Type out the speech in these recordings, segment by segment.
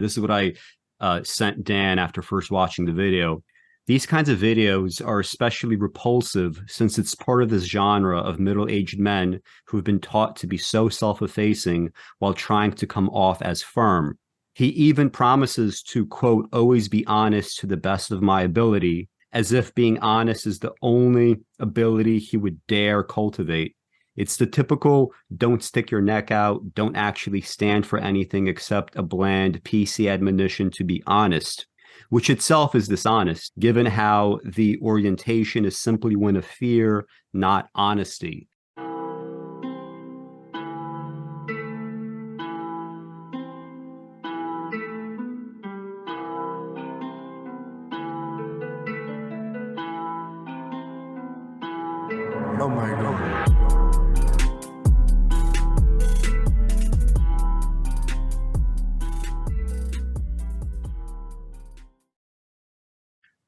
This is what I sent Dan after first watching the video. These kinds of videos are especially repulsive since it's part of this genre of middle-aged men who have been taught to be so self-effacing while trying to come off as firm. He even promises to, quote, always be honest to the best of my ability, as if being honest is the only ability he would dare cultivate. It's the typical don't stick your neck out, don't actually stand for anything except a bland PC admonition to be honest, which itself is dishonest, given how the orientation is simply one of fear, not honesty. Oh my God.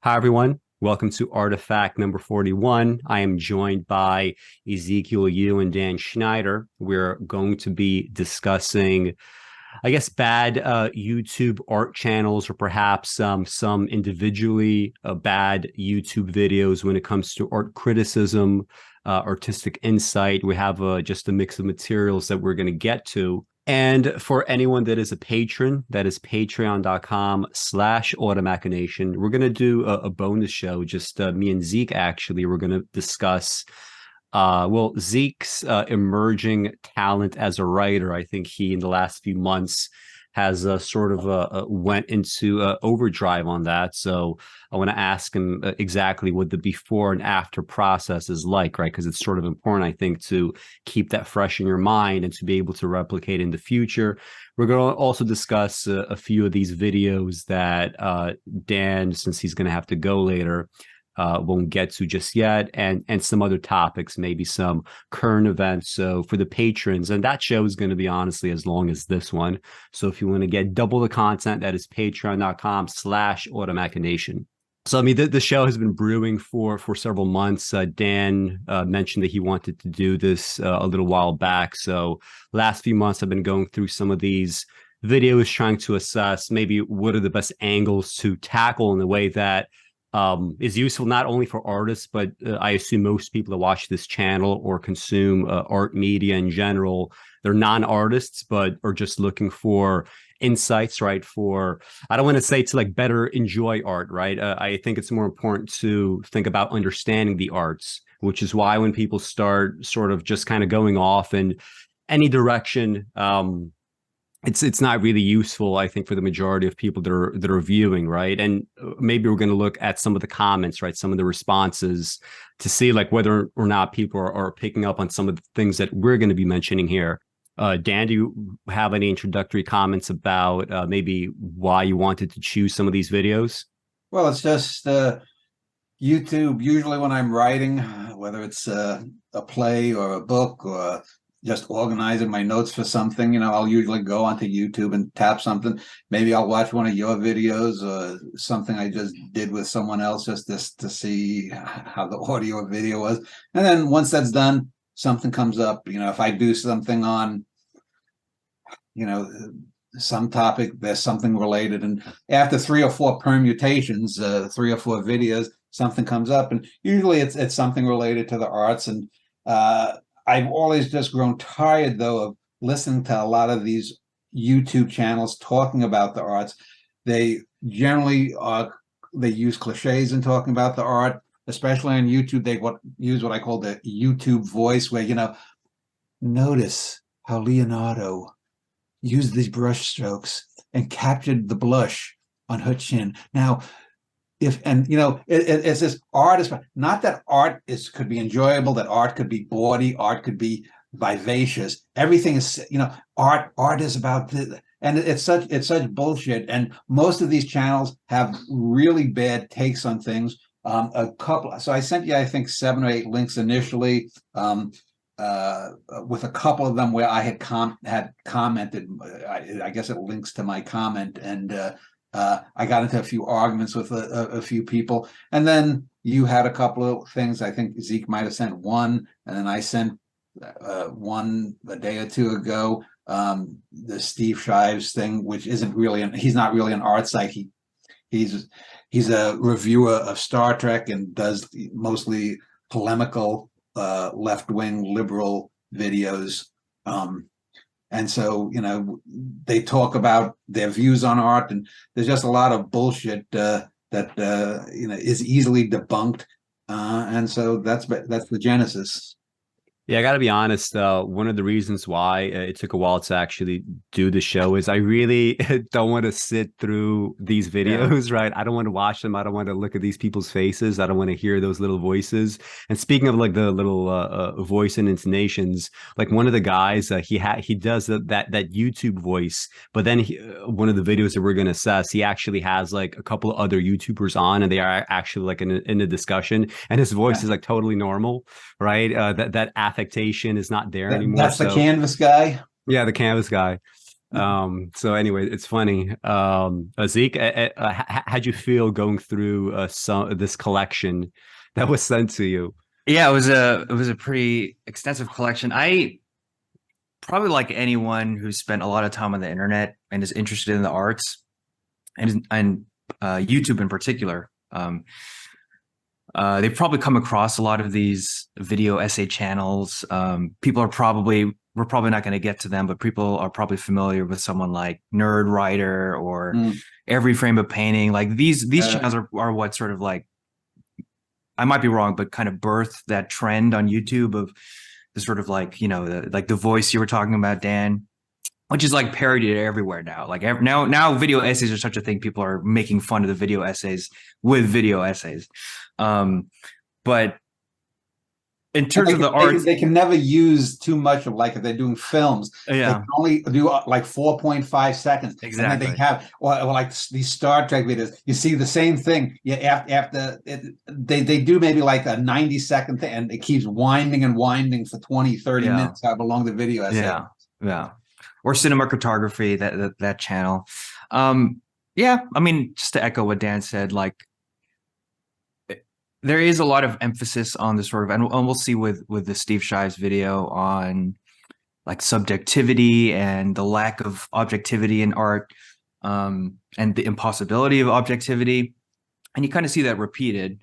Hi, everyone. Welcome to ArtiFact number 41. I am joined by Ezekiel Yu and Dan Schneider. We're going to be discussing, I guess, bad YouTube art channels, or perhaps some individually bad YouTube videos when it comes to art criticism, artistic insight. We have just a mix of materials that we're going to get to. And for anyone that is a patron, that is patreon.com/automachination. We're going to do a bonus show, just me and Zeke, actually. We're going to discuss, Zeke's emerging talent as a writer. I think he, in the last few months, has went into overdrive on that. So I want to ask him exactly what the before and after process is like, right? Because it's sort of important, I think, to keep that fresh in your mind and to be able to replicate in the future. We're going to also discuss a few of these videos that Dan, since he's going to have to go later, won't get to just yet, and some other topics, maybe some current events. So for the patrons, and that show is going to be honestly as long as this one. So if you want to get double the content, that is patreon.com/automachination. So, I mean, the show has been brewing for several months. Dan mentioned that he wanted to do this a little while back. So last few months, I've been going through some of these videos, trying to assess maybe what are the best angles to tackle in a way that is useful not only for artists, but I assume most people that watch this channel or consume art media in general, they're non-artists, but are just looking for insights, right? For, I don't want to say to like better enjoy art, right? I think it's more important to think about understanding the arts, which is why when people start sort of just kind of going off in any direction, it's not really useful, I think, for the majority of people that are viewing, right? And maybe we're going to look at some of the comments, right? Some of the responses to see like whether or not people are picking up on some of the things that we're going to be mentioning here. Dan, do you have any introductory comments about maybe why you wanted to choose some of these videos? Well, it's just YouTube. Usually when I'm writing, whether it's a play or a book or just organizing my notes for something, I'll usually go onto YouTube and tap something. Maybe I'll watch one of your videos or something I just did with someone else just to see how the audio or video was. And then once that's done, something comes up. If I do something on, some topic, there's something related. And after 3 or 4 permutations, 3 or 4 videos, something comes up. And usually it's something related to the arts. And I've always just grown tired, though, of listening to a lot of these YouTube channels talking about the arts. They generally they use cliches in talking about the art, especially on YouTube. They use what I call the YouTube voice, where, notice how Leonardo used these brush strokes and captured the blush on her chin. Now, it's this art is not that art could be enjoyable, that art could be bawdy, art could be vivacious. Everything is, art is about this, and it's such bullshit. And most of these channels have really bad takes on things. So I sent you, I think, 7 or 8 links initially, with a couple of them where I had commented. I guess it links to my comment, and I got into a few arguments with a few people, and then you had a couple of things. I think Zeke might have sent one, and then I sent one a day or two ago the Steve Shives thing, which isn't really he's not really an art site. He's a reviewer of Star Trek and does mostly polemical left-wing liberal videos. And so, they talk about their views on art, and there's just a lot of bullshit that is easily debunked. And so that's the genesis. Yeah, I got to be honest. One of the reasons why it took a while to actually do the show is I really don't want to sit through these videos, right? I don't want to watch them. I don't want to look at these people's faces. I don't want to hear those little voices. And speaking of like the little voice and intonations, like one of the guys, he does that YouTube voice, but then one of the videos that we're going to assess, he actually has like a couple of other YouTubers on, and they are actually like in a discussion, and his voice is like totally normal, right? That affectation is not there anymore. That's the canvas guy. Yeah, the canvas guy. So anyway, it's funny. Zeke, how'd you feel going through this collection that was sent to you? Yeah, it was a pretty extensive collection. I probably, like anyone who's spent a lot of time on the internet and is interested in the arts and YouTube in particular, they've probably come across a lot of these video essay channels. We're probably not going to get to them, but people are probably familiar with someone like Nerd Writer or Every Frame of Painting. Like these channels are what sort of like, I might be wrong, but kind of birthed that trend on YouTube of the sort of like, the voice you were talking about, Dan, which is like parodied everywhere now. Like now video essays are such a thing. People are making fun of the video essays with video essays. But in terms of the art, they can never use too much of, like, if they're doing films, they can only do like 4.5 seconds. Exactly. And then they have, or like these Star Trek videos, you see the same thing. Yeah, after they do maybe like a 90-second thing, and it keeps winding and winding for 20, 30 minutes, however long the video essay. Yeah. Or cinematography, that channel. Yeah, I mean, just to echo what Dan said, like, there is a lot of emphasis on the sort of, and we'll see with the Steve Shives video on like subjectivity and the lack of objectivity in art, and the impossibility of objectivity. And you kind of see that repeated,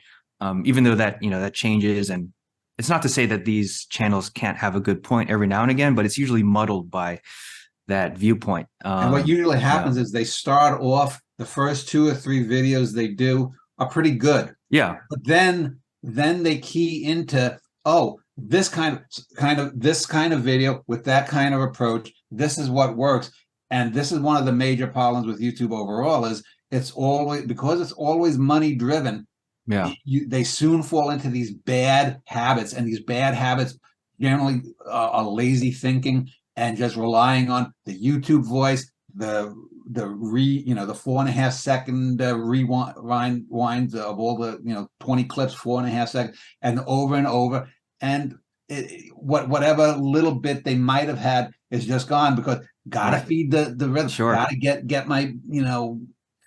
even though that changes. And it's not to say that these channels can't have a good point every now and again, but it's usually muddled by that viewpoint. And what usually happens is they start off, the first 2 or 3 videos they do are pretty good. Yeah. But then they key into, this kind of video with that kind of approach, this is what works. And this is one of the major problems with YouTube overall, is it's always money driven. Yeah. They soon fall into these bad habits, and these bad habits generally are lazy thinking and just relying on the YouTube voice, the 4.5 second rewinds of all the 20 clips, 4.5 seconds, and over, and whatever little bit they might have had is just gone, because gotta feed the rhythm. Sure. Gotta get my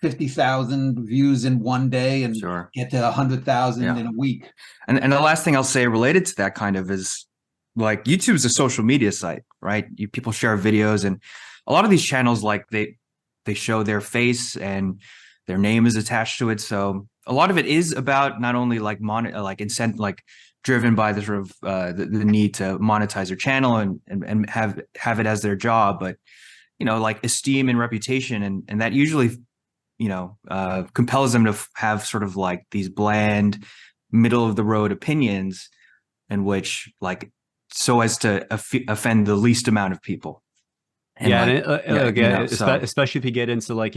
50,000 views in one day and get to 100,000 in a week. And the last thing I'll say related to that kind of is, like, YouTube is a social media site, right? People share videos, and a lot of these channels, like, they show their face and their name is attached to it. So a lot of it is about not only like driven by the sort of the need to monetize their channel and have it as their job, but like esteem and reputation, and that usually compels them to have sort of like these bland, middle of the road opinions, in which, like, so as to offend the least amount of people. Especially if you get into like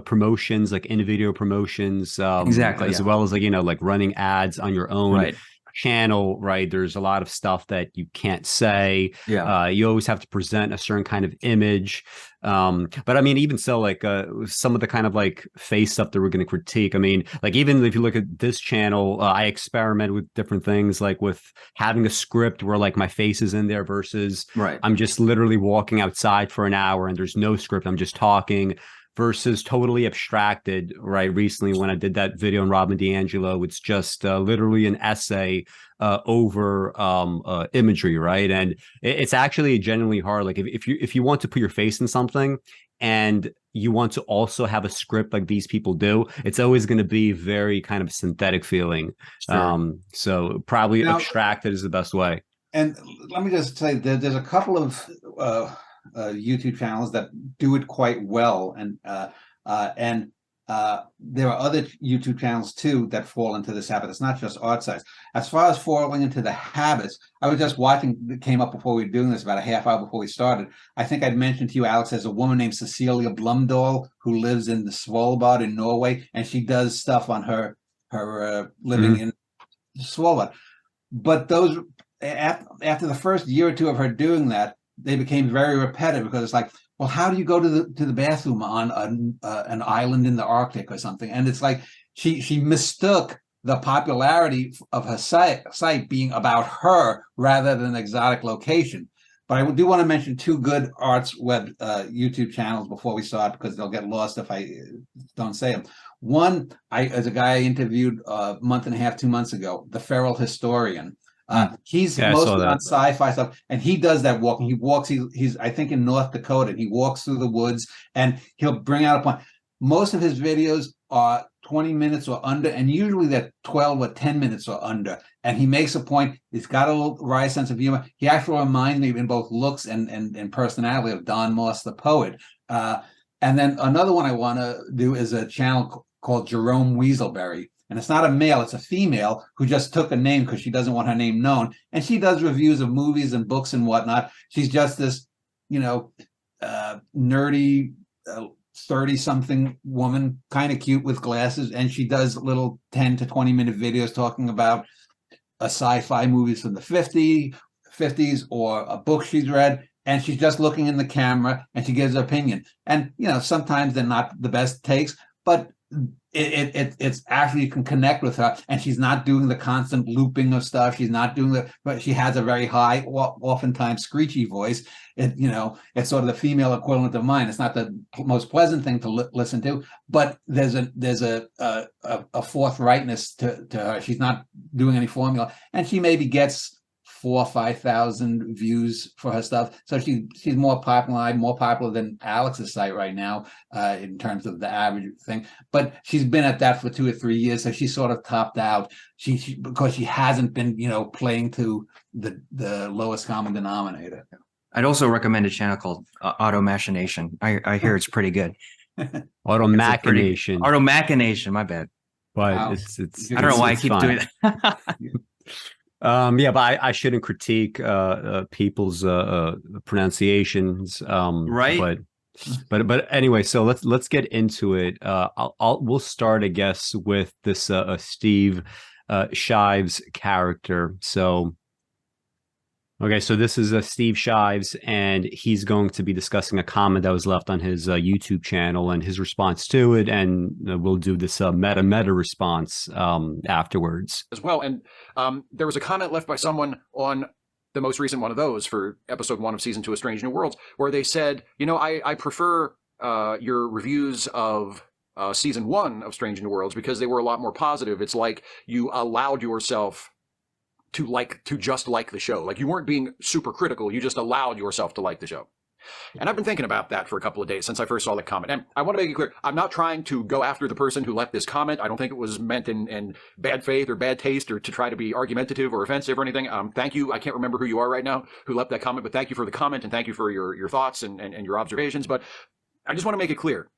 promotions, like in video promotions, as well as like running ads on your own channel, right? There's a lot of stuff that you can't say. You always have to present a certain kind of image. But I mean, even so, like some of the kind of like face stuff that we're going to critique, I mean, like, even if you look at this channel, I experiment with different things, like with having a script where like my face is in there versus I'm just literally walking outside for an hour and there's no script, I'm just talking, versus totally abstracted, right? Recently, when I did that video on Robin DiAngelo, it's just literally an essay over imagery, right? And it's actually genuinely hard. Like if you want to put your face in something and you want to also have a script like these people do, it's always going to be very kind of synthetic feeling. Sure. So probably Now, abstracted is the best way. And let me just say that there's a couple of YouTube channels that do it quite well, and there are other YouTube channels too that fall into this habit. It's not just art sites. As far as falling into the habits, I was just watching. It came up before we were doing this, about a half hour before we started. I think I'd mentioned to you, Alex, there's a woman named Cecilia Blumdahl who lives in the Svalbard in Norway, and she does stuff on her living in Svalbard. But those, after the first year or two of her doing that, they became very repetitive, because it's like, well, how do you go to the bathroom on an island in the Arctic or something? And it's like she mistook the popularity of her site being about her rather than an exotic location. But I do want to mention two good arts web YouTube channels before we start, because they'll get lost if I don't say them. One, as a guy I interviewed a month and a half, 2 months ago, The Feral Historian. He's mostly on sci-fi stuff, and he does that walking. He walks. He's I think in North Dakota, and he walks through the woods, and he'll bring out a point. Most of his videos are 20 minutes or under, and usually they're 12 or 10 minutes or under. And he makes a point. He's got a little wry sense of humor. He actually reminds me in both looks and personality of Don Moss, the poet. And then another one I want to do is a channel called Jerome Weaselberry. And it's not a male, it's a female who just took a name because she doesn't want her name known. And she does reviews of movies and books and whatnot. She's just this, nerdy 30-something woman, kind of cute with glasses. And she does little 10 to 20-minute videos talking about a sci-fi movies from the 50s or a book she's read. And she's just looking in the camera and she gives her opinion. And, sometimes they're not the best takes, but it's actually, you can connect with her, and she's not doing the constant looping of stuff. She's not doing but she has a very high, oftentimes screechy voice. It's sort of the female equivalent of mine. It's not the most pleasant thing to listen to, but there's a forthrightness to her. She's not doing any formula, and she maybe gets 4,000 or 5,000 views for her stuff. So she's more popular than Alex's site right now in terms of the average thing. But she's been at that for 2 or 3 years, so she's sort of topped out. She because she hasn't been playing to the lowest common denominator. I'd also recommend a channel called Automachination. I hear it's pretty good. Automachination. Automachination. My bad. But wow. It's I don't know why I keep doing that. But I shouldn't critique people's pronunciations, right? But anyway, so let's get into it. We'll start, I guess, with this Steve Shives character. So this is Steve Shives, and he's going to be discussing a comment that was left on his YouTube channel and his response to it, and we'll do this meta response afterwards as well. And there was a comment left by someone on the most recent one of those for episode 1 of season 2 of Strange New Worlds, where they said, I prefer your reviews of season 1 of Strange New Worlds because they were a lot more positive. It's like you allowed yourself to just like the show. Like, you weren't being super critical. You just allowed yourself to like the show. And I've been thinking about that for a couple of days since I first saw the comment. And I want to make it clear, I'm not trying to go after the person who left this comment. I don't think it was meant in bad faith or bad taste or to try to be argumentative or offensive or anything. Thank you. I can't remember who you are right now who left that comment, but thank you for the comment and thank you for your thoughts and your observations. But I just want to make it clear.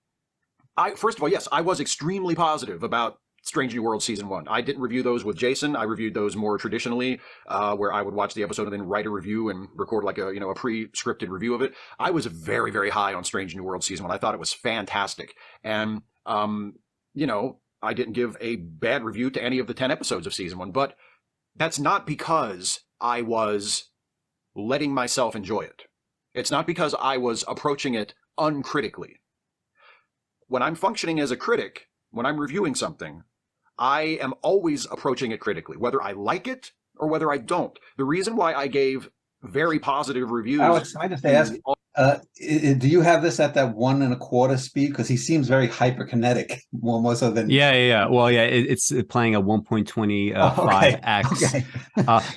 First of all, yes, I was extremely positive about Strange New World season 1. I didn't review those with Jason. I reviewed those more traditionally, where I would watch the episode and then write a review and record like a pre-scripted review of it. I was very, very high on Strange New World season 1. I thought it was fantastic. And, I didn't give a bad review to any of the 10 episodes of season 1, but that's not because I was letting myself enjoy it. It's not because I was approaching it uncritically. When I'm functioning as a critic, when I'm reviewing something, I am always approaching it critically, whether I like it or whether I don't. The reason why I gave very positive reviews. Alex, can I just ask? Do you have this at that 1.25 speed? Because he seems very hyperkinetic, more so than. Yeah. Well, yeah, it's playing at 1.25x. Okay.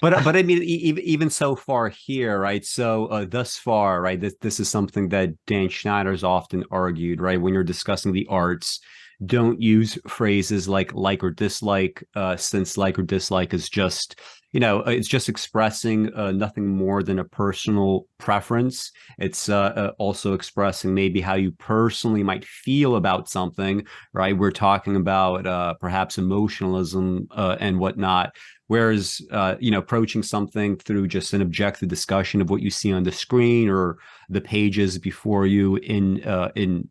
But I mean, even so far here, right? So thus far, right? This is something that Dan Schneider's often argued, right? When you're discussing the arts, don't use phrases like or dislike, since like or dislike is just, it's just expressing nothing more than a personal preference. It's also expressing maybe how you personally might feel about something, right? We're talking about perhaps emotionalism and whatnot. Whereas, approaching something through just an objective discussion of what you see on the screen or the pages before you in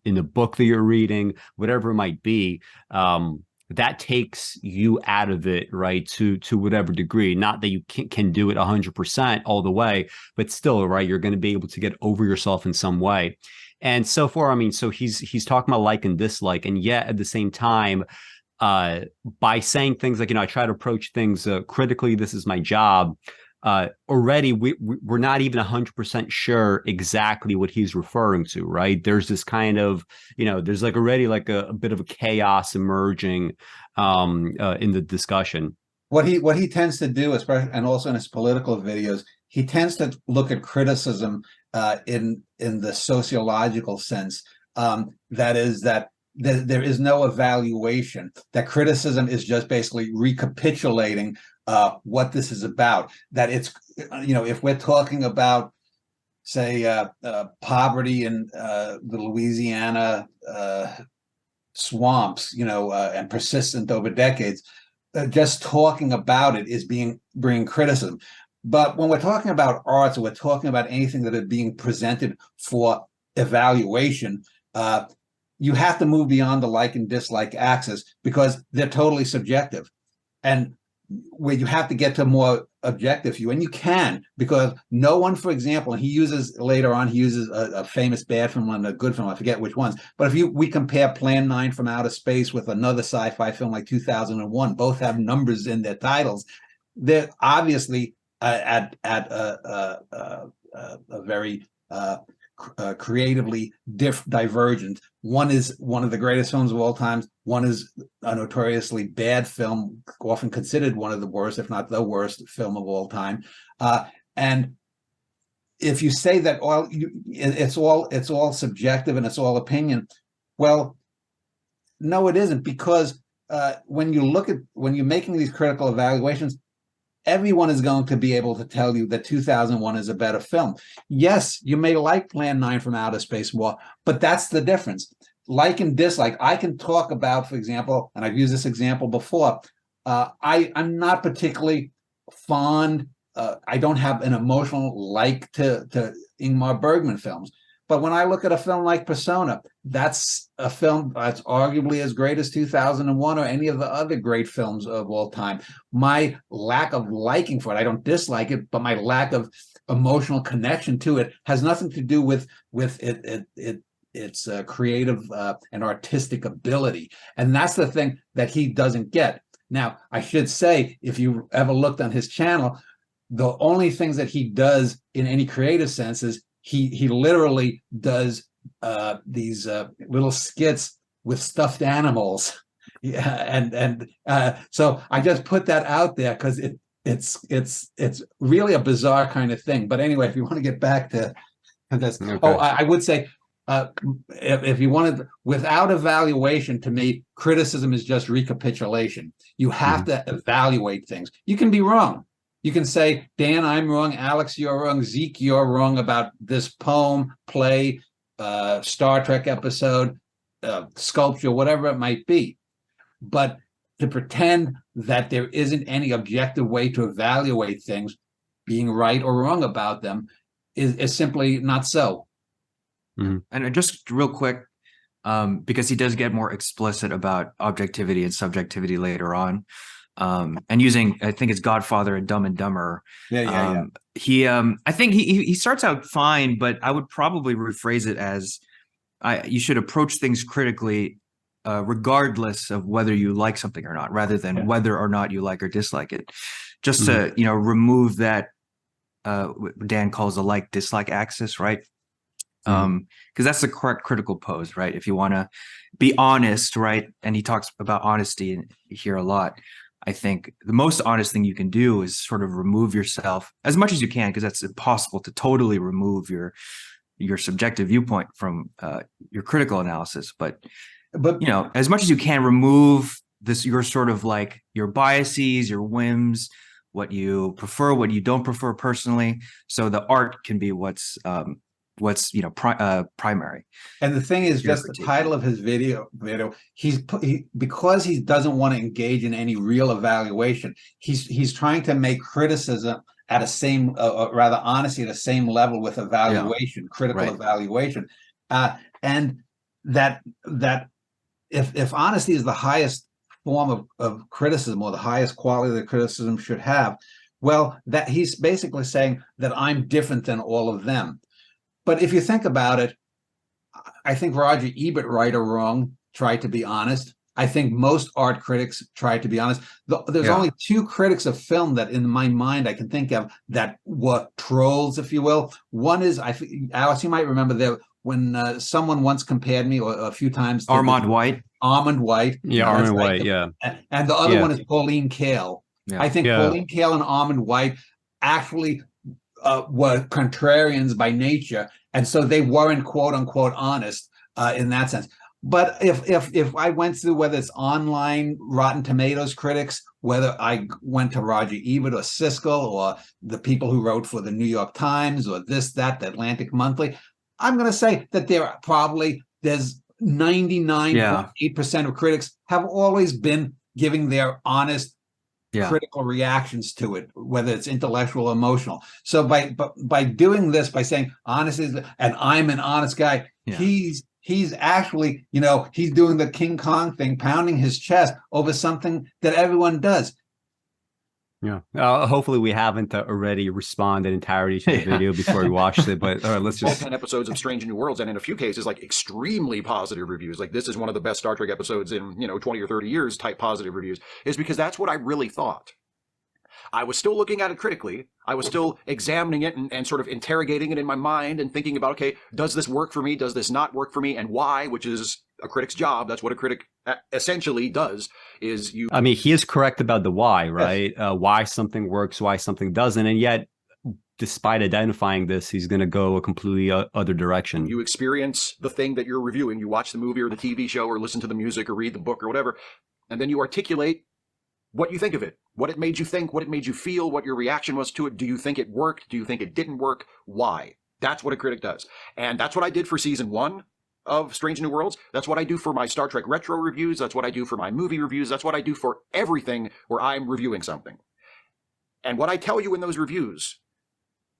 the book that you're reading, whatever it might be, that takes you out of it, right? To whatever degree. Not that you can do it 100% all the way, but still, right? You're going to be able to get over yourself in some way. And so far, I mean, so he's talking about like and dislike, and yet at the same time, by saying things like, I try to approach things critically. This is my job. Already we're not even 100% sure exactly what he's referring to, right? There's this kind of, there's like already like a bit of a chaos emerging in the discussion. What he tends to do, especially and also in his political videos, he tends to look at criticism in the sociological sense. That is that there is no evaluation. That criticism is just basically recapitulating what this is about. That it's, if we're talking about, say, poverty in the Louisiana swamps, and persistent over decades, just talking about it is bringing criticism. But when we're talking about arts, or we're talking about anything that is being presented for evaluation, you have to move beyond the like and dislike axis, because they're totally subjective. And where you have to get to a more objective view, and you can, because no one, for example, and he uses a famous bad film and a good film, I forget which ones, but if we compare Plan 9 from Outer Space with another sci-fi film like 2001, both have numbers in their titles. They're obviously at a very creatively divergent. One is one of the greatest films of all time. One is a notoriously bad film, often considered one of the worst, if not the worst film of all time. And if you say that it's all subjective and it's all opinion, well, no, it isn't, because when you're making these critical evaluations, everyone is going to be able to tell you that 2001 is a better film. Yes, you may like Plan 9 from Outer Space more, but that's the difference. Like and dislike. I can talk about, for example, and I've used this example before, I'm not particularly fond, I don't have an emotional like to Ingmar Bergman films. But when I look at a film like Persona, that's a film that's arguably as great as 2001 or any of the other great films of all time. My lack of liking for it, I don't dislike it, but my lack of emotional connection to it has nothing to do with its creative and artistic ability. And that's the thing that he doesn't get. Now, I should say, if you ever looked on his channel, the only things that he does in any creative sense is he literally does these little skits with stuffed animals. Yeah, and so I just put that out there because it's really a bizarre kind of thing. But anyway, if you want to get back to this, okay. I would say if you wanted, without evaluation, to me, criticism is just recapitulation. You have to evaluate things. You can be wrong. You can say, Dan, I'm wrong. Alex, you're wrong. Zeke, you're wrong about this poem, play, Star Trek episode, sculpture, whatever it might be. But to pretend that there isn't any objective way to evaluate things, being right or wrong about them, is simply not so. And just real quick, because he does get more explicit about objectivity and subjectivity later on. And using, I think it's Godfather and Dumb and Dumber. Yeah. I think he starts out fine, but I would probably rephrase it as you should approach things critically, regardless of whether you like something or not, rather than whether or not you like or dislike it. Just to remove that Dan calls the like-dislike axis, right? because that's the correct critical pose, right? If you want to be honest, right? And he talks about honesty here a lot. I think the most honest thing you can do is sort of remove yourself as much as you can, because that's impossible to totally remove your subjective viewpoint from your critical analysis. But you know, as much as you can, remove this, your sort of like your biases, your whims, what you prefer, what you don't prefer personally, so the art can be what's primary. And the thing is, just the title of his video, because he doesn't want to engage in any real evaluation, he's trying to make criticism at a same, rather honesty at the same level with evaluation, critical evaluation, and that if honesty is the highest form of criticism, or the highest quality that criticism should have, well, that he's basically saying that I'm different than all of them. But if you think about it, I think Roger Ebert, right or wrong, tried to be honest. I think most art critics tried to be honest. There's only two critics of film that in my mind I can think of that were trolls, if you will. One is, Alex, you might remember that when someone once compared me, or a few times, Armand White. Armand White. Yeah, Armand White, yeah. And the other one is Pauline Kael. Yeah. I think Pauline Kael and Armand White actually were contrarians by nature, and so they weren't quote unquote honest in that sense. But if I went through, whether it's online Rotten Tomatoes critics, whether I went to Roger Ebert or Siskel or the people who wrote for the New York Times or the Atlantic Monthly, I'm going to say that there's 99.8% of critics have always been giving their honest critical reactions to it, whether it's intellectual or emotional. So by doing this, by saying honest is, and I'm an honest guy, he's actually, he's doing the King Kong thing, pounding his chest over something that everyone does. Yeah. Hopefully we haven't already responded entirely to the video before we watched it, but let's just... 10 episodes of Strange New Worlds, and in a few cases, like extremely positive reviews. Like, this is one of the best Star Trek episodes in, 20 or 30 years type positive reviews, is because that's what I really thought. I was still looking at it critically. I was still examining it and sort of interrogating it in my mind and thinking about, okay, does this work for me? Does this not work for me? And why, which is a critic's job. That's what a critic essentially does, is you... I mean, he is correct about the why, right? Yes. Why something works, why something doesn't. And yet, despite identifying this, he's going to go a completely other direction. You experience the thing that you're reviewing. You watch the movie or the TV show or listen to the music or read the book or whatever, and then you articulate what you think of it, what it made you think, what it made you feel, what your reaction was to it. Do you think it worked? Do you think it didn't work? Why? That's what a critic does. And that's what I did for season 1 of Strange New Worlds. That's what I do for my Star Trek retro reviews. That's what I do for my movie reviews. That's what I do for everything where I'm reviewing something. And what I tell you in those reviews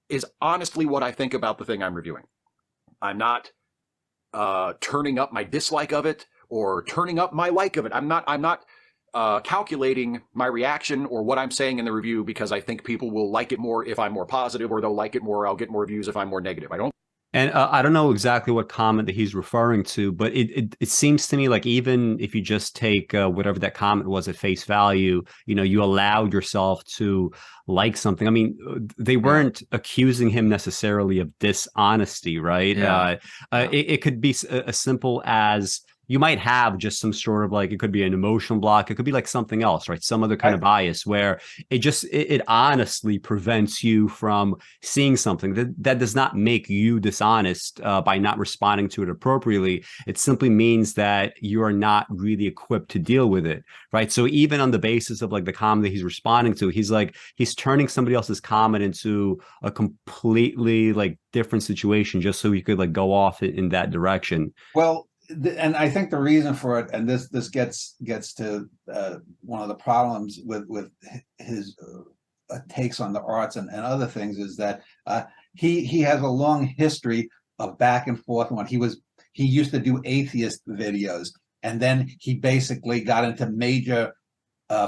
is honestly what I think about the thing I'm reviewing. I'm not turning up my dislike of it or turning up my like of it. I'm not calculating my reaction or what I'm saying in the review because I think people will like it more if I'm more positive, or they'll like it more, I'll get more views if I'm more negative. I don't know exactly what comment that he's referring to, but it seems to me like even if you just take whatever that comment was at face value, you allowed yourself to like something. I mean, they weren't accusing him necessarily of dishonesty, right? Yeah. It could be as simple as, you might have just some sort of like, it could be an emotional block. It could be like something else, right? Some other kind of bias where it honestly prevents you from seeing something that does not make you dishonest by not responding to it appropriately. It simply means that you are not really equipped to deal with it, right? So even on the basis of like the comment that he's responding to, he's turning somebody else's comment into a completely like different situation just so he could like go off in that direction. Well, and I think the reason for it, and this gets to one of the problems with his takes on the arts and other things, is that he has a long history of back and forth. When he used to do atheist videos, and then he basically got into major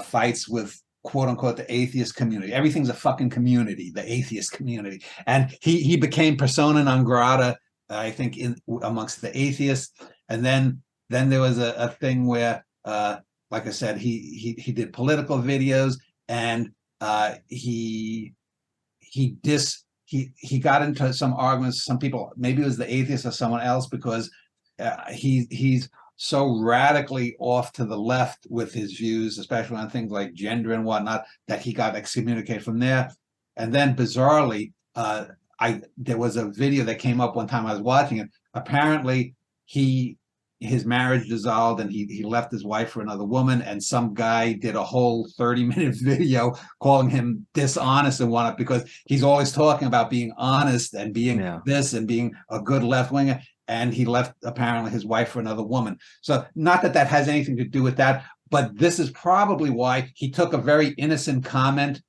fights with quote unquote the atheist community. Everything's a fucking community, the atheist community, and he became persona non grata, I think, amongst the atheists. And then there was a thing where, like I said, he did political videos, and he he got into some arguments. Some people, maybe it was the atheist or someone else, because he's so radically off to the left with his views, especially on things like gender and whatnot, that he got excommunicated from there. And then bizarrely, there was a video that came up one time I was watching it. Apparently, his marriage dissolved and he left his wife for another woman, and some guy did a whole 30-minute video calling him dishonest and whatnot, because he's always talking about being honest and being this and being a good left-winger, and he left apparently his wife for another woman. So not that has anything to do with that, but this is probably why he took a very innocent comment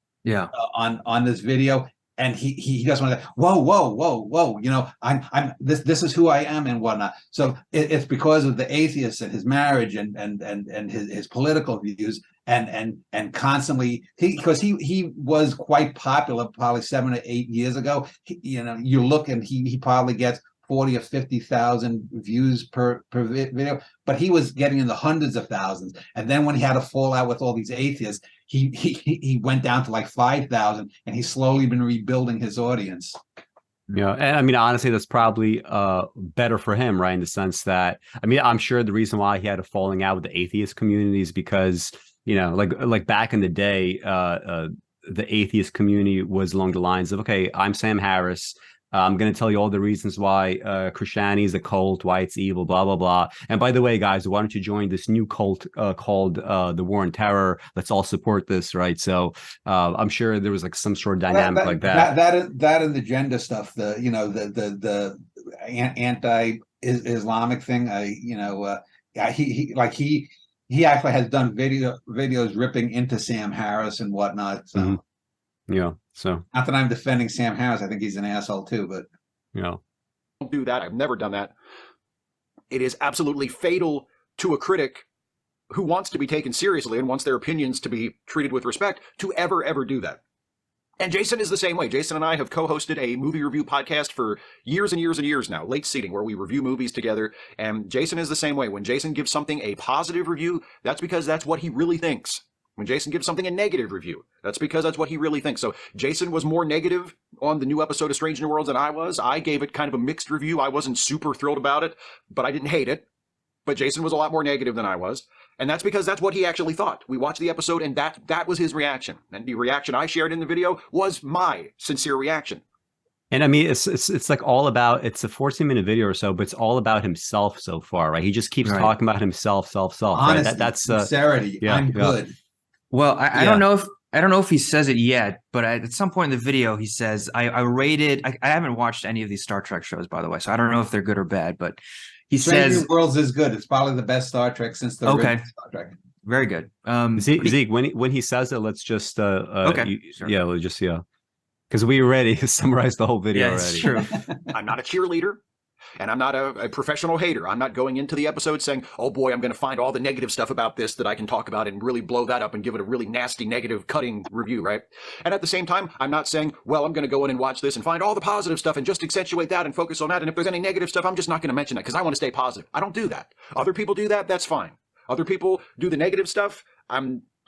on this video, and he just went, whoa, you know, I'm this is who I am and whatnot. So it's because of the atheist and his marriage and his political views and constantly, because he was quite popular probably 7 or 8 years ago. You know, you look and he probably gets 40 or 50,000 views per video, but he was getting in the hundreds of thousands. And then when he had a fallout with all these atheists, he went down to like 5,000, and he's slowly been rebuilding his audience. Yeah, and I mean, honestly, that's probably better for him, right? In the sense that, I mean, I'm sure the reason why he had a falling out with the atheist community is because, you know, like back in the day, the atheist community was along the lines of, okay, I'm Sam Harris. I'm going to tell you all the reasons why Christianity is a cult, why it's evil, blah, blah, blah. And by the way, guys, why don't you join this new cult called the War on Terror? Let's all support this, right? So I'm sure there was like some sort of dynamic like that. That and the gender stuff, the anti-Islamic thing. He actually has done videos ripping into Sam Harris and whatnot. So. Mm-hmm. Yeah. So not that I'm defending Sam Harris, I think he's an asshole too, but don't do that. I've never done that. It is absolutely fatal to a critic who wants to be taken seriously and wants their opinions to be treated with respect to ever do that. And Jason is the same way. Jason and I have co-hosted a movie review podcast for years and years and years now, Late Seating, where we review movies together. And Jason is the same way. When Jason gives something a positive review, that's because that's what he really thinks. When Jason gives something a negative review, that's because that's what he really thinks. So Jason was more negative on the new episode of Strange New Worlds than I was. I gave it kind of a mixed review. I wasn't super thrilled about it, but I didn't hate it. But Jason was a lot more negative than I was. And that's because that's what he actually thought. We watched the episode and that was his reaction. And the reaction I shared in the video was my sincere reaction. And I mean, it's like all about, it's a 14-minute video or so, but it's all about himself so far, right? He just keeps talking about himself, Honesty, right? That's sincerity. I'm good. Well, I don't know if he says it yet, but at some point in the video, he says, I rated, I haven't watched any of these Star Trek shows, by the way, so I don't know if they're good or bad, but he says New Worlds is good. It's probably the best Star Trek since the original Star Trek. Very good. Zeke, when he says it, let's just okay. We'll just because we already summarized the whole video already. It's true. I'm not a cheerleader. And I'm not a professional hater. I'm not going into the episode saying, oh boy, I'm going to find all the negative stuff about this that I can talk about and really blow that up and give it a really nasty, negative, cutting review, right? And at the same time, I'm not saying, well, I'm going to go in and watch this and find all the positive stuff and just accentuate that and focus on that. And if there's any negative stuff, I'm just not going to mention that because I want to stay positive. I don't do that. Other people do that. That's fine. Other people do the negative stuff.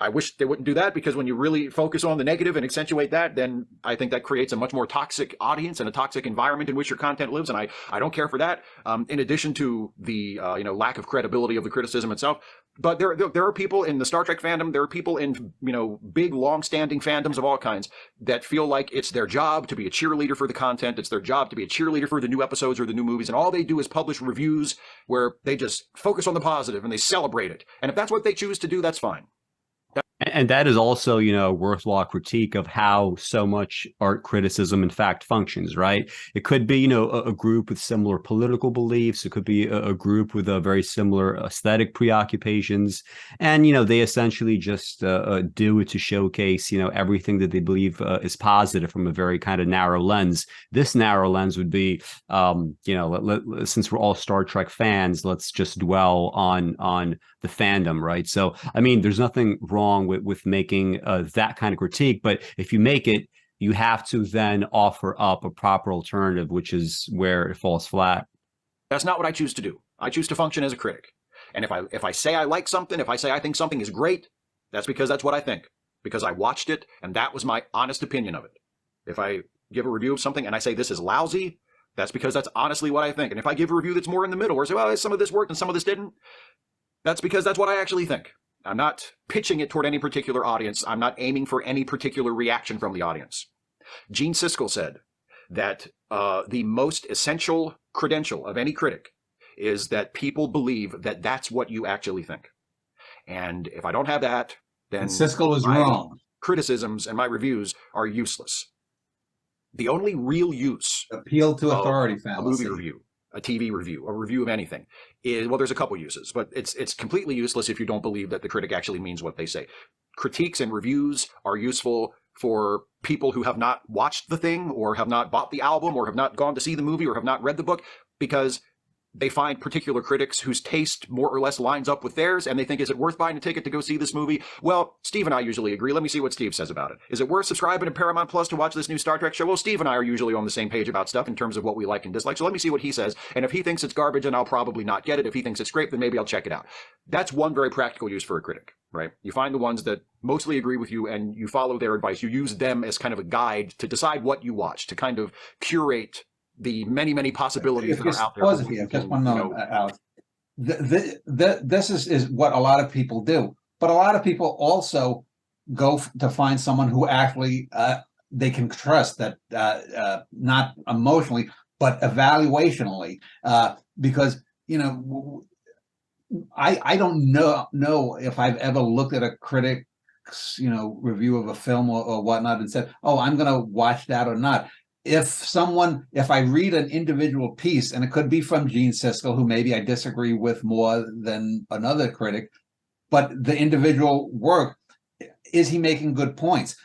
I wish they wouldn't do that, because when you really focus on the negative and accentuate that, then I think that creates a much more toxic audience and a toxic environment in which your content lives. And I don't care for that. In addition to the lack of credibility of the criticism itself. But there are people in the Star Trek fandom, there are people in big long-standing fandoms of all kinds that feel like it's their job to be a cheerleader for the content. It's their job to be a cheerleader for the new episodes or the new movies, and all they do is publish reviews where they just focus on the positive and they celebrate it. And if that's what they choose to do, that's fine. And that is also, a worthwhile critique of how so much art criticism, in fact, functions, right? It could be, a group with similar political beliefs. It could be a group with a very similar aesthetic preoccupations. And, they essentially just do it to showcase, everything that they believe is positive from a very kind of narrow lens. This narrow lens would be, since we're all Star Trek fans, let's just dwell on the fandom, right? So, I mean, there's nothing wrong with making that kind of critique, but if you make it, you have to then offer up a proper alternative, which is where it falls flat. That's not what I choose to do. I choose to function as a critic. And if I say I like something, if I say I think something is great, that's because that's what I think, because I watched it and that was my honest opinion of it. If I give a review of something and I say this is lousy, that's because that's honestly what I think. And if I give a review that's more in the middle, or say, well, some of this worked and some of this didn't, that's because that's what I actually think. I'm not pitching it toward any particular audience. I'm not aiming for any particular reaction from the audience. Gene Siskel said that the most essential credential of any critic is that people believe that that's what you actually think. And if I don't have that, then and Siskel was wrong. Criticisms and my reviews are useless. The only real use Appeal to authority fallacy. A movie review, a TV review, a review of anything is, well, there's a couple uses, but it's completely useless if you don't believe that the critic actually means what they say. Critiques and reviews are useful for people who have not watched the thing or have not bought the album or have not gone to see the movie or have not read the book, because they find particular critics whose taste more or less lines up with theirs, and they think, is it worth buying a ticket to go see this movie? Well, Steve and I usually agree. Let me see what Steve says about it. Is it worth subscribing to Paramount Plus to watch this new Star Trek show? Well, Steve and I are usually on the same page about stuff in terms of what we like and dislike, so let me see what he says. And if he thinks it's garbage, then I'll probably not get it. If he thinks it's great, then maybe I'll check it out. That's one very practical use for a critic, right? You find the ones that mostly agree with you and you follow their advice. You use them as kind of a guide to decide what you watch, to kind of curate the many, many possibilities that are out there. Just one moment, Alex. This is what a lot of people do, but a lot of people also go to find someone who actually they can trust, that not emotionally but evaluationally, because I don't know if I've ever looked at a critic's review of a film or whatnot and said, oh, I'm going to watch that or not. If I read an individual piece, and it could be from Gene Siskel, who maybe I disagree with more than another critic, but the individual work, is he making good points?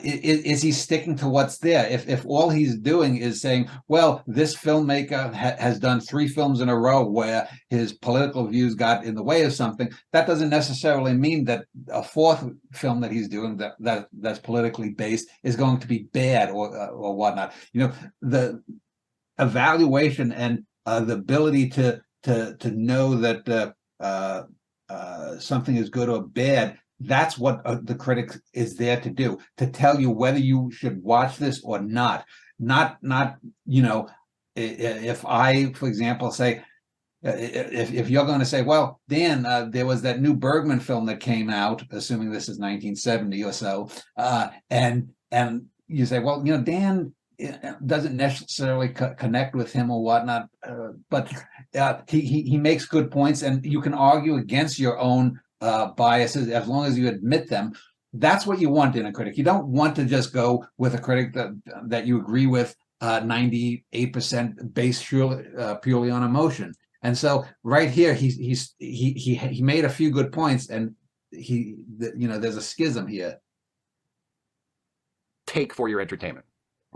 Is he sticking to what's there? If all he's doing is saying, well, this filmmaker has done 3 films in a row where his political views got in the way of something, that doesn't necessarily mean that a 4th film that he's doing that's politically based is going to be bad or whatnot. The evaluation and the ability to know that something is good or bad, that's what the critic is there to do, to tell you whether you should watch this or not. Not if I, for example, say, if you're going to say, well, Dan, there was that new Bergman film that came out, assuming this is 1970 or so, and you say, well, Dan doesn't necessarily connect with him or whatnot, but he makes good points, and you can argue against your own biases as long as you admit them. That's what you want in a critic. You don't want to just go with a critic that you agree with 98% based purely on emotion. And so right here, he made a few good points, and there's a schism here. Take for your entertainment.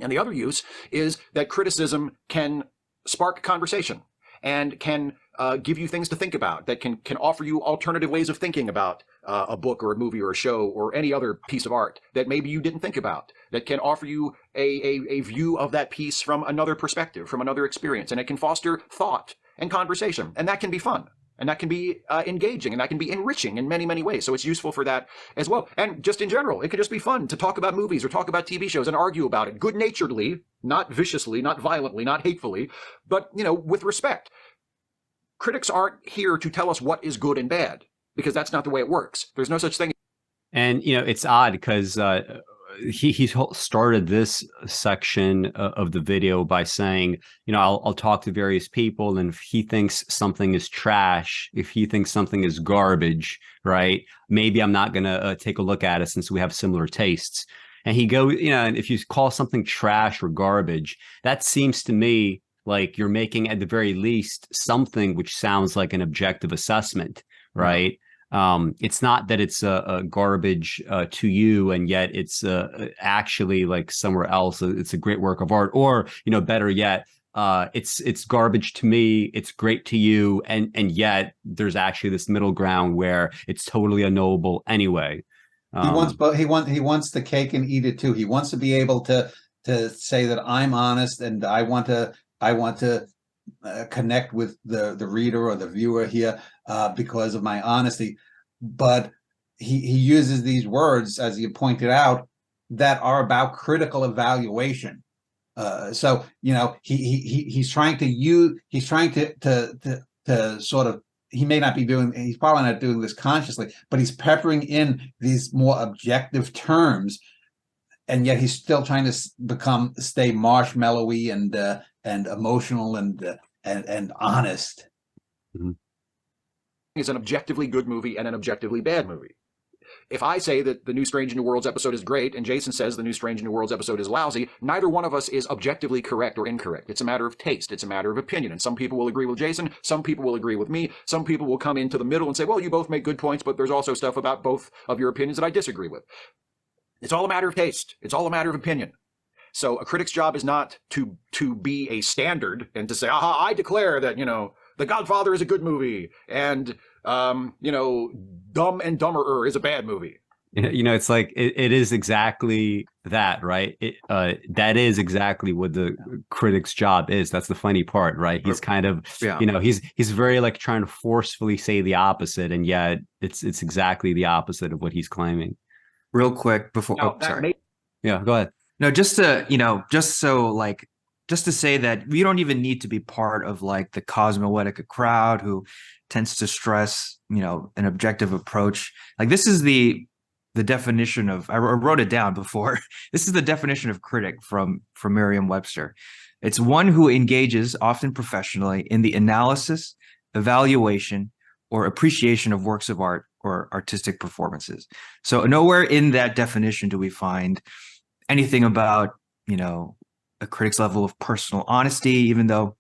And the other use is that criticism can spark conversation and can give you things to think about, that can offer you alternative ways of thinking about a book or a movie or a show or any other piece of art that maybe you didn't think about, that can offer you a view of that piece from another perspective, from another experience. And it can foster thought and conversation. And that can be fun. And that can be engaging, and that can be enriching in many, many ways. So it's useful for that as well. And just in general, it can just be fun to talk about movies or talk about TV shows and argue about it good-naturedly, not viciously, not violently, not hatefully, but, with respect. Critics aren't here to tell us what is good and bad, because that's not the way it works. There's no such thing. And, it's odd because he started this section of the video by saying, I'll talk to various people, and if he thinks something is trash, if he thinks something is garbage, right, maybe I'm not going to take a look at it since we have similar tastes. And he goes, and if you call something trash or garbage, that seems to me like you're making, at the very least, something which sounds like an objective assessment, right? It's not that it's a garbage to you, and yet it's actually like somewhere else. It's a great work of art, or better yet, it's garbage to me. It's great to you, and yet there's actually this middle ground where it's totally unknowable anyway. He wants the cake and eat it too. He wants to be able to say that I'm honest, and I want to connect with the reader or the viewer here because of my honesty. But he uses these words, as you pointed out, that are about critical evaluation. So he's trying to sort of, he may not be doing, he's probably not doing this consciously, but he's peppering in these more objective terms, and yet he's still trying to stay marshmallowy and emotional and honest. Mm-hmm. Is an objectively good movie and an objectively bad movie. If I say that the new Strange New Worlds episode is great and Jason says the new Strange New Worlds episode is lousy, neither one of us is objectively correct or incorrect. It's a matter of taste. It's a matter of opinion. And some people will agree with Jason. Some people will agree with me. Some people will come into the middle and say, well, you both make good points, but there's also stuff about both of your opinions that I disagree with. It's all a matter of taste. It's all a matter of opinion. So a critic's job is not to be a standard and to say, aha, I declare that, The Godfather is a good movie and, Dumb and Dumberer is a bad movie. It's like it is exactly that, right? That is exactly what the critic's job is. That's the funny part, right? He's kind of, he's very like trying to forcefully say the opposite, and yet it's exactly the opposite of what he's claiming. Real quick before, sorry. Yeah, go ahead. No, just to say that we don't even need to be part of like the cosmoetica crowd who tends to stress, an objective approach. Like this is the definition of, I wrote it down before. This is the definition of critic from Merriam-Webster. It's one who engages, often professionally, in the analysis, evaluation, or appreciation of works of art or artistic performances. So nowhere in that definition do we find anything about, a critic's level of personal honesty, even though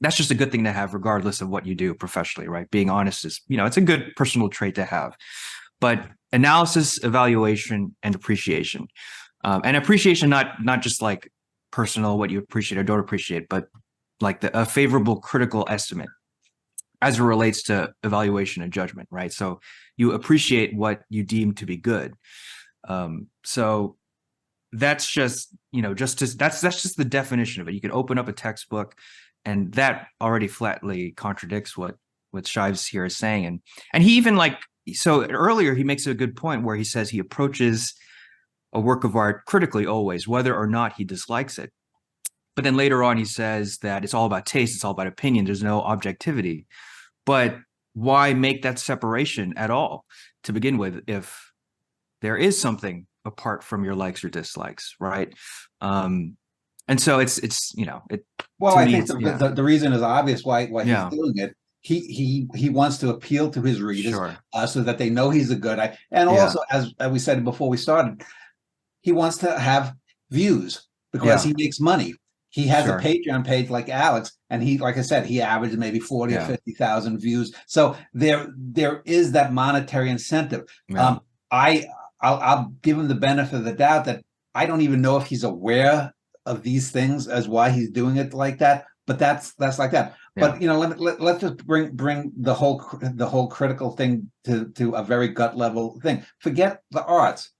that's just a good thing to have regardless of what you do professionally, right? Being honest is, it's a good personal trait to have. But analysis, evaluation, and appreciation. And appreciation, not just like personal, what you appreciate or don't appreciate, but like a favorable critical estimate as it relates to evaluation and judgment, right? So you appreciate what you deem to be good. So that's just, that's just the definition of it. You can open up a textbook and that already flatly contradicts what Shives here is saying. And he even so earlier he makes a good point where he says he approaches a work of art critically always, whether or not he dislikes it. But then later on he says that it's all about taste, it's all about opinion, there's no objectivity. But why make that separation at all to begin with if there is something apart from your likes or dislikes, right? And so it's well, I think the reason is obvious why he's doing it. He wants to appeal to his readers, sure. So that they know he's a good guy. And also, as we said before we started, he wants to have views because he makes money. He has a Patreon page like Alex, and he, like I said, he averages maybe 40 or 50,000 views. So there is that monetary incentive. Yeah. I'll give him the benefit of the doubt that I don't even know if he's aware of these things as why he's doing it like that. But that's like that. Yeah. But let's just bring the whole critical thing to a very gut level thing. Forget the arts.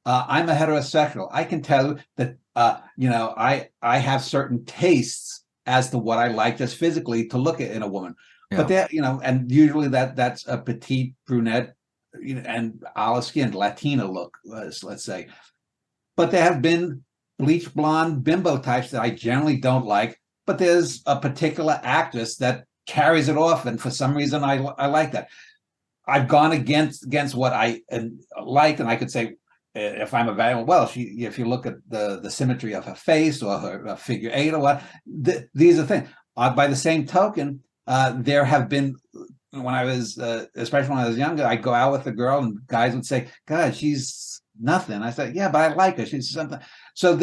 I'm a heterosexual. I can tell you that I have certain tastes as to what I like just physically to look at in a woman. Yeah. But that and usually that's a petite brunette and olive skinned Latina look, let's say. But there have been bleach blonde bimbo types that I generally don't like. But there's a particular actress that carries it off, and for some reason I like that. I've gone against what I like, and I could say if I'm evaluating, well, if you look at the symmetry of her face or her figure eight or what, these are things. By the same token, there have been, when I was, especially when I was younger, I'd go out with a girl and guys would say, God, she's nothing. I said, yeah, but I like her. She's something. So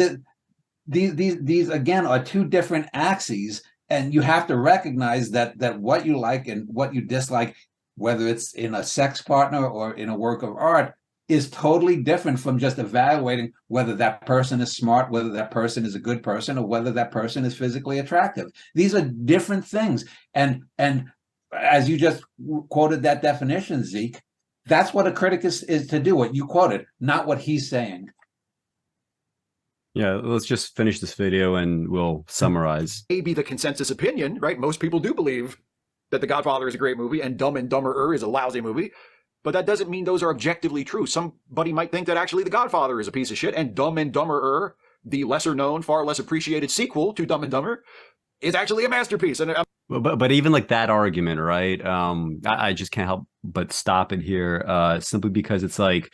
these again are two different axes, and you have to recognize that what you like and what you dislike, whether it's in a sex partner or in a work of art, is totally different from just evaluating whether that person is smart, whether that person is a good person, or whether that person is physically attractive. These are different things. And as you just quoted that definition, Zeke, that's what a critic is to do, what you quoted, not what he's saying. Yeah, let's just finish this video and we'll summarize. Maybe the consensus opinion, right? Most people do believe that The Godfather is a great movie and Dumb and Dumberer is a lousy movie. But that doesn't mean those are objectively true. Somebody might think that actually The Godfather is a piece of shit and Dumb and Dumberer the lesser known, far less appreciated sequel to Dumb and Dumber is actually a masterpiece. And but even like that argument, right? I just can't help but stop it here, simply because it's like,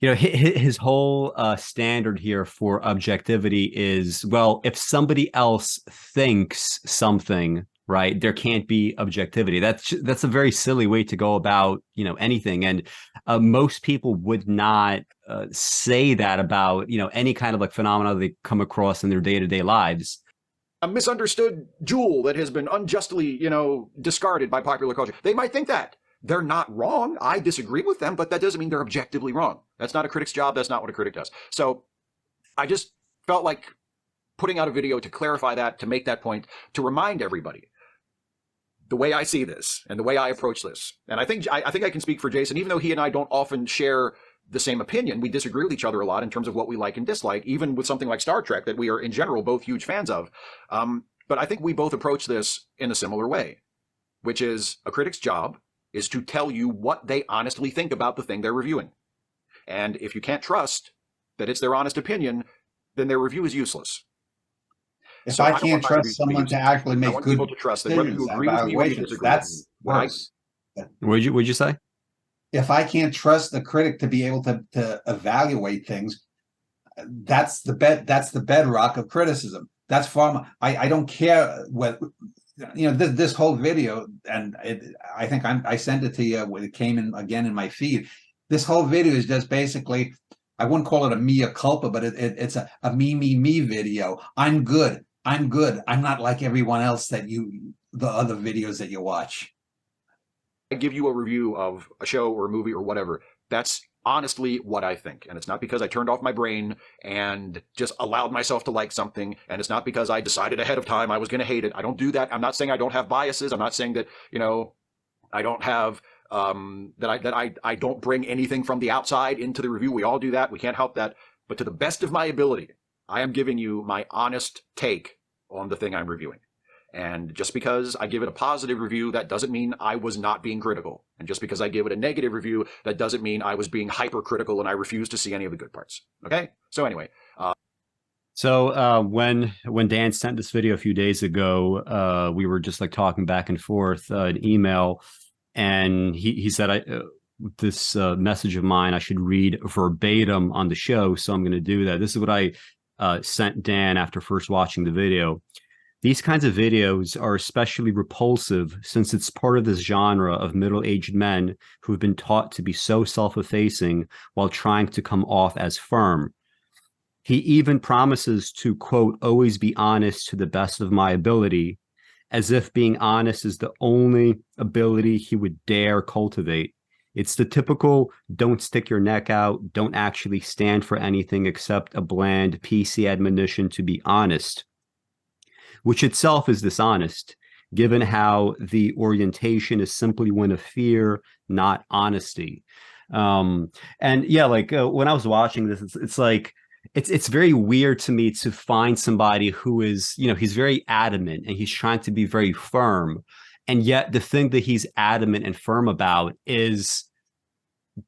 you know, his whole standard here for objectivity is, well, if somebody else thinks something, right, there can't be objectivity. That's a very silly way to go about, you know, anything. And most people would not say that about, you know, any kind of like phenomena they come across in their day-to-day lives. a misunderstood jewel that has been unjustly, you know, discarded by popular culture. They might think that. They're not wrong. I disagree with them, but that doesn't mean they're objectively wrong. That's not a critic's job. That's not what a critic does. So I just felt like putting out a video to clarify that, to make that point, to remind everybody the way I see this and the way I approach this. And I think I can speak for Jason, even though he and I don't often share the same opinion. We disagree with each other a lot in terms of what we like and dislike, even with something like Star Trek that we are in general both huge fans of. But I think we both approach this in a similar way, which is a critic's job is to tell you what they honestly think about the thing they're reviewing. And if you can't trust that it's their honest opinion, then their review is useless. If So I don't can't want my trust review to be someone to useless. actually I make want good people to trust that whether you decisions, agree with me or you evaluations, disagree with me, that's when I worse. What'd you say? If I can't trust the critic to be able to evaluate things, that's the bedrock of criticism. That's far. I don't care what, you know, this whole video, and I think I sent it to you when it came in again in my feed. This whole video is just basically, I wouldn't call it a mea culpa, but it's a me video. I'm good. I'm not like everyone else the other videos that you watch. I give you a review of a show or a movie or whatever, that's honestly what I think. And it's not because I turned off my brain and just allowed myself to like something. And it's not because I decided ahead of time I was going to hate it. I don't do that. I'm not saying I don't have biases. I'm not saying that, you know, I don't have, that I don't bring anything from the outside into the review. We all do that. We can't help that. But to the best of my ability, I am giving you my honest take on the thing I'm reviewing. And just because I give it a positive review, that doesn't mean I was not being critical. And just because I give it a negative review, that doesn't mean I was being hypercritical and I refuse to see any of the good parts. Okay? So anyway. When Dan sent this video a few days ago, we were just like talking back and forth, an email, and he said, this message of mine, I should read verbatim on the show. So I'm going to do that. This is what I sent Dan after first watching the video. These kinds of videos are especially repulsive since it's part of this genre of middle-aged men who have been taught to be so self-effacing while trying to come off as firm. He even promises to, quote, always be honest to the best of my ability, as if being honest is the only ability he would dare cultivate. It's the typical don't stick your neck out, don't actually stand for anything except a bland PC admonition to be honest, which itself is dishonest, given how the orientation is simply one of fear, not honesty. And yeah, like when I was watching this, it's like, it's very weird to me to find somebody who is, you know, he's very adamant and he's trying to be very firm. And yet the thing that he's adamant and firm about is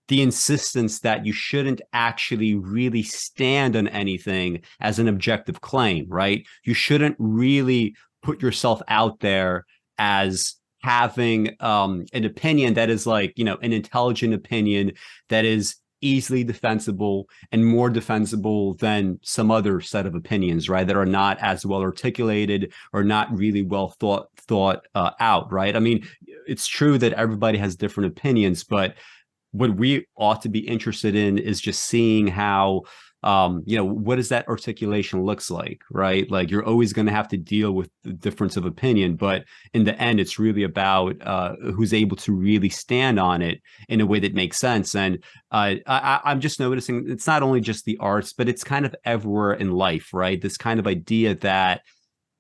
the insistence that you shouldn't actually really stand on anything as an objective claim, right? You shouldn't really put yourself out there as having an opinion that is like, you know, an intelligent opinion that is easily defensible and more defensible than some other set of opinions, right? That are not as well articulated or not really well thought out, right? I mean, it's true that everybody has different opinions, but what we ought to be interested in is just seeing how, you know, what does that articulation looks like, right? Like you're always going to have to deal with the difference of opinion, but in the end, it's really about who's able to really stand on it in a way that makes sense. And I'm just noticing it's not only just the arts, but it's kind of everywhere in life, right? This kind of idea that,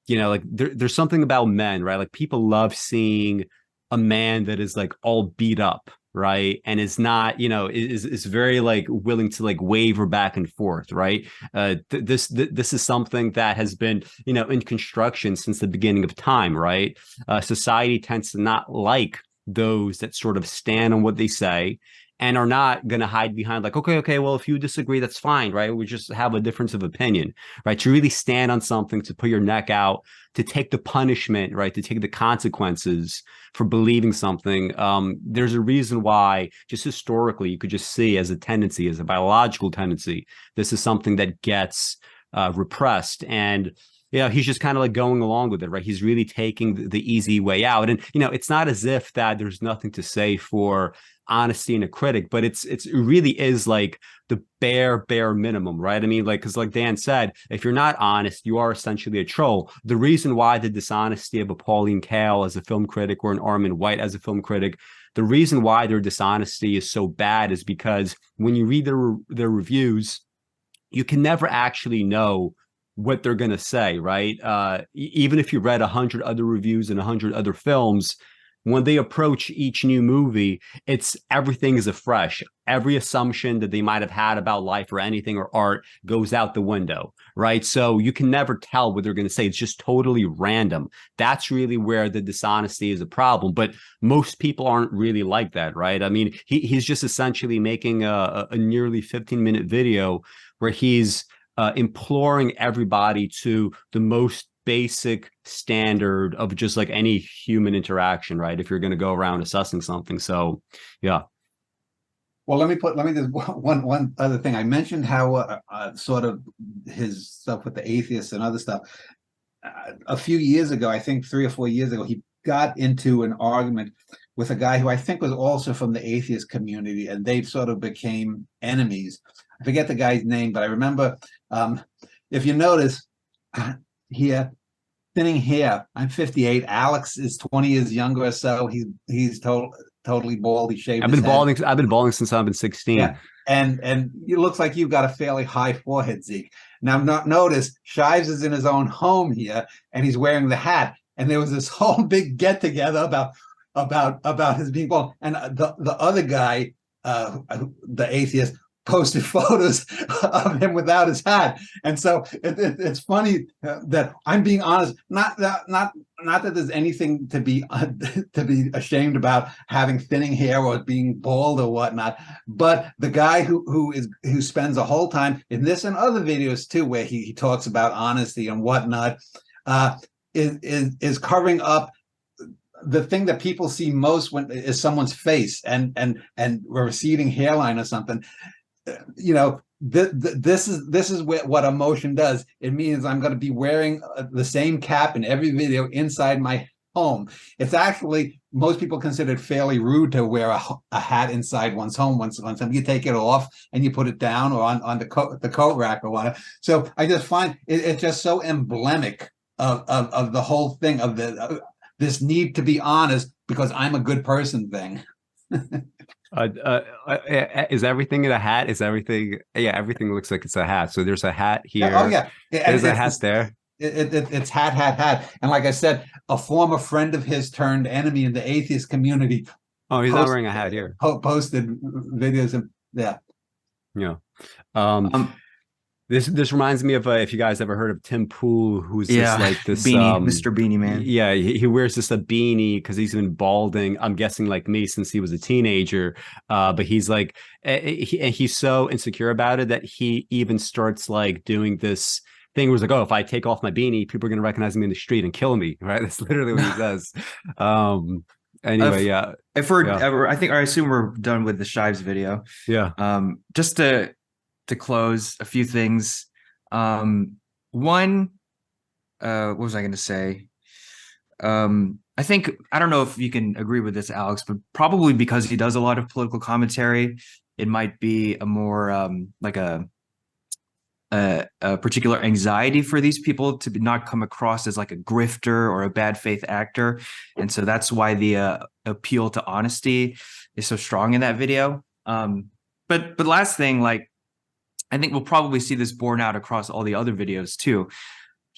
you know, like there's something about men, right? Like people love seeing a man that is like all beat up, right, and is not, you know, is very like willing to like waver back and forth, right? This is something that has been, you know, in construction since the beginning of time, right? Society tends to not like those that sort of stand on what they say and are not going to hide behind like, okay, well, if you disagree, that's fine, right? We just have a difference of opinion, right? To really stand on something, to put your neck out, to take the punishment, right? To take the consequences for believing something. There's a reason why, just historically, you could just see as a tendency, as a biological tendency, this is something that gets repressed. And he's just kind of like going along with it, right? He's really taking the easy way out. And, it's not as if that there's nothing to say for honesty in a critic, but it really is like the bare minimum, right? I mean, like, because like Dan said, if you're not honest, you are essentially a troll. The reason why the dishonesty of a Pauline Kael as a film critic or an Armin White as a film critic, the reason why their dishonesty is so bad is because when you read their reviews, you can never actually know what they're going to say, right? Even if you read 100 other reviews and 100 other films, when they approach each new movie, everything is afresh. Every assumption that they might have had about life or anything or art goes out the window, right? So you can never tell what they're going to say. It's just totally random. That's really where the dishonesty is a problem. But most people aren't really like that, right? I mean, he's just essentially making a nearly 15-minute video where he's imploring everybody to the most basic standard of just like any human interaction, right? If you're going to go around assessing something. So, yeah. Well, let me just one other thing. I mentioned how sort of his stuff with the atheists and other stuff. A few years ago, I think 3 or 4 years ago, he got into an argument with a guy who I think was also from the atheist community, and they sort of became enemies. I forget the guy's name, but I remember, if you notice here, thinning hair. I'm 58. Alex is 20 years younger or so. He's totally bald. He shaved. I've been balding since I've been 16. Yeah, and it looks like you've got a fairly high forehead, Zeke. Now, notice Shives is in his own home here, and he's wearing the hat. And there was this whole big get together about his being bald. And the other guy, the atheist, posted photos of him without his hat. And so it's funny that I'm being honest. Not that there's anything to be ashamed about having thinning hair or being bald or whatnot. But the guy who spends the whole time in this and other videos too, where he talks about honesty and whatnot, is covering up the thing that people see most is someone's face and a receding hairline or something. This is what emotion does. It means I'm going to be wearing the same cap in every video inside my home. It's actually, most people consider it fairly rude to wear a hat inside one's home. Once you take it off and you put it down or on the coat rack or whatever. So I just find it's just so emblematic of the whole thing of this need to be honest because I'm a good person thing. Is everything in a hat? Is everything? Yeah, everything looks like it's a hat. So there's a hat here. Oh yeah, there's a hat there. It's hat. And like I said, a former friend of his turned enemy in the atheist community. Oh, he's not wearing a hat here. Posted videos of yeah. This reminds me of if you guys ever heard of Tim Pool, who's just like this beanie, Mr. Beanie Man. Yeah, he wears just a beanie because he's been balding. I'm guessing like me since he was a teenager. But he's like, he's so insecure about it that he even starts like doing this thing where he's like, oh, if I take off my beanie, people are gonna recognize me in the street and kill me. Right? That's literally what he does. Anyway, yeah. I've heard. I assume we're done with the Shives video. Yeah. Just to close, a few things. One, what was I going to say? I think, I don't know if you can agree with this, Alex, but probably because he does a lot of political commentary, it might be a more like a particular anxiety for these people to not come across as like a grifter or a bad faith actor. And so that's why the appeal to honesty is so strong in that video. But last thing, like, I think we'll probably see this borne out across all the other videos too.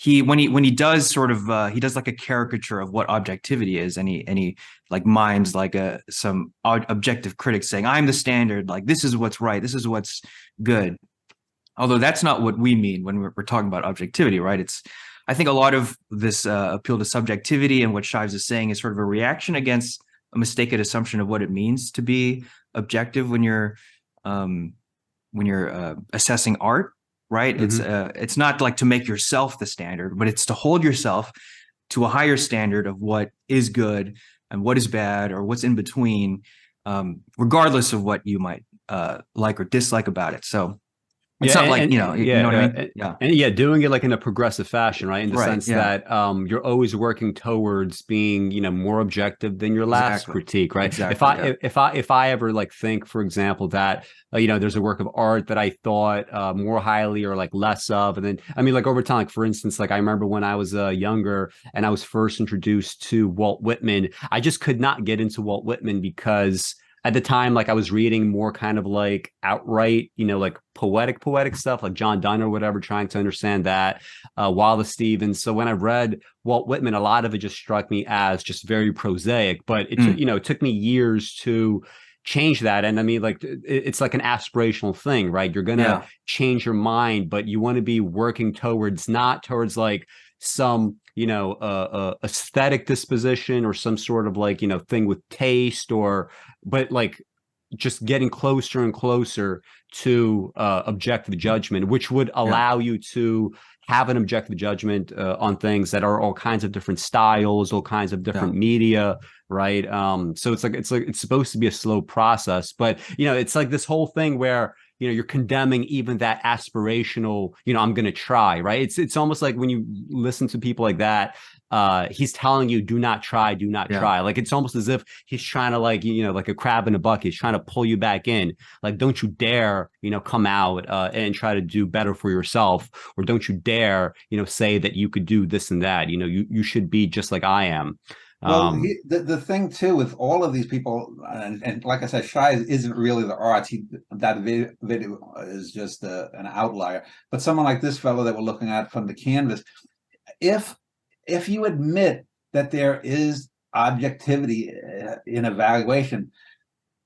When he does sort of he does like a caricature of what objectivity is, and he like mimes like some objective critic saying, I'm the standard, like this is what's right, this is what's good. Although that's not what we mean when we're talking about objectivity, right? I think a lot of this appeal to subjectivity and what Shives is saying is sort of a reaction against a mistaken assumption of what it means to be objective when you're assessing art, right? It's not like to make yourself the standard, but it's to hold yourself to a higher standard of what is good and what is bad or what's in between, regardless of what you might like or dislike about it. So it's not like, you know what I mean? And doing it like in a progressive fashion, right? In the sense that you're always working towards being, more objective than your last critique, right? Exactly, if I ever like think, for example, that there's a work of art that I thought more highly or like less of, and then I mean, like over time, like for instance, like I remember when I was younger and I was first introduced to Walt Whitman, I just could not get into Walt Whitman because at the time, like I was reading more kind of like outright, like poetic stuff, like John Donne or whatever, trying to understand that, Wallace Stevens. So when I read Walt Whitman, a lot of it just struck me as just very prosaic, but it took me years to change that. And I mean, like, it's like an aspirational thing, right? You're going to change your mind, but you want to be working not towards like some aesthetic disposition or some sort of like thing with taste, but like just getting closer and closer to objective judgment, which would allow you to have an objective judgment on things that are all kinds of different styles, all kinds of different media, right? So it's supposed to be a slow process, but it's like this whole thing where you're condemning even that aspirational, I'm going to try, right? It's almost like when you listen to people like that, he's telling you, do not try. Like, it's almost as if he's trying to like, like a crab in a bucket. He's trying to pull you back in. Like, don't you dare, come out and try to do better for yourself, or don't you dare, say that you could do this and that. You should be just like I am. Well, the thing too with all of these people, and like I said, Shives isn't really the arts. That video is just an outlier. But someone like this fellow that we're looking at from the canvas, if you admit that there is objectivity in evaluation,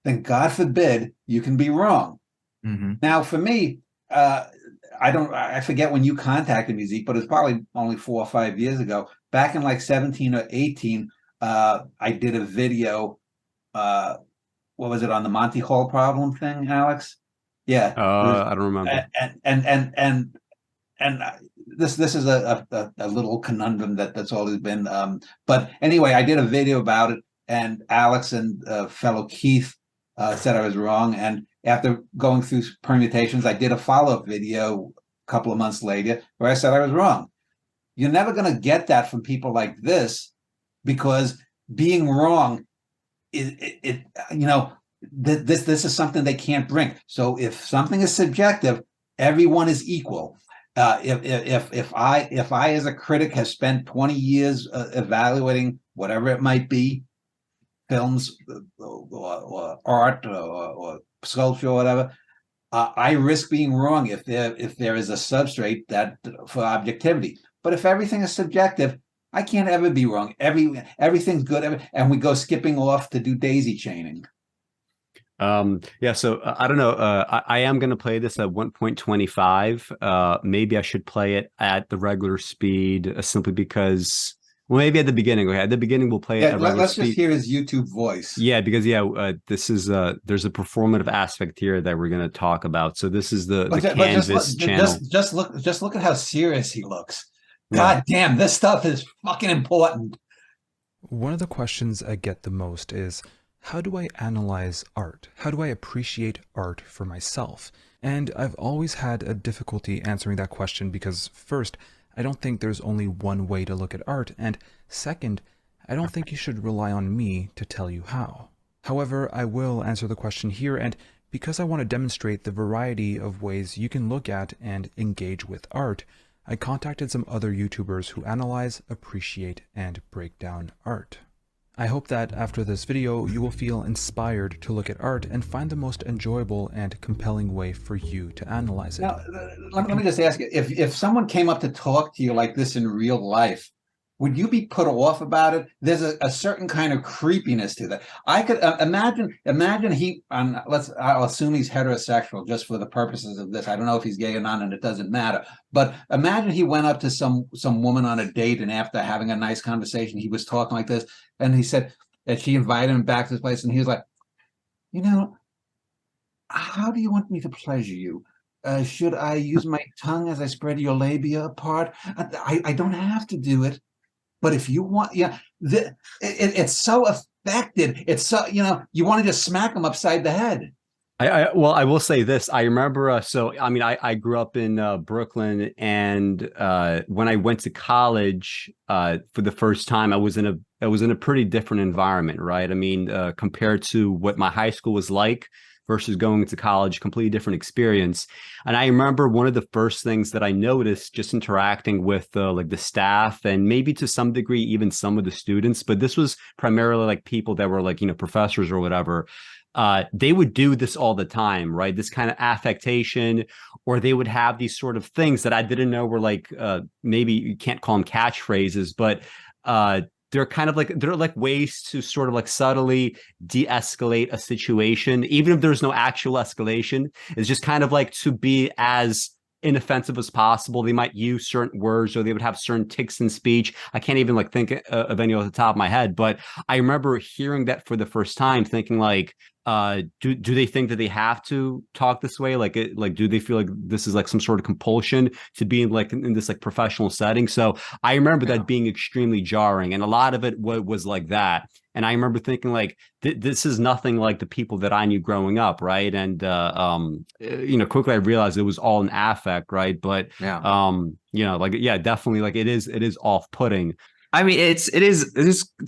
then God forbid you can be wrong. Now, for me, I forget when you contacted me, Zeke, but it's probably only 4 or 5 years ago. Back in like 17 or 18. I did a video, what was it, on the Monty Hall problem thing, Alex? Yeah. I don't remember. And this is a little conundrum that's always been. But anyway, I did a video about it, and Alex and fellow Keith said I was wrong. And after going through permutations, I did a follow-up video a couple of months later where I said I was wrong. You're never going to get that from people like this, because being wrong this is something they can't bring. So if something is subjective, everyone is equal. If I as a critic have spent 20 years evaluating whatever it might be, films or art or sculpture or whatever, I risk being wrong if there is a substrate that for objectivity. But if everything is subjective, I can't ever be wrong. Everything's good, and we go skipping off to do daisy chaining. So I don't know. I am going to play this at 1.25. Maybe I should play it at the regular speed, simply because, well, maybe at the beginning. Okay, at the beginning we'll play it at regular let's speed. just hear his YouTube voice. Yeah, because this is there's a performative aspect here that we're going to talk about. So this is the Canvas channel. Just look at how serious he looks. God damn, this stuff is fucking important. One of the questions I get the most is, how do I analyze art? How do I appreciate art for myself? And I've always had a difficulty answering that question because, first, I don't think there's only one way to look at art, and second, I don't think you should rely on me to tell you how. However, I will answer the question here, and because I want to demonstrate the variety of ways you can look at and engage with art, I contacted some other YouTubers who analyze, appreciate, and break down art. I hope that after this video, you will feel inspired to look at art and find the most enjoyable and compelling way for you to analyze it. Now, let me just ask you, if someone came up to talk to you like this in real life, would you be put off about it? There's a certain kind of creepiness to that. I could imagine he, I'll assume he's heterosexual just for the purposes of this. I don't know if he's gay or not, and it doesn't matter. But imagine he went up to some woman on a date, and after having a nice conversation, he was talking like this, and he said that she invited him back to his place, and he was like, how do you want me to pleasure you? Should I use my tongue as I spread your labia apart? I don't have to do it. But if you want, it's so affected. It's so, you want to just smack them upside the head. Well, I will say this. I remember, so I mean, I grew up in Brooklyn, and when I went to college for the first time, I was in a pretty different environment, right? I mean, compared to what my high school was like versus going to college, completely different experience. And I remember one of the first things that I noticed just interacting with like the staff and maybe to some degree even some of the students, but this was primarily like people that were like, professors or whatever. They would do this all the time, right? This kind of affectation, or they would have these sort of things that I didn't know were like, maybe you can't call them catchphrases, but they're like ways to sort of like subtly de-escalate a situation, even if there's no actual escalation. It's just kind of like to be as inoffensive as possible. They might use certain words, or they would have certain tics in speech. I can't even like think of any off the top of my head, but I remember hearing that for the first time, thinking like, do they think that they have to talk this way? Like, do they feel like this is like some sort of compulsion to be in this like professional setting? So I remember that being extremely jarring, and a lot of it was like that. And I remember thinking like, this is nothing like the people that I knew growing up, right? And quickly I realized it was all an affect, right? But definitely, like it is off-putting. I mean, it's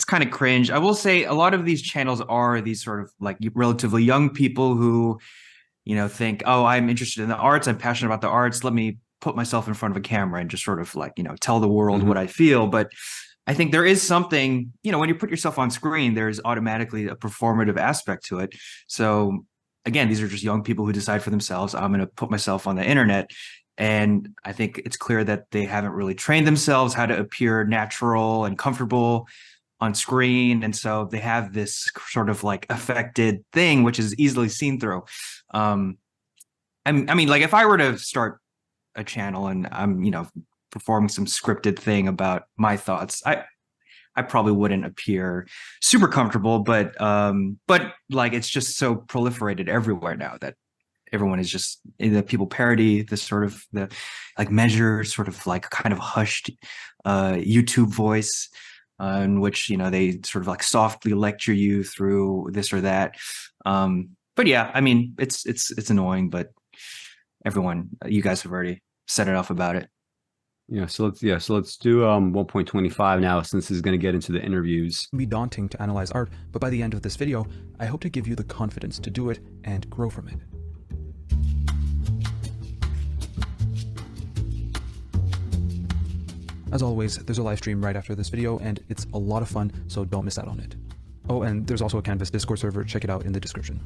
kind of cringe. I will say a lot of these channels are these sort of like relatively young people who, think, oh, I'm interested in the arts. I'm passionate about the arts. Let me put myself in front of a camera and just sort of like, tell the world what I feel. But I think there is something, when you put yourself on screen, there's automatically a performative aspect to it. So again, these are just young people who decide for themselves, I'm going to put myself on the internet. And I think it's clear that they haven't really trained themselves how to appear natural and comfortable on screen. And so they have this sort of like affected thing, which is easily seen through. I mean, like if I were to start a channel and I'm, performing some scripted thing about my thoughts, I probably wouldn't appear super comfortable, but like it's just so proliferated everywhere now that everyone is just, the people parody this sort of the like measure sort of like kind of hushed YouTube voice in which, they sort of like softly lecture you through this or that. But yeah, I mean, it's annoying, but you guys have already said enough about it. So let's do 1.25 now, since this is going to get into the interviews. It can be daunting to analyze art, but by the end of this video, I hope to give you the confidence to do it and grow from it. As always, there's a live stream right after this video, and it's a lot of fun, so don't miss out on it. Oh, and there's also a Canvas Discord server, check it out in the description.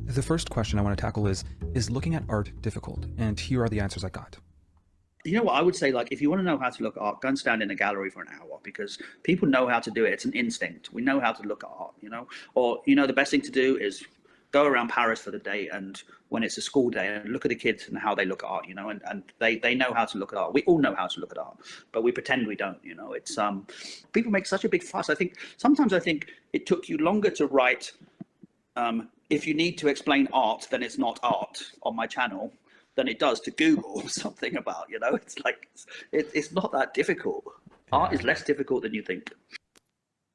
The first question I want to tackle is looking at art difficult? And here are the answers I got. You know what I would say, like, if you want to know how to look at art, go and stand in a gallery for an hour, because people know how to do it. It's an instinct. We know how to look at art, or, the best thing to do is go around Paris for the day, and when it's a school day, and look at the kids and how they look at art, and they know how to look at art. We all know how to look at art, but we pretend we don't, it's, people make such a big fuss. Sometimes I think it took you longer to write, if you need to explain art, then it's not art on my channel, than it does to Google something about, it's like, it's not that difficult. Art is less difficult than you think.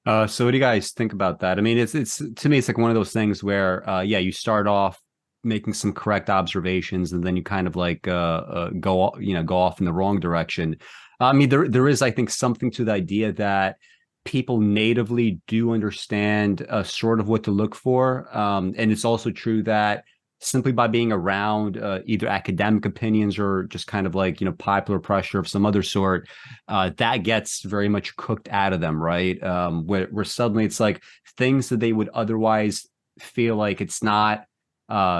So what do you guys think about that? I mean, it's to me, it's like one of those things where, you start off making some correct observations, and then you kind of like go off in the wrong direction. I mean, there is, I think, something to the idea that people natively do understand sort of what to look for, and it's also true that simply by being around either academic opinions or just kind of like, popular pressure of some other sort, that gets very much cooked out of them, right? Where suddenly it's like things that they would otherwise feel like it's not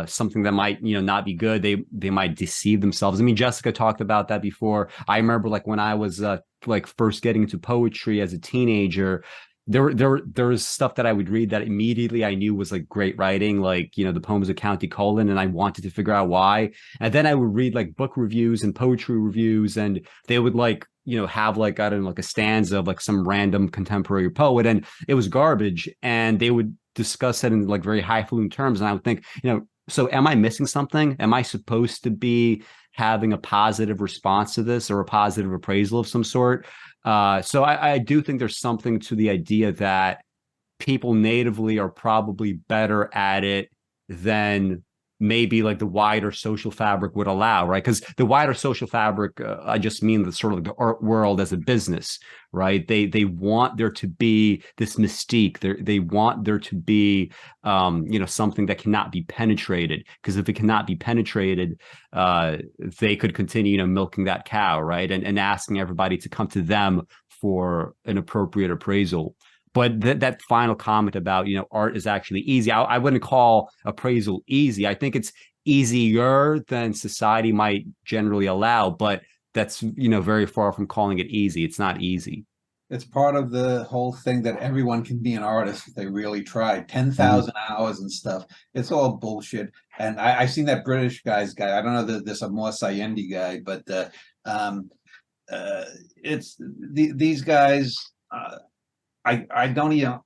something that might, not be good. They might deceive themselves. I mean, Jessica talked about that before. I remember like when I was like first getting into poetry as a teenager, there was stuff that I would read that immediately I knew was like great writing, like, the poems of County Cullen, and I wanted to figure out why. And then I would read like book reviews and poetry reviews, and they would like, have like, I don't know, like a stanza of like some random contemporary poet, and it was garbage. And they would discuss it in like very highfalutin terms. And I would think, so am I missing something? Am I supposed to be having a positive response to this or a positive appraisal of some sort? So I do think there's something to the idea that people natively are probably better at it than maybe like the wider social fabric would allow, right? Because the wider social fabric, I just mean the sort of the art world as a business, right? They want there to be this mystique. They want there to be, something that cannot be penetrated. Because if it cannot be penetrated, they could continue, milking that cow, right? And asking everybody to come to them for an appropriate appraisal. But that final comment about, art is actually easy. I wouldn't call appraisal easy. I think it's easier than society might generally allow, but that's, very far from calling it easy. It's not easy. It's part of the whole thing that everyone can be an artist if they really try. 10,000 hours and stuff. It's all bullshit. And I've seen that British guy. I don't know that there's a more Sayendi guy, but it's these guys. I don't even,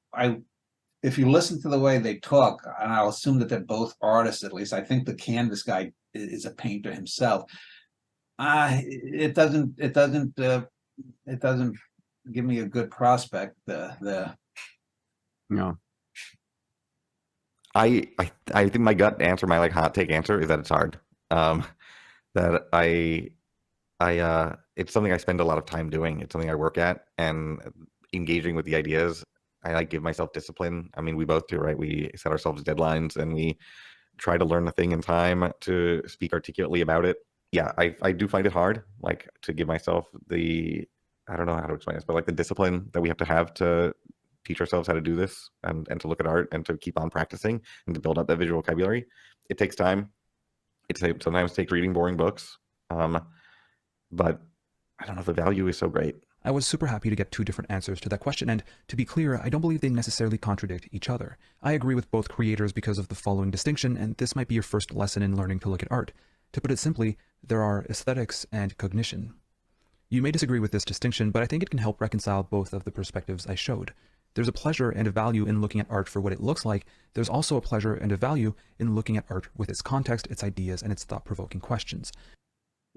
if you listen to the way they talk, and I'll assume that they're both artists, at least I think the canvas guy is a painter himself. It doesn't give me a good prospect. No. I think my gut answer, my hot take answer, is that it's hard. That it's something I spend a lot of time doing. It's something I work at, and engaging with the ideas. I give myself discipline. I mean, we both do, right? We set ourselves deadlines and we try to learn the thing in time to speak articulately about it. Yeah, I do find it hard, to give myself I don't know how to explain this, but the discipline that we have to teach ourselves how to do this and to look at art and to keep on practicing and to build up that visual vocabulary. It takes time. It sometimes takes reading boring books. But I don't know if the value is so great. I was super happy to get two different answers to that question, and to be clear, I don't believe they necessarily contradict each other. I agree with both creators because of the following distinction, and this might be your first lesson in learning to look at art. To put it simply, there are aesthetics and cognition. You may disagree with this distinction, but I think it can help reconcile both of the perspectives I showed. There's a pleasure and a value in looking at art for what it looks like. There's also a pleasure and a value in looking at art with its context, its ideas, and its thought-provoking questions.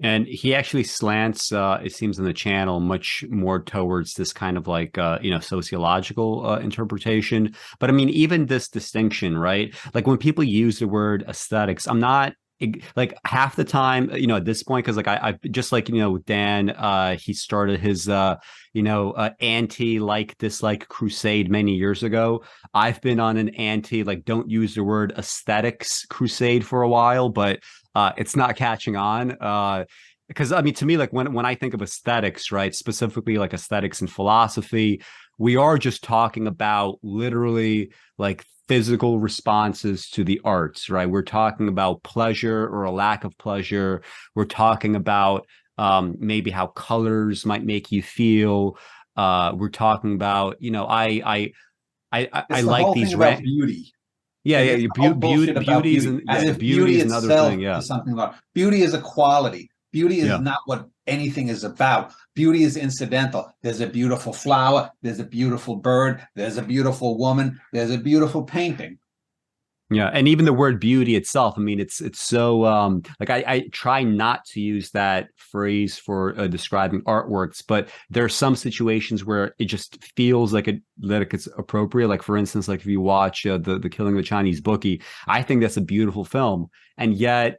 And he actually slants, it seems in the channel, much more towards this kind of sociological interpretation. But I mean, even this distinction, right? When people use the word aesthetics, I'm not half the time, at this point, because I just Dan, he started his, anti-dislike crusade many years ago. I've been on an don't use the word aesthetics crusade for a while, but it's not catching on. Because I mean, to me, when I think of aesthetics, right, specifically aesthetics in philosophy, we are just talking about literally physical responses to the arts, right? We're talking about pleasure or a lack of pleasure. We're talking about maybe how colors might make you feel. We're talking about, I like these about beauty. Yeah, beauty is another thing. Yeah, is something about beauty is a quality. Beauty is not what anything is about. Beauty is incidental. There's a beautiful flower. There's a beautiful bird. There's a beautiful woman. There's a beautiful painting. Yeah, and even the word beauty itself, I mean, it's so I try not to use that phrase for describing artworks, but there are some situations where it just feels like it's appropriate. For instance, if you watch the Killing of the Chinese Bookie, I think that's a beautiful film, and yet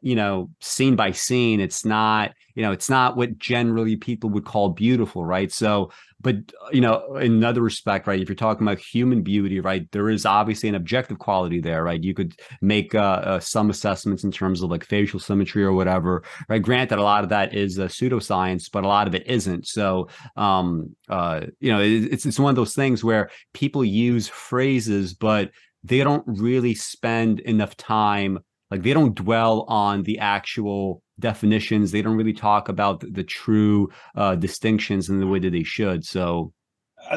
scene by scene, it's not what generally people would call beautiful, right? So. But, in another respect, right, if you're talking about human beauty, right, there is obviously an objective quality there, right? You could make some assessments in terms of facial symmetry or whatever, right? Granted, a lot of that is pseudoscience, but a lot of it isn't. So, it's one of those things where people use phrases, but they don't really spend enough time. They don't dwell on the actual definitions. They don't really talk about the true distinctions in the way that they should. So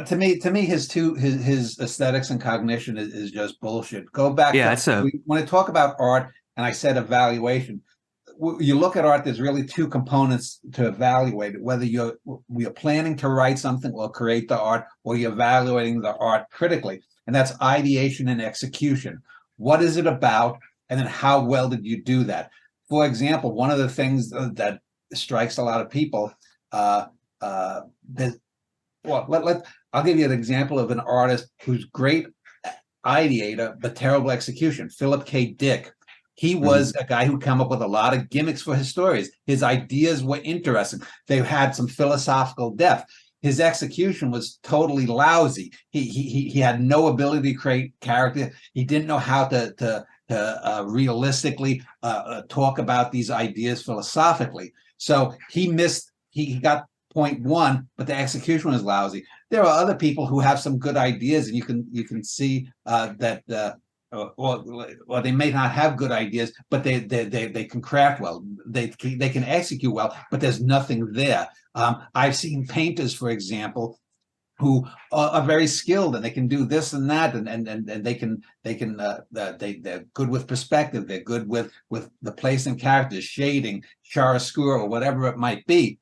to me his aesthetics and cognition is just bullshit. Go back. When I talk about art and I said evaluation, you look at art, there's really two components to evaluate it, whether you're planning to write something or create the art, or you're evaluating the art critically. And that's ideation and execution. What is it about? and then how well did you do that? For example, one of the things that strikes a lot of people, I'll give you an example of an artist who's great ideator but terrible execution. Philip K. Dick. He was a guy who came up with a lot of gimmicks for his stories. His ideas were interesting. They had some philosophical depth. His execution was totally lousy. He had no ability to create character. He didn't know how to realistically talk about these ideas philosophically. So he missed. He got point one, but the execution was lousy. There are other people who have some good ideas, and you can see that. Or they may not have good ideas, but they can craft well. They can execute well, but there's nothing there. I've seen painters, for example, who are very skilled and they can do this and that, and they're good with perspective. They're good with the placing characters, shading, chiaroscuro, or whatever it might be.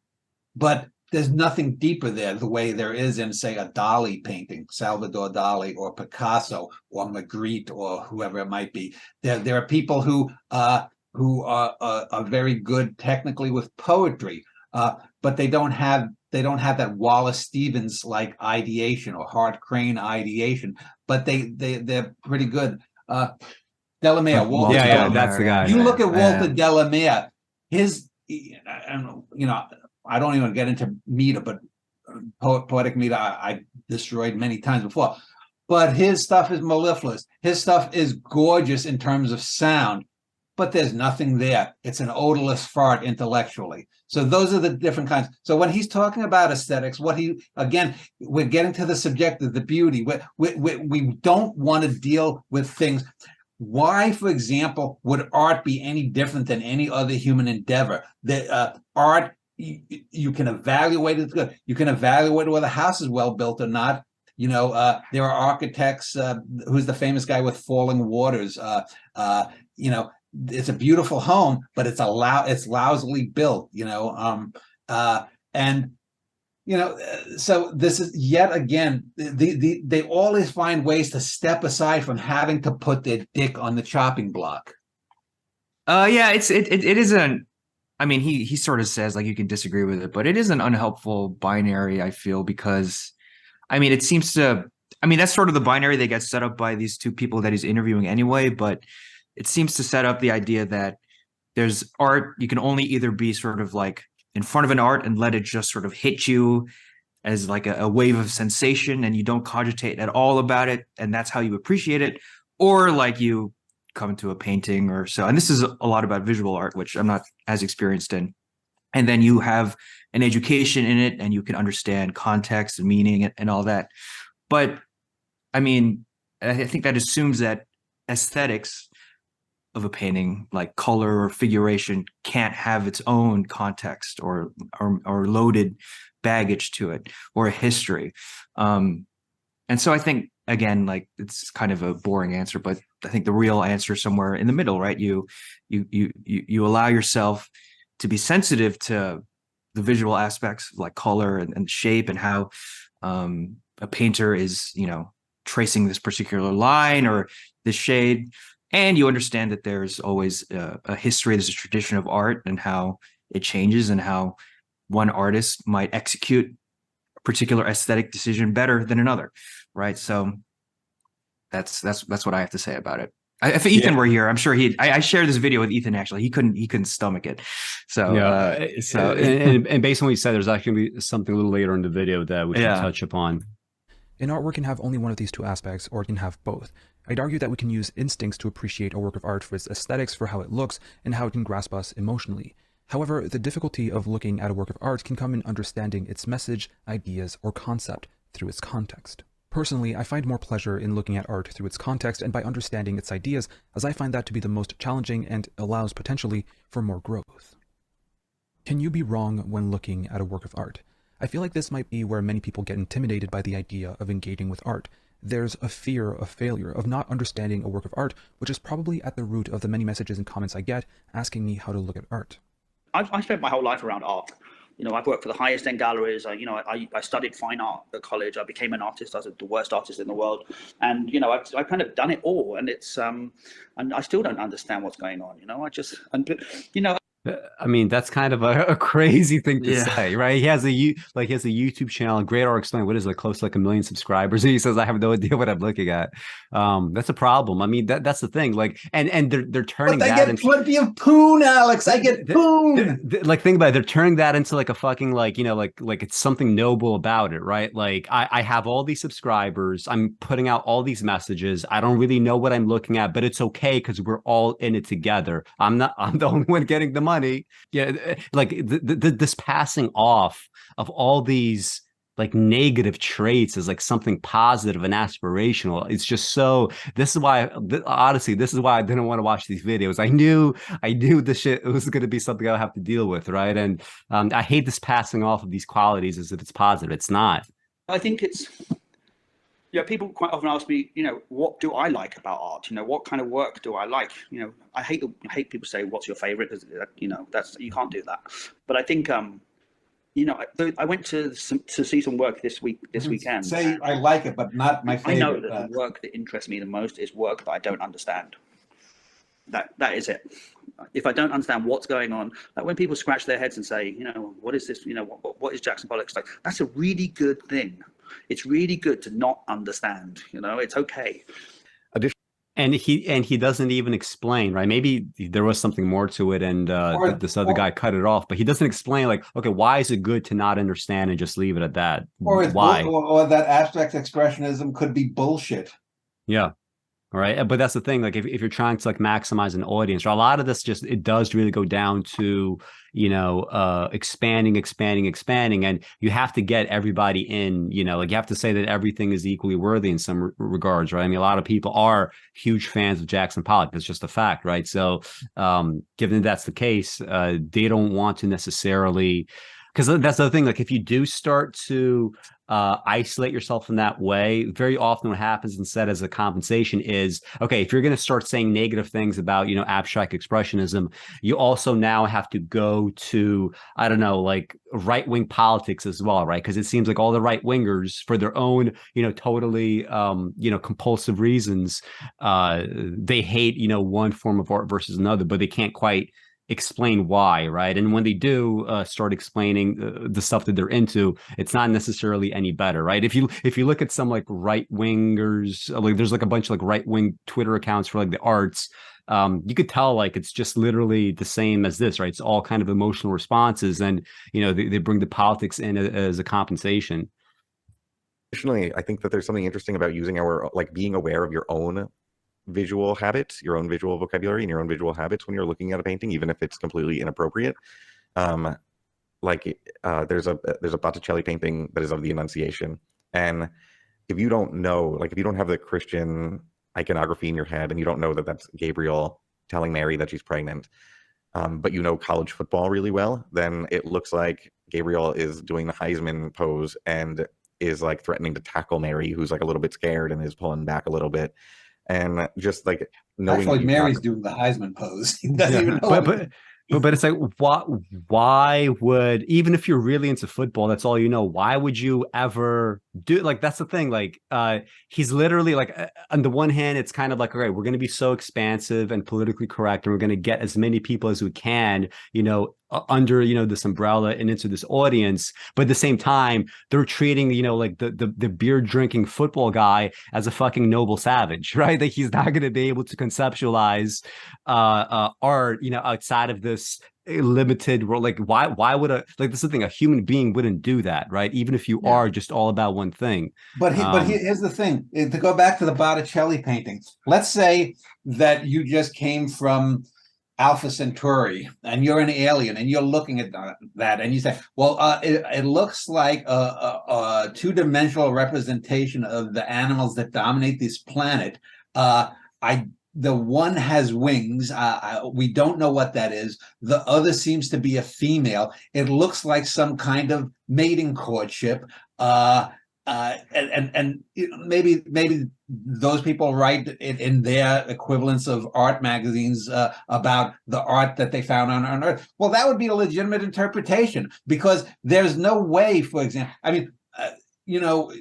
But there's nothing deeper there the way there is in, say, a Dali painting, Salvador Dali or Picasso or Magritte or whoever it might be. There are people who are very good technically with poetry, but they don't have that Wallace Stevens like ideation or Hart Crane ideation, but they're pretty good. Delamere, Walter Delamere. That's the guy. You look at Walter Delamere, his, I don't even get into meter, but poetic meter I destroyed many times before. But his stuff is mellifluous. His stuff is gorgeous in terms of sound, but there's nothing there. It's an odorless fart intellectually. So those are the different kinds. So when he's talking about aesthetics, we're getting to the subjective, the beauty. We don't want to deal with things. Why, for example, would art be any different than any other human endeavor? Art, you can evaluate it good. You can evaluate whether the house is well built or not. There are architects. Who's the famous guy with Falling Waters? It's a beautiful home, but it's lousily built. So this is yet again. They always find ways to step aside from having to put their dick on the chopping block. It isn't. I mean, he sort of says, like, you can disagree with it, but it is an unhelpful binary, I feel, because, I mean, it seems to, I mean, that's sort of the binary that gets set up by these two people that he's interviewing anyway, but it seems to set up the idea that there's art, you can only either be sort of like in front of an art and let it just sort of hit you as like a wave of sensation and you don't cogitate at all about it, and that's how you appreciate it, or like you come to a painting or so. And this is a lot about visual art, which I'm not as experienced in. And then you have an education in it and you can understand context and meaning and all that. But I mean, I think that assumes that aesthetics of a painting, like color or figuration, can't have its own context or loaded baggage to it or a history. And so I think, again, like, it's kind of a boring answer, but I think the real answer is somewhere in the middle, right? You allow yourself to be sensitive to the visual aspects like color and shape and how a painter is, tracing this particular line or this shade. And you understand that there's always a history, there's a tradition of art and how it changes and how one artist might execute a particular aesthetic decision better than another, right? So that's what I have to say about it. If Ethan were here, I'm sure I shared this video with Ethan, actually. He couldn't stomach it. So, and based on what you said, there's actually going to be something a little later in the video that we should touch upon. An artwork can have only one of these two aspects, or it can have both. I'd argue that we can use instincts to appreciate a work of art for its aesthetics, for how it looks, and how it can grasp us emotionally. However, the difficulty of looking at a work of art can come in understanding its message, ideas, or concept through its context. Personally, I find more pleasure in looking at art through its context and by understanding its ideas, as I find that to be the most challenging and allows potentially for more growth. Can you be wrong when looking at a work of art? I feel like this might be where many people get intimidated by the idea of engaging with art. There's a fear of failure, of not understanding a work of art, which is probably at the root of the many messages and comments I get asking me how to look at art. I spent my whole life around art. You know, I've worked for the highest end galleries. I studied fine art at college. I became an artist. I was the worst artist in the world. And, you know, I've kind of done it all. And it's, and I still don't understand what's going on. You know, you know, I mean, that's kind of a crazy thing to Yeah. say, right? He has a YouTube channel, Great Art Explained. What is it, close to like 1 million subscribers? And he says, I have no idea what I'm looking at. That's a problem. I mean, that's the thing. Like, and they're turning But I that get into plenty of poon, Alex. I get poon. like, think about it. They're turning that into like a fucking, like, you know, like it's something noble about it, right? Like, I have all these subscribers. I'm putting out all these messages. I don't really know what I'm looking at, but it's okay because we're all in it together. I'm the only one getting the money. Yeah, like this passing off of all these like negative traits as like something positive and aspirational. It's just so. This is why, honestly, this is why I didn't want to watch these videos. I knew the shit was going to be something I'll have to deal with, right? And I hate this passing off of these qualities as if it's positive. It's not. I think it's. Yeah, people quite often ask me, you know, what do I like about art? You know, what kind of work do I like? You know, I hate people say, "What's your favorite?" Because you know, you can't do that. But I think, you know, I went to see some work this weekend. Say I like it, but not my favorite. I know that the work that interests me the most is work that I don't understand. That is it. If I don't understand what's going on, like when people scratch their heads and say, you know, what is this? You know, what is Jackson Pollock's like? That's a really good thing. It's really good to not understand. You know, it's okay. And he doesn't even explain, right? Maybe there was something more to it, and this other guy cut it off. But he doesn't explain, like, okay, why is it good to not understand and just leave it at that? Or why? Or that abstract expressionism could be bullshit. Yeah. All right. But that's the thing. Like, if you're trying to like maximize an audience, or a lot of this just, it does really go down to, you know, expanding. And you have to get everybody in, you know, like you have to say that everything is equally worthy in some regards, right? I mean, a lot of people are huge fans of Jackson Pollock. That's just a fact, right? So given that's the case, they don't want to necessarily, because that's the thing. Like, if you do start to isolate yourself in that way, very often what happens instead as a compensation is, okay, if you're going to start saying negative things about, you know, abstract expressionism, you also now have to go to, I don't know, like right-wing politics as well, right? Because it seems like all the right-wingers, for their own, you know, totally, you know, compulsive reasons, they hate, you know, one form of art versus another, but they can't quite explain why, right? And when they do start explaining the stuff that they're into, it's not necessarily any better, right? If you look at some like right wingers, like there's like a bunch of like right wing Twitter accounts for like the arts, you could tell like it's just literally the same as this, right? It's all kind of emotional responses, and you know they bring the politics in as a compensation. Additionally, I think that there's something interesting about using our, like, being aware of your own visual habits, your own visual vocabulary, and your own visual habits when you're looking at a painting, even if it's completely inappropriate. There's a Botticelli painting that is of the Annunciation, and if you don't know, like, if you don't have the Christian iconography in your head, and you don't know that that's Gabriel telling Mary that she's pregnant, but you know college football really well, then it looks like Gabriel is doing the Heisman pose and is like threatening to tackle Mary, who's like a little bit scared and is pulling back a little bit. And just like knowing, actually, Mary's doing the Heisman pose. He doesn't even know. But it's like, why would, even if you're really into football, that's all you know, why would you ever do, like, that's the thing, like he's literally like, on the one hand, it's kind of like, okay, we're going to be so expansive and politically correct, and we're going to get as many people as we can, you know, under, you know, this umbrella and into this audience. But at the same time, they're treating, you know, like the beer drinking football guy as a fucking noble savage, right? That he's not going to be able to conceptualize art, you know, outside of this limited world. Like, why would this is the thing, a human being wouldn't do that, right? Even if you are just all about one thing. But here's the thing, to go back to the Botticelli painting, let's say that you just came from Alpha Centauri and you're an alien and you're looking at that and you say, well, it looks like a two-dimensional representation of the animals that dominate this planet. The one has wings. We don't know what that is. The other seems to be a female. It looks like some kind of mating courtship. and you know, maybe those people write in their equivalents of art magazines about the art that they found on Earth. Well, that would be a legitimate interpretation, because there's no way, for example, I mean, you know,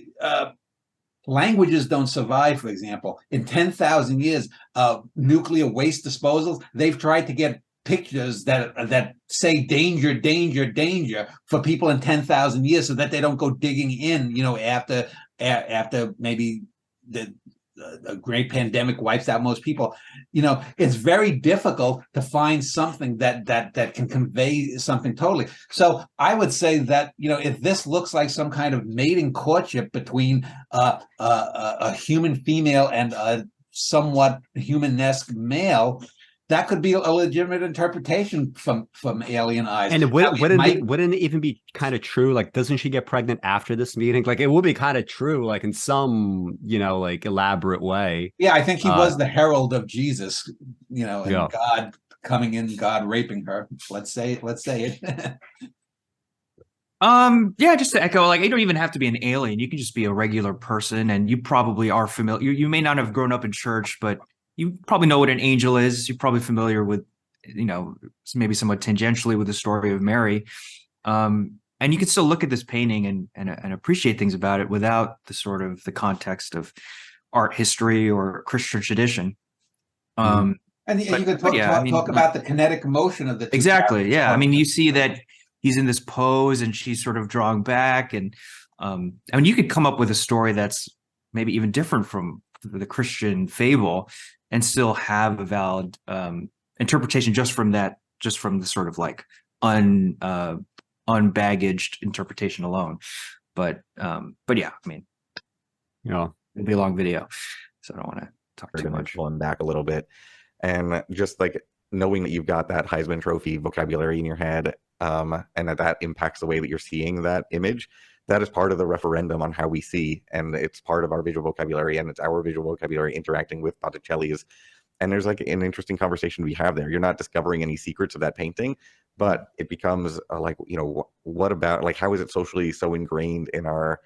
languages don't survive, for example. In 10,000 years of nuclear waste disposals, they've tried to get pictures that say danger, danger, danger for people in 10,000 years, so that they don't go digging in, you know, after maybe a great pandemic wipes out most people. You know, it's very difficult to find something that can convey something totally. So I would say that, you know, if this looks like some kind of mating courtship between a human female and a somewhat humanesque male, that could be a legitimate interpretation from alien eyes. And wouldn't it even be kind of true? Like, doesn't she get pregnant after this meeting? Like, it would be kind of true, like in some, you know, like elaborate way. Yeah, I think he was the herald of Jesus, you know, and yeah. God coming in, God raping her. Let's say it. Yeah, just to echo, like, you don't even have to be an alien. You can just be a regular person, and you probably are familiar. You may not have grown up in church, but you probably know what an angel is. You're probably familiar with, you know, maybe somewhat tangentially with the story of Mary. And you can still look at this painting and appreciate things about it without the sort of the context of art history or Christian tradition. And you can talk about the kinetic motion of the two exactly. characters. Yeah. I mean, you see that he's in this pose and she's sort of drawing back. And I mean, you could come up with a story that's maybe even different from the Christian fable and still have a valid interpretation just from the sort of like unbaggaged interpretation alone. But yeah, I mean, yeah, it'll be a long video, so I don't want to talk too much. Pulling back a little bit, and just like knowing that you've got that Heisman Trophy vocabulary in your head, and that impacts the way that you're seeing that image. That is part of the referendum on how we see, and it's part of our visual vocabulary, and it's our visual vocabulary interacting with Botticelli's. And there's like an interesting conversation we have there. You're not discovering any secrets of that painting, but it becomes like, you know, what about, like, how is it socially so ingrained in our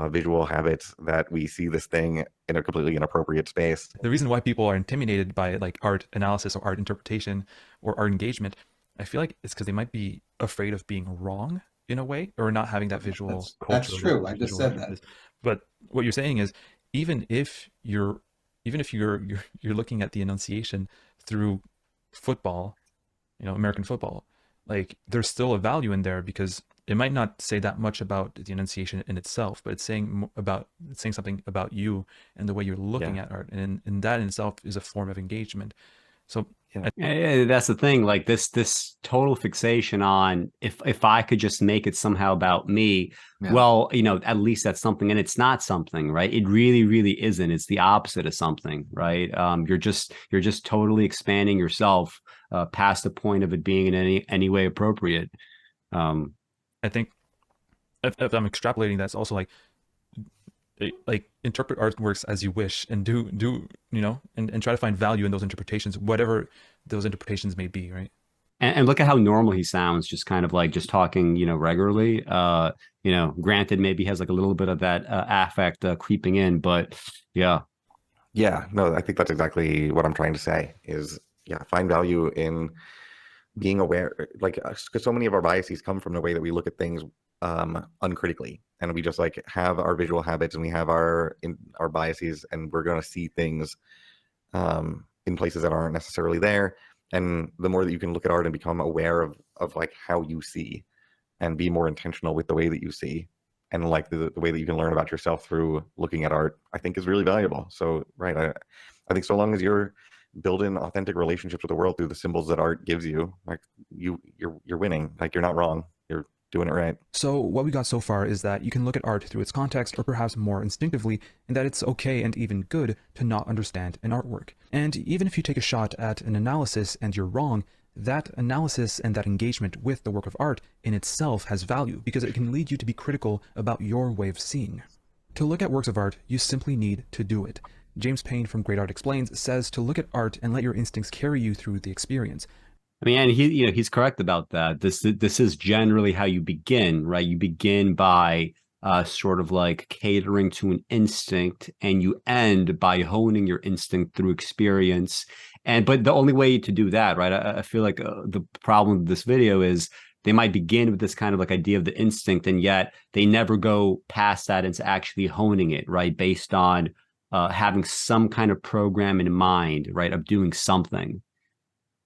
visual habits that we see this thing in a completely inappropriate space? The reason why people are intimidated by like art analysis or art interpretation or art engagement, I feel like it's because they might be afraid of being wrong in a way, or not having that visual culture. That's true. I just said that. But what you're saying is, even if you're looking at the enunciation through football, you know, American football, like there's still a value in there, because it might not say that much about the enunciation in itself, but it's saying something about you and the way you're looking at art, and that in itself is a form of engagement. So yeah, that's the thing. Like this total fixation on if I could just make it somehow about me, well, you know, at least that's something, and it's not something, right? It really, really isn't. It's the opposite of something, right? You're just totally expanding yourself past the point of it being in any way appropriate. I think if I'm extrapolating, that's also like interpret artworks as you wish, and do you know, and try to find value in those interpretations, whatever those interpretations may be, right? And look at how normal he sounds, just kind of like just talking, you know, regularly. You know, granted, maybe he has like a little bit of that affect creeping in, but yeah. No, I think that's exactly what I'm trying to say is, find value in being aware, like, because so many of our biases come from the way that we look at things uncritically, and we just like have our visual habits, and we have our biases, and we're going to see things in places that aren't necessarily there. And the more that you can look at art and become aware of like how you see, and be more intentional with the way that you see, and like the way that you can learn about yourself through looking at art, I think is really valuable. So I think so long as you're building authentic relationships with the world through the symbols that art gives you, like you're winning. Like, you're not wrong. You're doing it right. So what we got so far is that you can look at art through its context, or perhaps more instinctively, and that it's okay and even good to not understand an artwork. And even if you take a shot at an analysis and you're wrong, that analysis and that engagement with the work of art in itself has value, because it can lead you to be critical about your way of seeing. To look at works of art, you simply need to do it. James Payne from Great Art Explains says to look at art and let your instincts carry you through the experience. I mean, and he's correct about that. This is generally how you begin, right? You begin by sort of like catering to an instinct, and you end by honing your instinct through experience. But the only way to do that, right? I feel like the problem with this video is they might begin with this kind of like idea of the instinct, and yet they never go past that into actually honing it, right? Based on having some kind of program in mind, right, of doing something.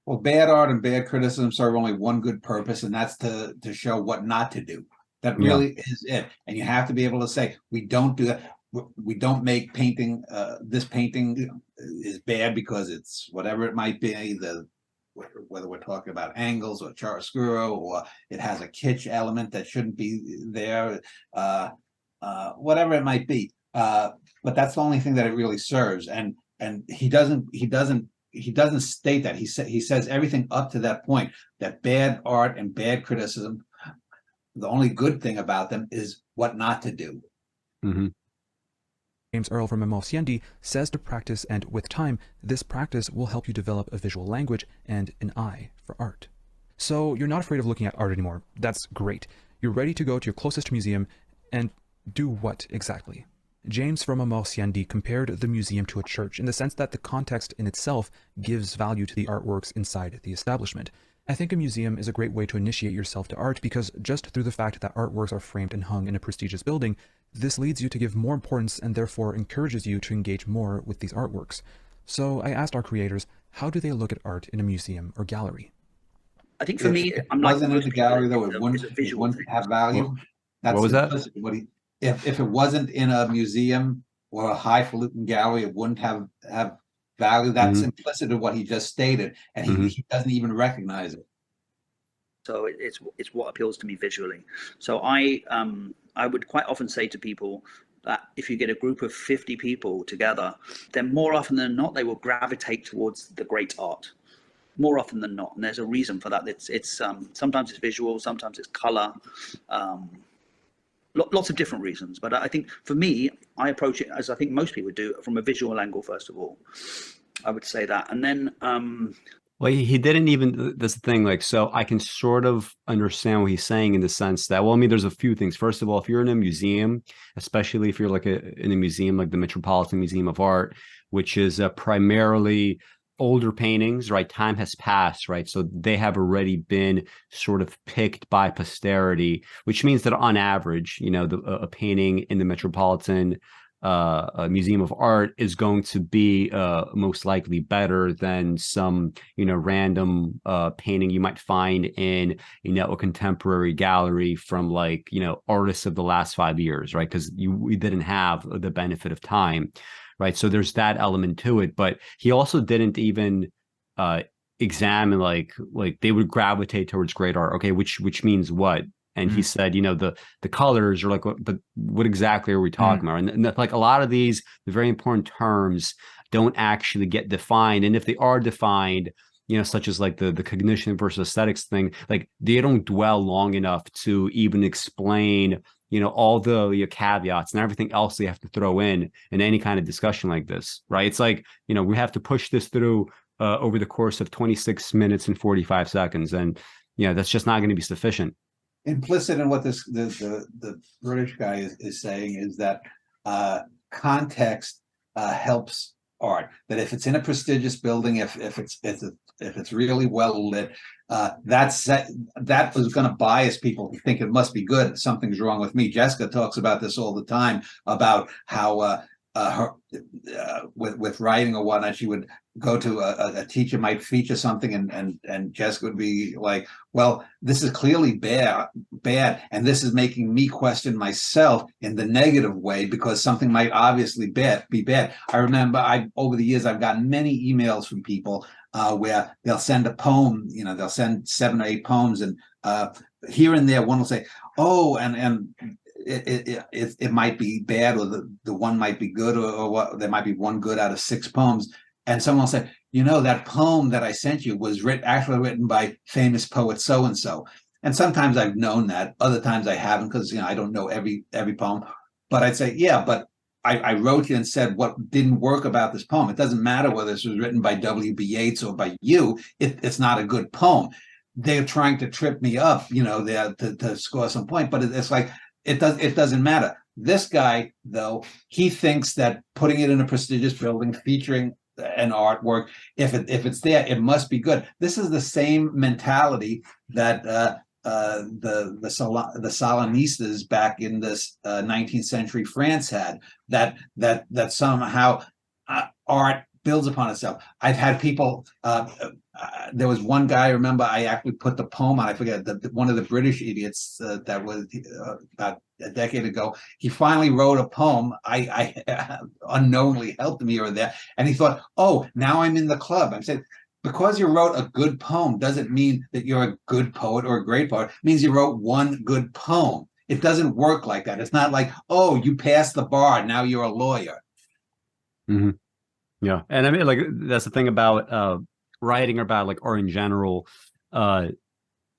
Well, bad art and bad criticism serve only one good purpose, and that's to show what not to do. That really is it. And you have to be able to say, we don't do that. We don't make painting, this painting is bad because it's whatever it might be, whether we're talking about angles or chiaroscuro, or it has a kitsch element that shouldn't be there, whatever it might be. But that's the only thing that it really serves. And he doesn't state that. He says everything up to that point, that bad art and bad criticism, the only good thing about them is what not to do. Mm-hmm. James Earl from Emosiendi says to practice, and with time, this practice will help you develop a visual language and an eye for art. So you're not afraid of looking at art anymore. That's great. You're ready to go to your closest museum and do what exactly? James from Emosiendi compared the museum to a church in the sense that the context in itself gives value to the artworks inside the establishment. I think a museum is a great way to initiate yourself to art because just through the fact that artworks are framed and hung in a prestigious building, this leads you to give more importance and therefore encourages you to engage more with these artworks. So I asked our creators, how do they look at art in a museum or gallery? I think for me, I'm like, wasn't it a gallery though, it wouldn't have value. That's what was that? If it wasn't in a museum or a highfalutin gallery, it wouldn't have value. That's implicit in what he just stated, and he doesn't even recognize it. So it's what appeals to me visually. So I would quite often say to people that if you get a group of 50 people together, then more often than not, they will gravitate towards the great art. More often than not, and there's a reason for that. It's sometimes it's visual, sometimes it's color, lots of different reasons. But I think for me, I approach it as I think most people do, from a visual angle first of all. I would say that, and then well, he didn't even, that's the thing, like, so I can sort of understand what he's saying in the sense that, well, I mean, there's a few things. First of all, if you're in a museum, especially if you're like in a museum like the Metropolitan Museum of Art, which is primarily older paintings, right? Time has passed, right? So they have already been sort of picked by posterity, which means that on average, you know, a painting in the Metropolitan Museum of Art is going to be most likely better than some, you know, random painting you might find in, you know, a contemporary gallery from like, you know, artists of the last 5 years, right? Because we didn't have the benefit of time. Right. So there's that element to it. But he also didn't even examine like they would gravitate towards great art. OK, which means what? And he said, you know, the colors are like, but what exactly are we talking about? And like a lot of these, the very important terms don't actually get defined. And if they are defined, you know, such as like the cognition versus aesthetics thing, like they don't dwell long enough to even explain, you know, all the caveats and everything else they have to throw in any kind of discussion like this, right? It's like, you know, we have to push this through over the course of 26 minutes and 45 seconds. And, you know, that's just not going to be sufficient. Implicit in what the British guy is saying is that context helps art. That if it's in a prestigious building, if it's really well lit, that was going to bias people to think it must be good. Something's wrong with me. Jessica talks about this all the time about how her with writing or whatnot, she would go to a teacher might feature something and Jessica would be like, well, this is clearly bad, and this is making me question myself in the negative way because something might obviously be bad. I remember over the years I've gotten many emails from people where they'll send a poem, you know, they'll send 7 or 8 poems, and here and there one will say, oh, and it might be bad, or the one might be good, or what, there might be one good out of 6 poems. And someone will say, you know, that poem that I sent you was actually written by famous poet so-and-so. And sometimes I've known that, other times I haven't, because, you know, I don't know every poem. But I'd say, yeah, but I wrote you and said what didn't work about this poem. It doesn't matter whether this was written by W.B. Yeats or by you. It's not a good poem. They're trying to trip me up, you know, to score some point. But it's like, it doesn't matter. This guy, though, he thinks that putting it in a prestigious building, featuring an artwork, if it's there, it must be good. This is the same mentality that the Salonistas back in this 19th century France had, that somehow art builds upon itself. I've had people. There was one guy, I remember, I actually put the poem on. I forget, one of the British idiots that was about a decade ago. He finally wrote a poem. I unknowingly helped him here or there, and he thought, "Oh, now I'm in the club." I'm saying, because you wrote a good poem doesn't mean that you're a good poet or a great poet. It means you wrote one good poem. It doesn't work like that. It's not like, oh, you passed the bar, now you're a lawyer. Mm-hmm. Yeah, and I mean, like, that's the thing about writing about like art in general.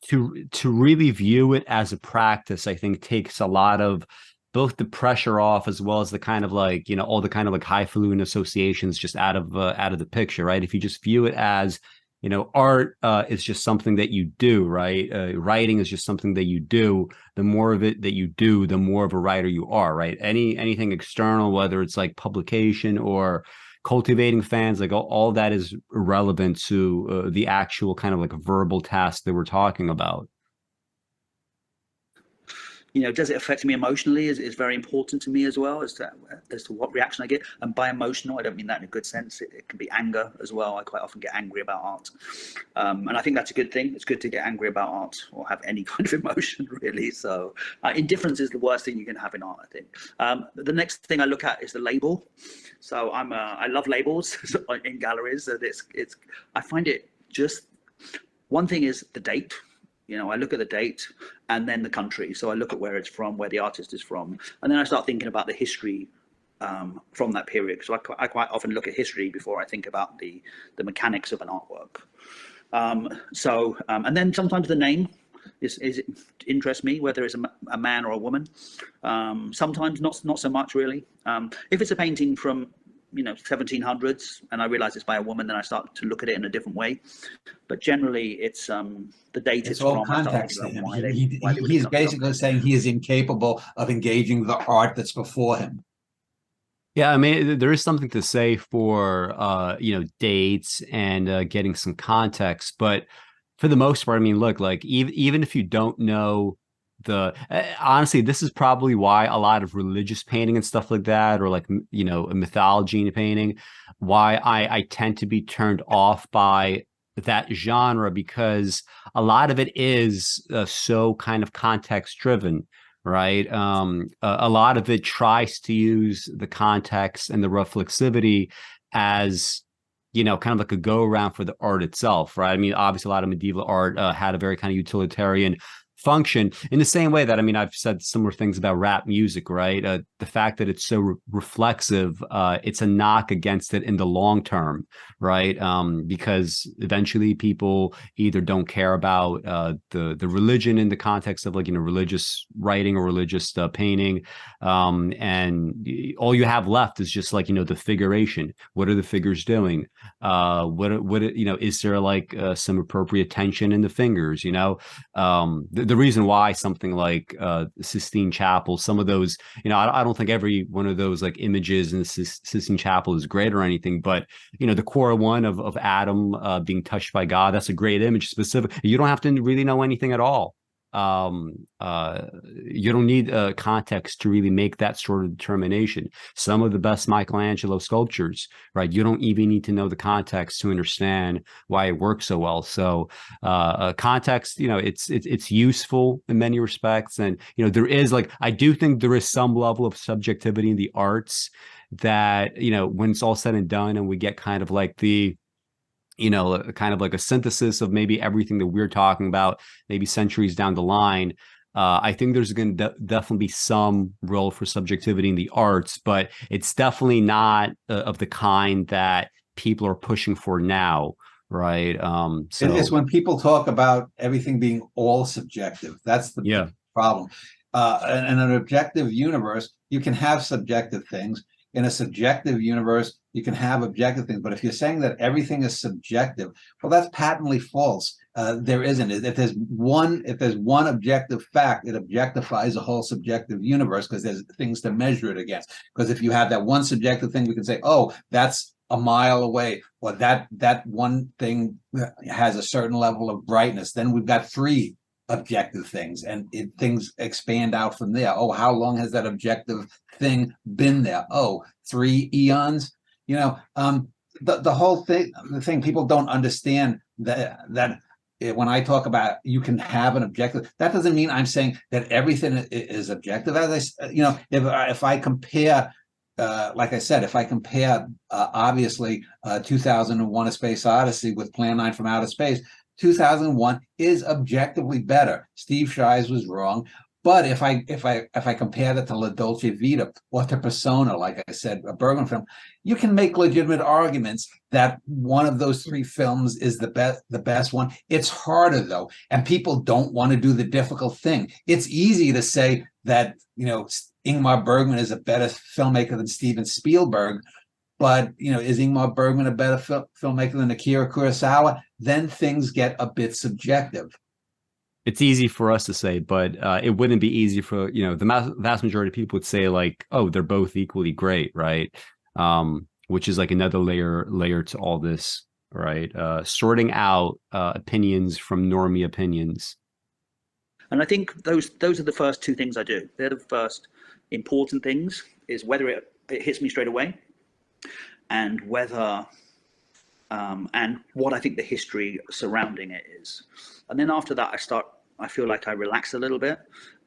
To really view it as a practice, I think takes a lot of both the pressure off, as well as the kind of like, you know, all the kind of like highfalutin associations just out of the picture, right? If you just view it as, you know, art is just something that you do, right? Writing is just something that you do. The more of it that you do, the more of a writer you are, right? Anything external, whether it's like publication or cultivating fans, like all that is irrelevant to the actual kind of like verbal task that we're talking about. You know, does it affect me emotionally is very important to me as well, as to what reaction I get. And by emotional, I don't mean that in a good sense. It can be anger as well. I quite often get angry about art. And I think that's a good thing. It's good to get angry about art or have any kind of emotion, really. So indifference is the worst thing you can have in art, I think. The next thing I look at is the label. So I love labels in galleries. And I find it just, one thing is the date. You know, I look at the date and then the country. So I look at where it's from, where the artist is from, and then I start thinking about the history from that period. So I quite often look at history before I think about the mechanics of an artwork. And then sometimes the name interests me, whether it's a man or a woman. Sometimes not so much, really. If it's a painting from, you know, 1700s and I realize it's by a woman, then I start to look at it in a different way. But generally it's the date it's all from. context to him. He's basically saying he is incapable of engaging the art that's before him. Yeah, I mean, there is something to say for you know, dates and getting some context, but for the most part, I mean, look, like even if you don't know honestly, this is probably why a lot of religious painting and stuff like that, or like, you know, a mythology painting, why I tend to be turned off by that genre, because a lot of it is so kind of context driven, right? A lot of it tries to use the context and the reflexivity as, you know, kind of like a go around for the art itself, right? I mean, obviously a lot of medieval art had a very kind of utilitarian function, in the same way that, I mean, I've said similar things about rap music, right? The fact that it's so reflexive, it's a knock against it in the long term, right? Because eventually people either don't care about the religion in the context of, like, you know, religious writing or religious painting, and all you have left is just, like, you know, the figuration. What are the figures doing? What you know, is there like some appropriate tension in the fingers? You know, the reason why something like Sistine Chapel, some of those, you know, I don't think every one of those like images in the Sistine Chapel is great or anything, but, you know, the core one of Adam being touched by God, that's a great image. Specific, you don't have to really know anything at all. You don't need context to really make that sort of determination. Some of the best Michelangelo sculptures, right? You don't even need to know the context to understand why it works so well. So context, you know, it's useful in many respects. And, you know, there is, like, I do think there is some level of subjectivity in the arts that, you know, when it's all said and done and we get kind of like the, you know, kind of like a synthesis of maybe everything that we're talking about, maybe centuries down the line, I think there's going to definitely be some role for subjectivity in the arts, but it's definitely not of the kind that people are pushing for now, right? So it's when people talk about everything being all subjective. That's the problem. In an objective universe, you can have subjective things. In a subjective universe, you can have objective things. But if you're saying that everything is subjective, well, that's patently false. There isn't. If there's one objective fact, it objectifies a whole subjective universe because there's things to measure it against. Because if you have that one subjective thing, we can say, oh, that's a mile away, or that one thing has a certain level of brightness. Then we've got three objective things, and things expand out from there. Oh, how long has that objective thing been there? Oh, 3 eons. The whole thing. The thing people don't understand that when I talk about you can have an objective, that doesn't mean I'm saying that everything is objective. As if I compare. Like I said, if I compare obviously 2001: A Space Odyssey with Plan 9 from Outer Space, 2001 is objectively better. Steve Shives was wrong, but if I compare that to La Dolce Vita or to Persona, like I said, a Bergman film, you can make legitimate arguments that one of those three films is the best one. It's harder though, and people don't want to do the difficult thing. It's easy to say that Ingmar Bergman is a better filmmaker than Steven Spielberg, but is Ingmar Bergman a better filmmaker than Akira Kurosawa? Then things get a bit subjective. It's easy for us to say, but it wouldn't be easy for the vast majority of people would say like, oh, they're both equally great, right? Which is like another layer to all this, right? Sorting out opinions from normie opinions. And I think those are the first two things I do. They're the first important things, is whether it hits me straight away, and whether and what I think the history surrounding it is. And then after that, I feel like I relax a little bit,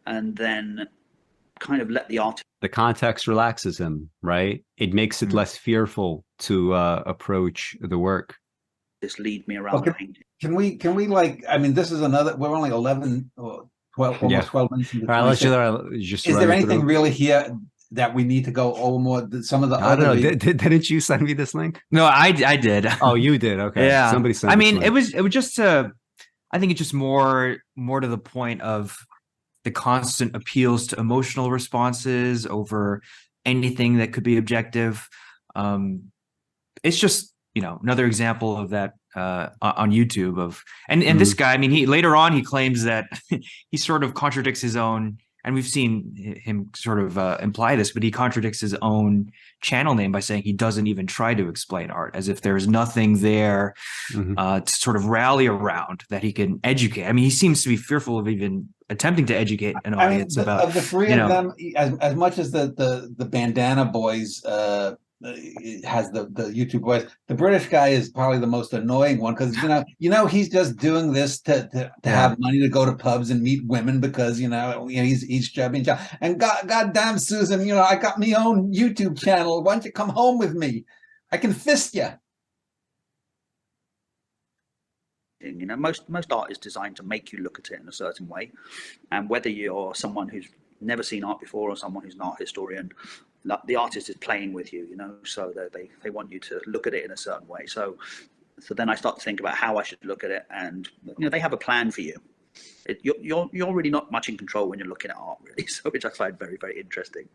and then kind of let the art. The context relaxes him, right? It makes it less fearful to approach the work. Just lead me around the painting. Can we like? I mean, this is another. We're only 11 or 12, almost 12 minutes into. All right, just. Is there anything really here that we need to go over more? Some of the I don't know. Didn't you send me this link? No, I did. Oh, you did. Okay. Yeah. Somebody sent. I mean, it was just I think it's just more to the point of the constant appeals to emotional responses over anything that could be objective. It's just another example of that on YouTube of and this guy. I mean, he later on he claims that he sort of contradicts his own, and we've seen him sort of imply this, but he contradicts his own channel name by saying he doesn't even try to explain art, as if there's nothing there to sort of rally around that he can educate. I mean, he seems to be fearful of even attempting to educate an audience about. Of the three of them, as much as the Bandana Boys has the YouTube voice, the British guy is probably the most annoying one, because he's just doing this to have money to go to pubs and meet women, because he's chubby and goddamn Susan, I got my own YouTube channel. Why don't you come home with me? I can fist you. Most art is designed to make you look at it in a certain way, and whether you're someone who's never seen art before or someone who's not a historian, the artist is playing with you, so they want you to look at it in a certain way. So then I start to think about how I should look at it, and they have a plan for you. You're really not much in control when you're looking at art, really. So which I find very, very interesting.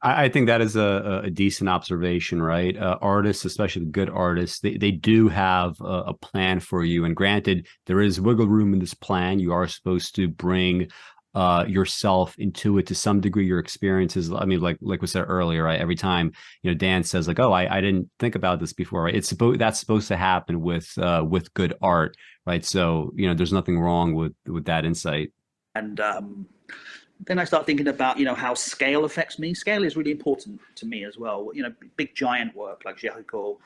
I think that is a decent observation, right? Artists, especially good artists, they do have a plan for you. And granted, there is wiggle room in this plan. You are supposed to bring yourself into it to some degree, your experiences. I mean, like we said earlier, right? Every time Dan says like, "Oh, I didn't think about this before," right? That's supposed to happen with good art, right? So there's nothing wrong with that insight. And then I start thinking about how scale affects me. Scale is really important to me as well. Big giant work like Jericho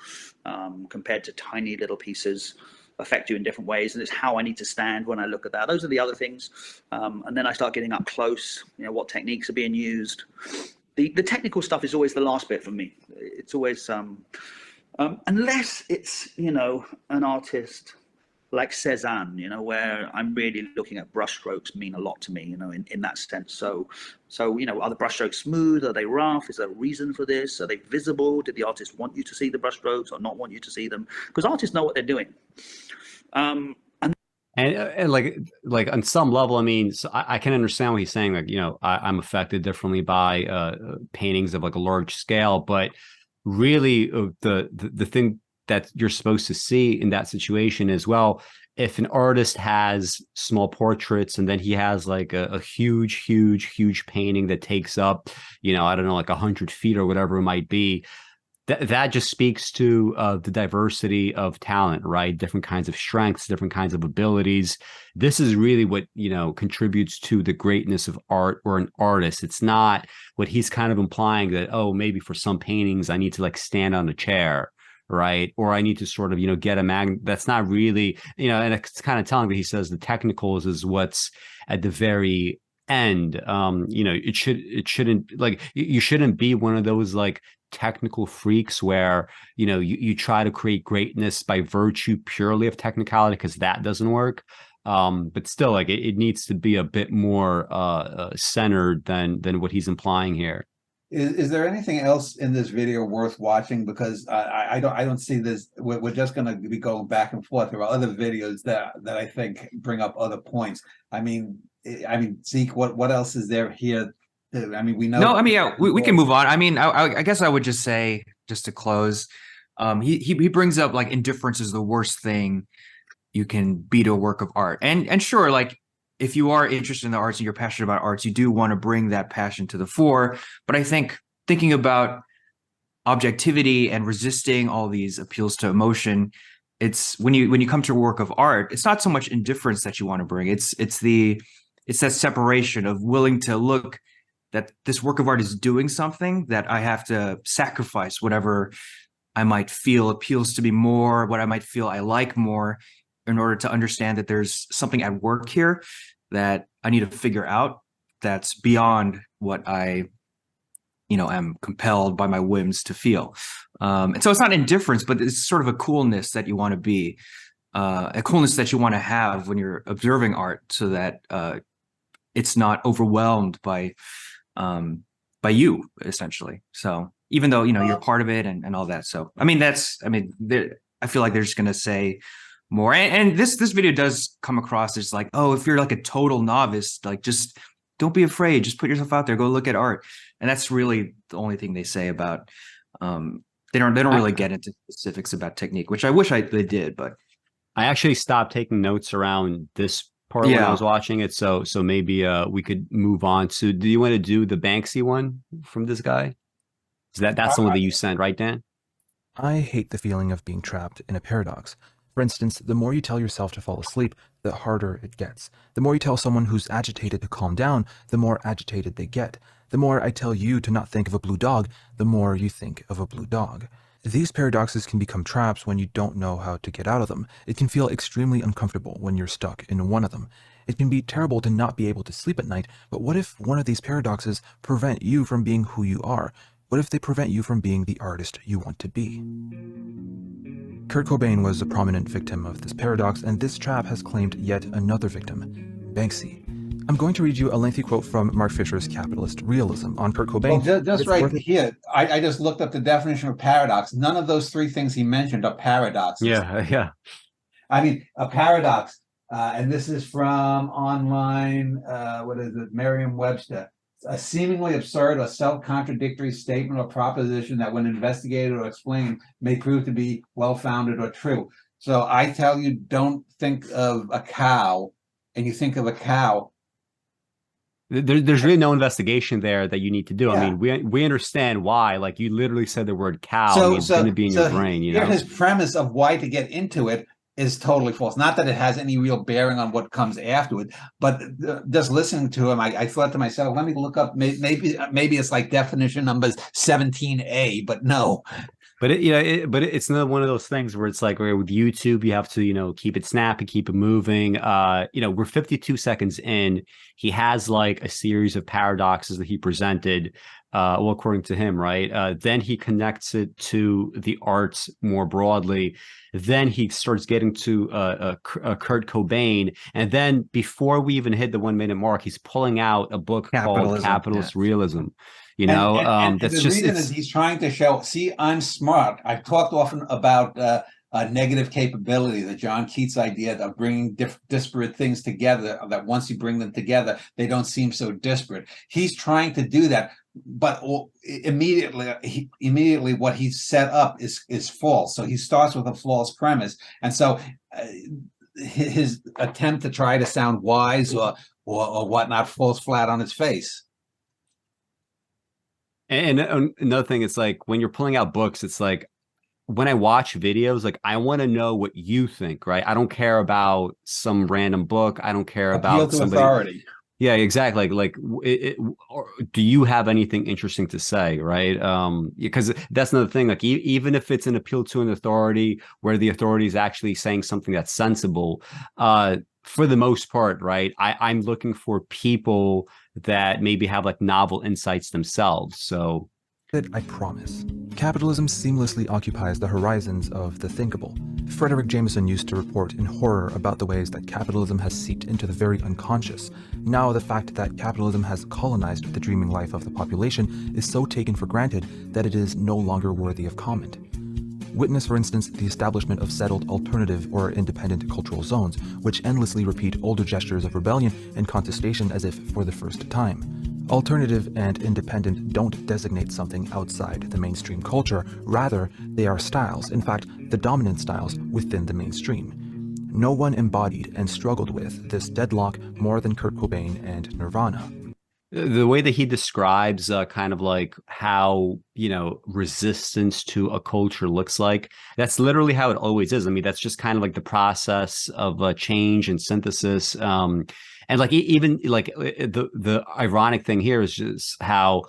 compared to tiny little pieces affect you in different ways, and it's how I need to stand when I look at that. Those are the other things. And then I start getting up close, what techniques are being used. The technical stuff is always the last bit for me. It's always unless it's an artist like Cézanne, where I'm really looking at brushstrokes mean a lot to me, in that sense. So are the brushstrokes smooth? Are they rough? Is there a reason for this? Are they visible? Did the artist want you to see the brushstrokes or not want you to see them? Because artists know what they're doing. And like on some level, I mean, so I can understand what he's saying. Like, I'm affected differently by paintings of like a large scale, but really the thing that you're supposed to see in that situation as well. If an artist has small portraits and then he has like a huge painting that takes up, I don't know, like 100 feet or whatever it might be, that just speaks to the diversity of talent, right? Different kinds of strengths, different kinds of abilities. This is really what, contributes to the greatness of art or an artist. It's not what he's kind of implying that, oh, maybe for some paintings, I need to like stand on a chair, right? Or I need to sort of, get a magnet. That's not really, and it's kind of telling that he says the technicals is what's at the very end. It shouldn't like, you shouldn't be one of those like technical freaks where, you try to create greatness by virtue purely of technicality, because that doesn't work. But still, like it needs to be a bit more centered than what he's implying here. Is there anything else in this video worth watching? Because I don't see this. We're just going to be going back and forth. There are other videos that I think bring up other points. I mean, Zeke, what else is there here? I mean, we know. No, I mean, yeah, we can move on. I mean, I guess I would just say, just to close, he brings up like indifference is the worst thing you can be to a work of art, and sure, like, if you are interested in the arts and you're passionate about arts, you do want to bring that passion to the fore. But I think thinking about objectivity and resisting all these appeals to emotion, it's when you come to a work of art, it's not so much indifference that you want to bring. It's that separation of willing to look that this work of art is doing something that I have to sacrifice whatever I might feel appeals to me more, what I might feel I like more, in order to understand that there's something at work here that I need to figure out that's beyond what I, am compelled by my whims to feel. And so it's not indifference, but it's sort of a coolness that you want to be, a coolness that you want to have when you're observing art, so that it's not overwhelmed by you, essentially. So even though, you're part of it and all that. So, I feel like they're just going to say more. And this video does come across as like, oh, if you're like a total novice, like, just don't be afraid, just put yourself out there, go look at art. And that's really the only thing they say about, they don't really get into specifics about technique, which I wish they did, but I actually stopped taking notes around this part when I was watching it. So maybe we could move on to, do you want to do the Banksy one from this guy? That's the one that you sent, right, Dan? I hate the feeling of being trapped in a paradox. For instance, the more you tell yourself to fall asleep, the harder it gets. The more you tell someone who's agitated to calm down, the more agitated they get. The more I tell you to not think of a blue dog, the more you think of a blue dog. These paradoxes can become traps when you don't know how to get out of them. It can feel extremely uncomfortable when you're stuck in one of them. It can be terrible to not be able to sleep at night, but what if one of these paradoxes prevent you from being who you are? What if they prevent you from being the artist you want to be? Kurt Cobain was a prominent victim of this paradox, and this trap has claimed yet another victim, Banksy. I'm going to read you a lengthy quote from Mark Fisher's Capitalist Realism on Kurt Cobain. Well, just right here, I just looked up the definition of paradox. None of those three things he mentioned are paradoxes. Yeah. I mean, a paradox, and this is from online, Merriam-Webster. A seemingly absurd or self-contradictory statement or proposition that, when investigated or explained, may prove to be well-founded or true. So I tell you, don't think of a cow, and you think of a cow. There's really no investigation there that you need to do. Yeah. I mean, we understand why. Like, you literally said the word cow. So it's going to be in your brain. His premise of why to get into it is totally false. Not that it has any real bearing on what comes afterward, but just listening to him, I thought to myself, let me look up, maybe it's like definition numbers 17A, but no. But it's not one of those things where it's like, with YouTube, you have to, keep it snappy, keep it moving. We're 52 seconds in. He has like a series of paradoxes that he presented, according to him, right? Then he connects it to the arts more broadly. Then he starts getting to Kurt Cobain. And then before we even hit the 1 minute mark, he's pulling out a book called Capitalist Realism. And that's the just, reason is he's trying to show, see, I'm smart. I've talked often about negative capability, the John Keats idea of bringing disparate things together, that once you bring them together, they don't seem so disparate. He's trying to do that. but immediately what he's set up is false. So he starts with a false premise, and so his attempt to try to sound wise or whatnot falls flat on his face. And another thing, it's like when you're pulling out books, it's like when I watch videos, like I want to know what you think, right? I don't care about some random book. I don't care about somebody. Authority. Yeah, exactly. Or do you have anything interesting to say, right? Because that's another thing. Like even if it's an appeal to an authority where the authority is actually saying something that's sensible, for the most part, right? I'm looking for people that maybe have like novel insights themselves. So I promise. Capitalism seamlessly occupies the horizons of the thinkable. Frederick Jameson used to report in horror about the ways that capitalism has seeped into the very unconscious. Now the fact that capitalism has colonized the dreaming life of the population is so taken for granted that it is no longer worthy of comment. Witness, for instance, the establishment of settled alternative or independent cultural zones, which endlessly repeat older gestures of rebellion and contestation as if for the first time. Alternative and independent don't designate something outside the mainstream culture, rather, they are styles, in fact, the dominant styles within the mainstream. No one embodied and struggled with this deadlock more than Kurt Cobain and Nirvana. The way that he describes kind of like how, resistance to a culture looks like, that's literally how it always is. I mean, that's just kind of like the process of change and synthesis. And like even like the ironic thing here is just how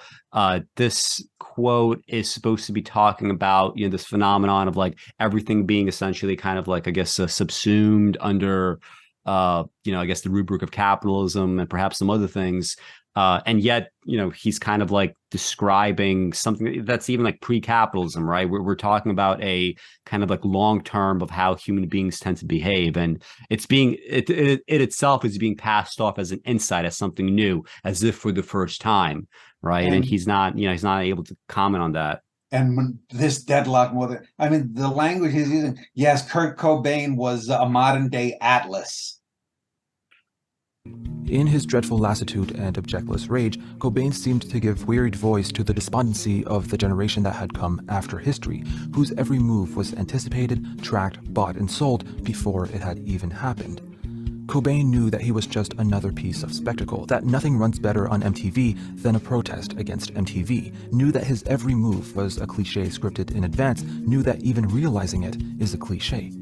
this quote is supposed to be talking about, this phenomenon of like everything being essentially kind of like, I guess, subsumed under, I guess the rubric of capitalism and perhaps some other things. And yet, he's kind of like describing something that's even like pre-capitalism, right? We're talking about a kind of like long term of how human beings tend to behave, and it itself is being passed off as an insight, as something new, as if for the first time, right? And he's not able to comment on that. And when this deadlock, the language he's using. Yes, Kurt Cobain was a modern day Atlas. In his dreadful lassitude and objectless rage, Cobain seemed to give wearied voice to the despondency of the generation that had come after history, whose every move was anticipated, tracked, bought, and sold before it had even happened. Cobain knew that he was just another piece of spectacle, that nothing runs better on MTV than a protest against MTV, knew that his every move was a cliche scripted in advance, knew that even realizing it is a cliche.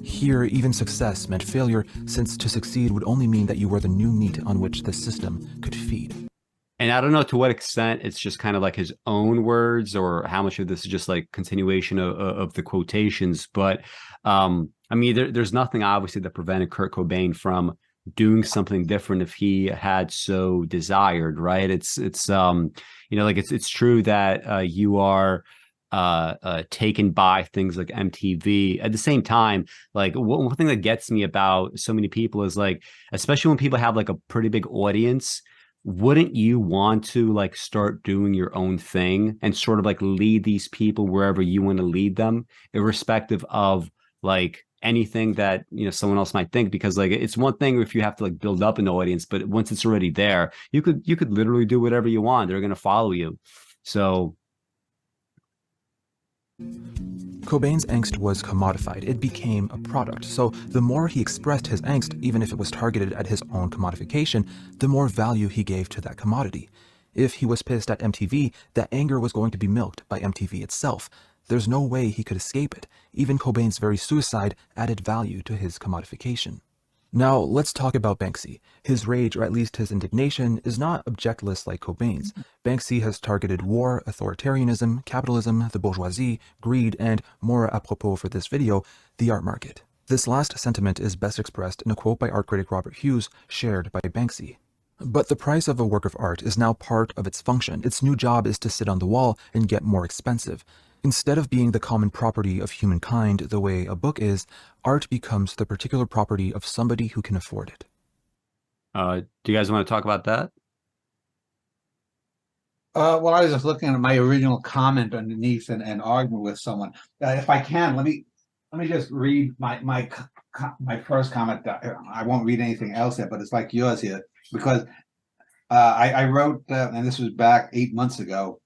Here, even success meant failure, since to succeed would only mean that you were the new meat on which the system could feed. And I don't know to what extent it's just kind of like his own words or how much of this is just like continuation of the quotations. But there's nothing obviously that prevented Kurt Cobain from doing something different if he had so desired, right? It's true that you are taken by things like MTV. At the same time, like one thing that gets me about so many people is like, especially when people have like a pretty big audience, wouldn't you want to like start doing your own thing and sort of like lead these people wherever you want to lead them, irrespective of like anything that someone else might think? Because like it's one thing if you have to like build up an audience, but once it's already there, you could literally do whatever you want. They're going to follow you. So Cobain's angst was commodified. It became a product. So the more he expressed his angst, even if it was targeted at his own commodification, the more value he gave to that commodity. If he was pissed at MTV, that anger was going to be milked by MTV itself. There's no way he could escape it. Even Cobain's very suicide added value to his commodification. Now, let's talk about Banksy. His rage, or at least his indignation, is not objectless like Cobain's. Banksy has targeted war, authoritarianism, capitalism, the bourgeoisie, greed, and, more apropos for this video, the art market. This last sentiment is best expressed in a quote by art critic Robert Hughes, shared by Banksy. But the price of a work of art is now part of its function. Its new job is to sit on the wall and get more expensive. Instead of being the common property of humankind the way a book is, art becomes the particular property of somebody who can afford it. Do you guys want to talk about that? Well, I was just looking at my original comment underneath and arguing with someone. If I can, let me just read my first comment. I won't read anything else here, but it's like yours here, because I wrote, and this was back 8 months ago.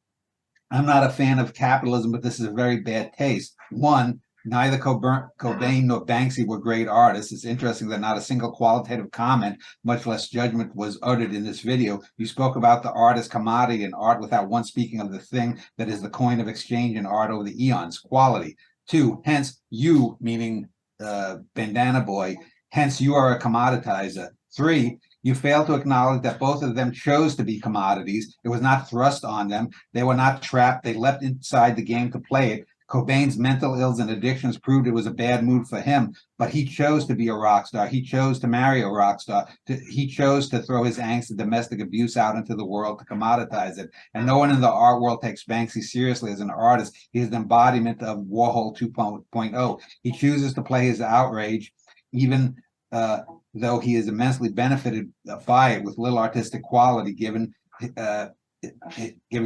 I'm not a fan of capitalism, but this is a very bad taste. One, neither Cobain nor Banksy were great artists. It's interesting that not a single qualitative comment, much less judgment, was uttered in this video. You spoke about the art as commodity and art without once speaking of the thing that is the coin of exchange in art over the eons, quality. Two, hence you, meaning Bandana Boy, hence you are a commoditizer. Three, you fail to acknowledge that both of them chose to be commodities. It was not thrust on them. They were not trapped. They leapt inside the game to play it. Cobain's mental ills and addictions proved it was a bad mood for him, but he chose to be a rock star. He chose to marry a rock star. He chose to throw his angst and domestic abuse out into the world to commoditize it. And no one in the art world takes Banksy seriously as an artist. He is an embodiment of Warhol 2.0. He chooses to play his outrage, even though he is immensely benefited by it with little artistic quality given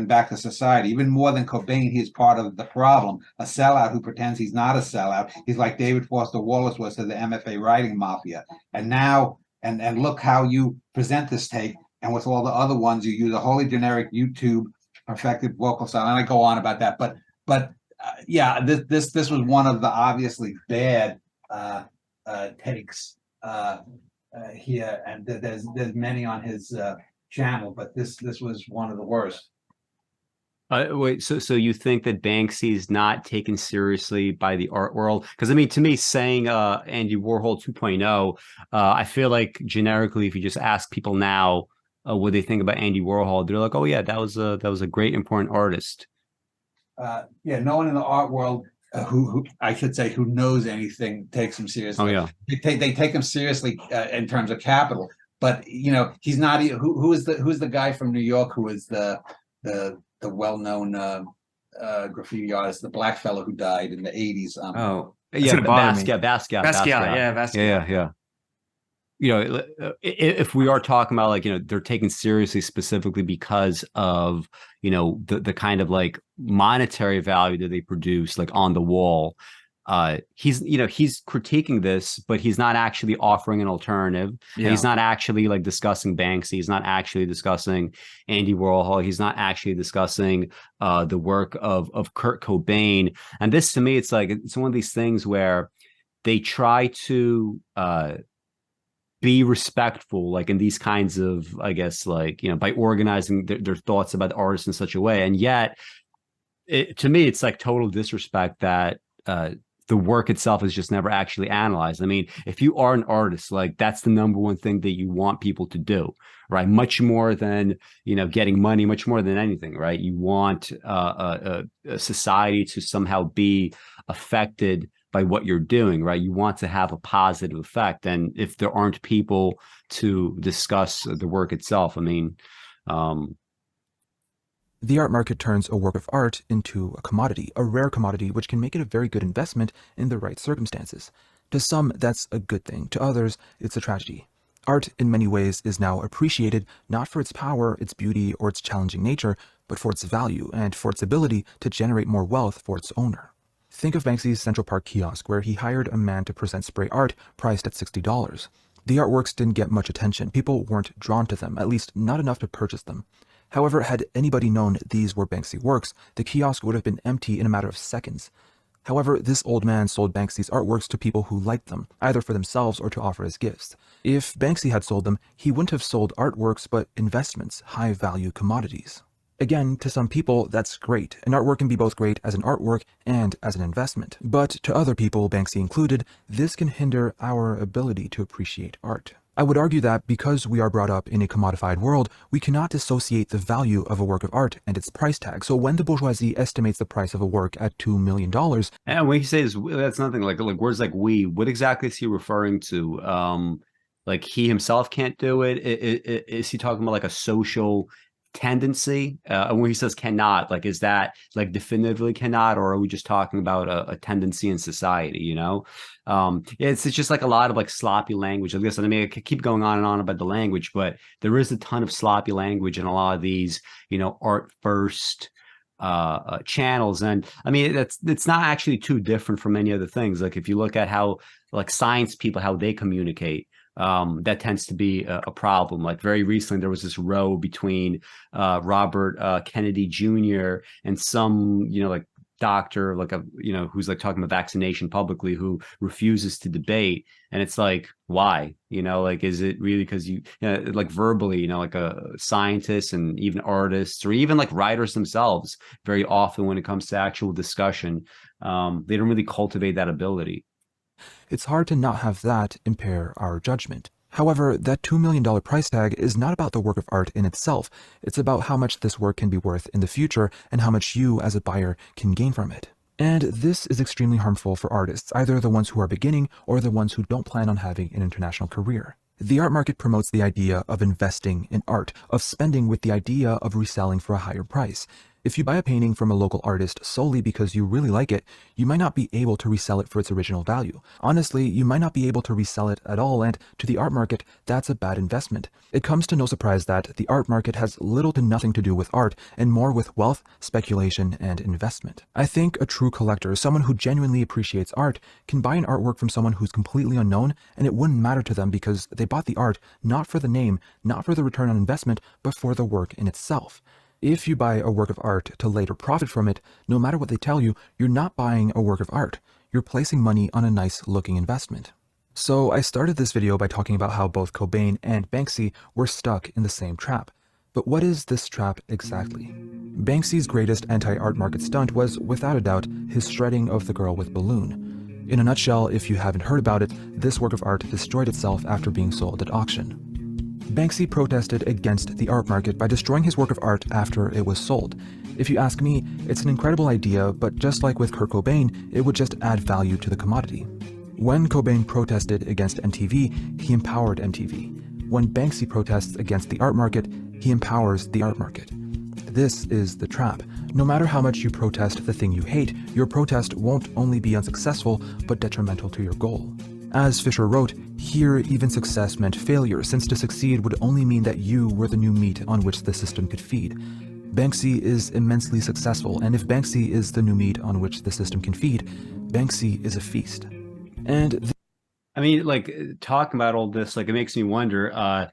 back to society. Even more than Cobain, he is part of the problem, a sellout who pretends he's not a sellout. He's like David Foster Wallace was to the MFA writing mafia. And now, and look how you present this take, and with all the other ones, you use a wholly generic YouTube perfected vocal style. And I go on about that, but yeah, this was one of the obviously bad takes here, and there's many on his channel, but this was one of the worst. Wait, so you think that Banksy is not taken seriously by the art world? Because I mean, to me, saying Andy Warhol 2.0, I feel like generically, if you just ask people now what they think about Andy Warhol, they're like, oh yeah, that was a great important artist. Yeah, no one in the art world who I should say who knows anything takes him seriously. Oh yeah, they take him seriously in terms of capital, but you know he's not. Who's the guy from New York who is the well-known graffiti artist, the black fellow who died in the 80s? Yeah, Basquiat. Yeah. You know, if we are talking about like, you know, they're taken seriously specifically because of, you know, the kind of like monetary value that they produce, like on the wall. He's critiquing this, but he's not actually offering an alternative. Yeah. He's not actually like discussing Banksy. He's not actually discussing Andy Warhol. He's not actually discussing the work of Kurt Cobain. And this, to me, it's like, it's one of these things where they try to be respectful, like in these kinds of, I guess, like, you know, by organizing their thoughts about the artist in such a way. And yet, to me, it's like total disrespect that the work itself is just never actually analyzed. I mean, if you are an artist, like that's the number one thing that you want people to do, right? Much more than, you know, getting money, much more than anything, right? You want a society to somehow be affected by what you're doing, right? You want to have a positive effect. And if there aren't people to discuss the work itself, I mean, the art market turns a work of art into a commodity, a rare commodity, which can make it a very good investment in the right circumstances. To some, that's a good thing. To others, it's a tragedy. Art, in many ways, is now appreciated not for its power, its beauty, or its challenging nature, but for its value and for its ability to generate more wealth for its owner. Think of Banksy's Central Park kiosk, where he hired a man to present spray art priced at $60. The artworks didn't get much attention. People weren't drawn to them, at least not enough to purchase them. However, had anybody known these were Banksy works, the kiosk would have been empty in a matter of seconds. However, this old man sold Banksy's artworks to people who liked them, either for themselves or to offer as gifts. If Banksy had sold them, he wouldn't have sold artworks, but investments, high-value commodities. Again, to some people, that's great. An artwork can be both great as an artwork and as an investment. But to other people, Banksy included, this can hinder our ability to appreciate art. I would argue that because we are brought up in a commodified world, we cannot dissociate the value of a work of art and its price tag. So when the bourgeoisie estimates the price of a work at $2 million... And when he says that's nothing, like words like we, what exactly is he referring to? Like he himself can't do it? Is he talking about like a social tendency? When he says cannot, like, is that like definitively cannot, or are we just talking about a tendency in society, you know? It's just like a lot of like sloppy language. Like this, I mean, I could keep going on and on about the language, but there is a ton of sloppy language in a lot of these, you know, art first channels. And I mean, it's not actually too different from many other things. Like if you look at how like science people, how they communicate, that tends to be a problem. Like very recently, there was this row between Robert Kennedy Jr. and some, like doctor, like who's like talking about vaccination publicly, who refuses to debate. And it's like, why? Like, is it really because like verbally, like a scientists and even artists or even like writers themselves, very often when it comes to actual discussion, they don't really cultivate that ability. It's hard to not have that impair our judgment. However, that $2 million price tag is not about the work of art in itself. It's about how much this work can be worth in the future and how much you as a buyer can gain from it. And this is extremely harmful for artists, either the ones who are beginning or the ones who don't plan on having an international career. The art market promotes the idea of investing in art, of spending with the idea of reselling for a higher price. If you buy a painting from a local artist solely because you really like it, you might not be able to resell it for its original value. Honestly, you might not be able to resell it at all, and to the art market, that's a bad investment. It comes to no surprise that the art market has little to nothing to do with art, and more with wealth, speculation, and investment. I think a true collector, someone who genuinely appreciates art, can buy an artwork from someone who's completely unknown, and it wouldn't matter to them because they bought the art not for the name, not for the return on investment, but for the work in itself. If you buy a work of art to later profit from it, no matter what they tell you, you're not buying a work of art. You're placing money on a nice looking investment. So I started this video by talking about how both Cobain and Banksy were stuck in the same trap. But what is this trap exactly? Banksy's greatest anti-art market stunt was, without a doubt, his shredding of the girl with balloon. In a nutshell, if you haven't heard about it, this work of art destroyed itself after being sold at auction. Banksy protested against the art market by destroying his work of art after it was sold. If you ask me, it's an incredible idea, but just like with Kurt Cobain, it would just add value to the commodity. When Cobain protested against MTV, he empowered MTV. When Banksy protests against the art market, he empowers the art market. This is the trap. No matter how much you protest the thing you hate, your protest won't only be unsuccessful, but detrimental to your goal. As Fisher wrote, here even success meant failure, since to succeed would only mean that you were the new meat on which the system could feed. Banksy is immensely successful, and if Banksy is the new meat on which the system can feed, Banksy is a feast. And I mean, like, talking about all this, like, it makes me wonder,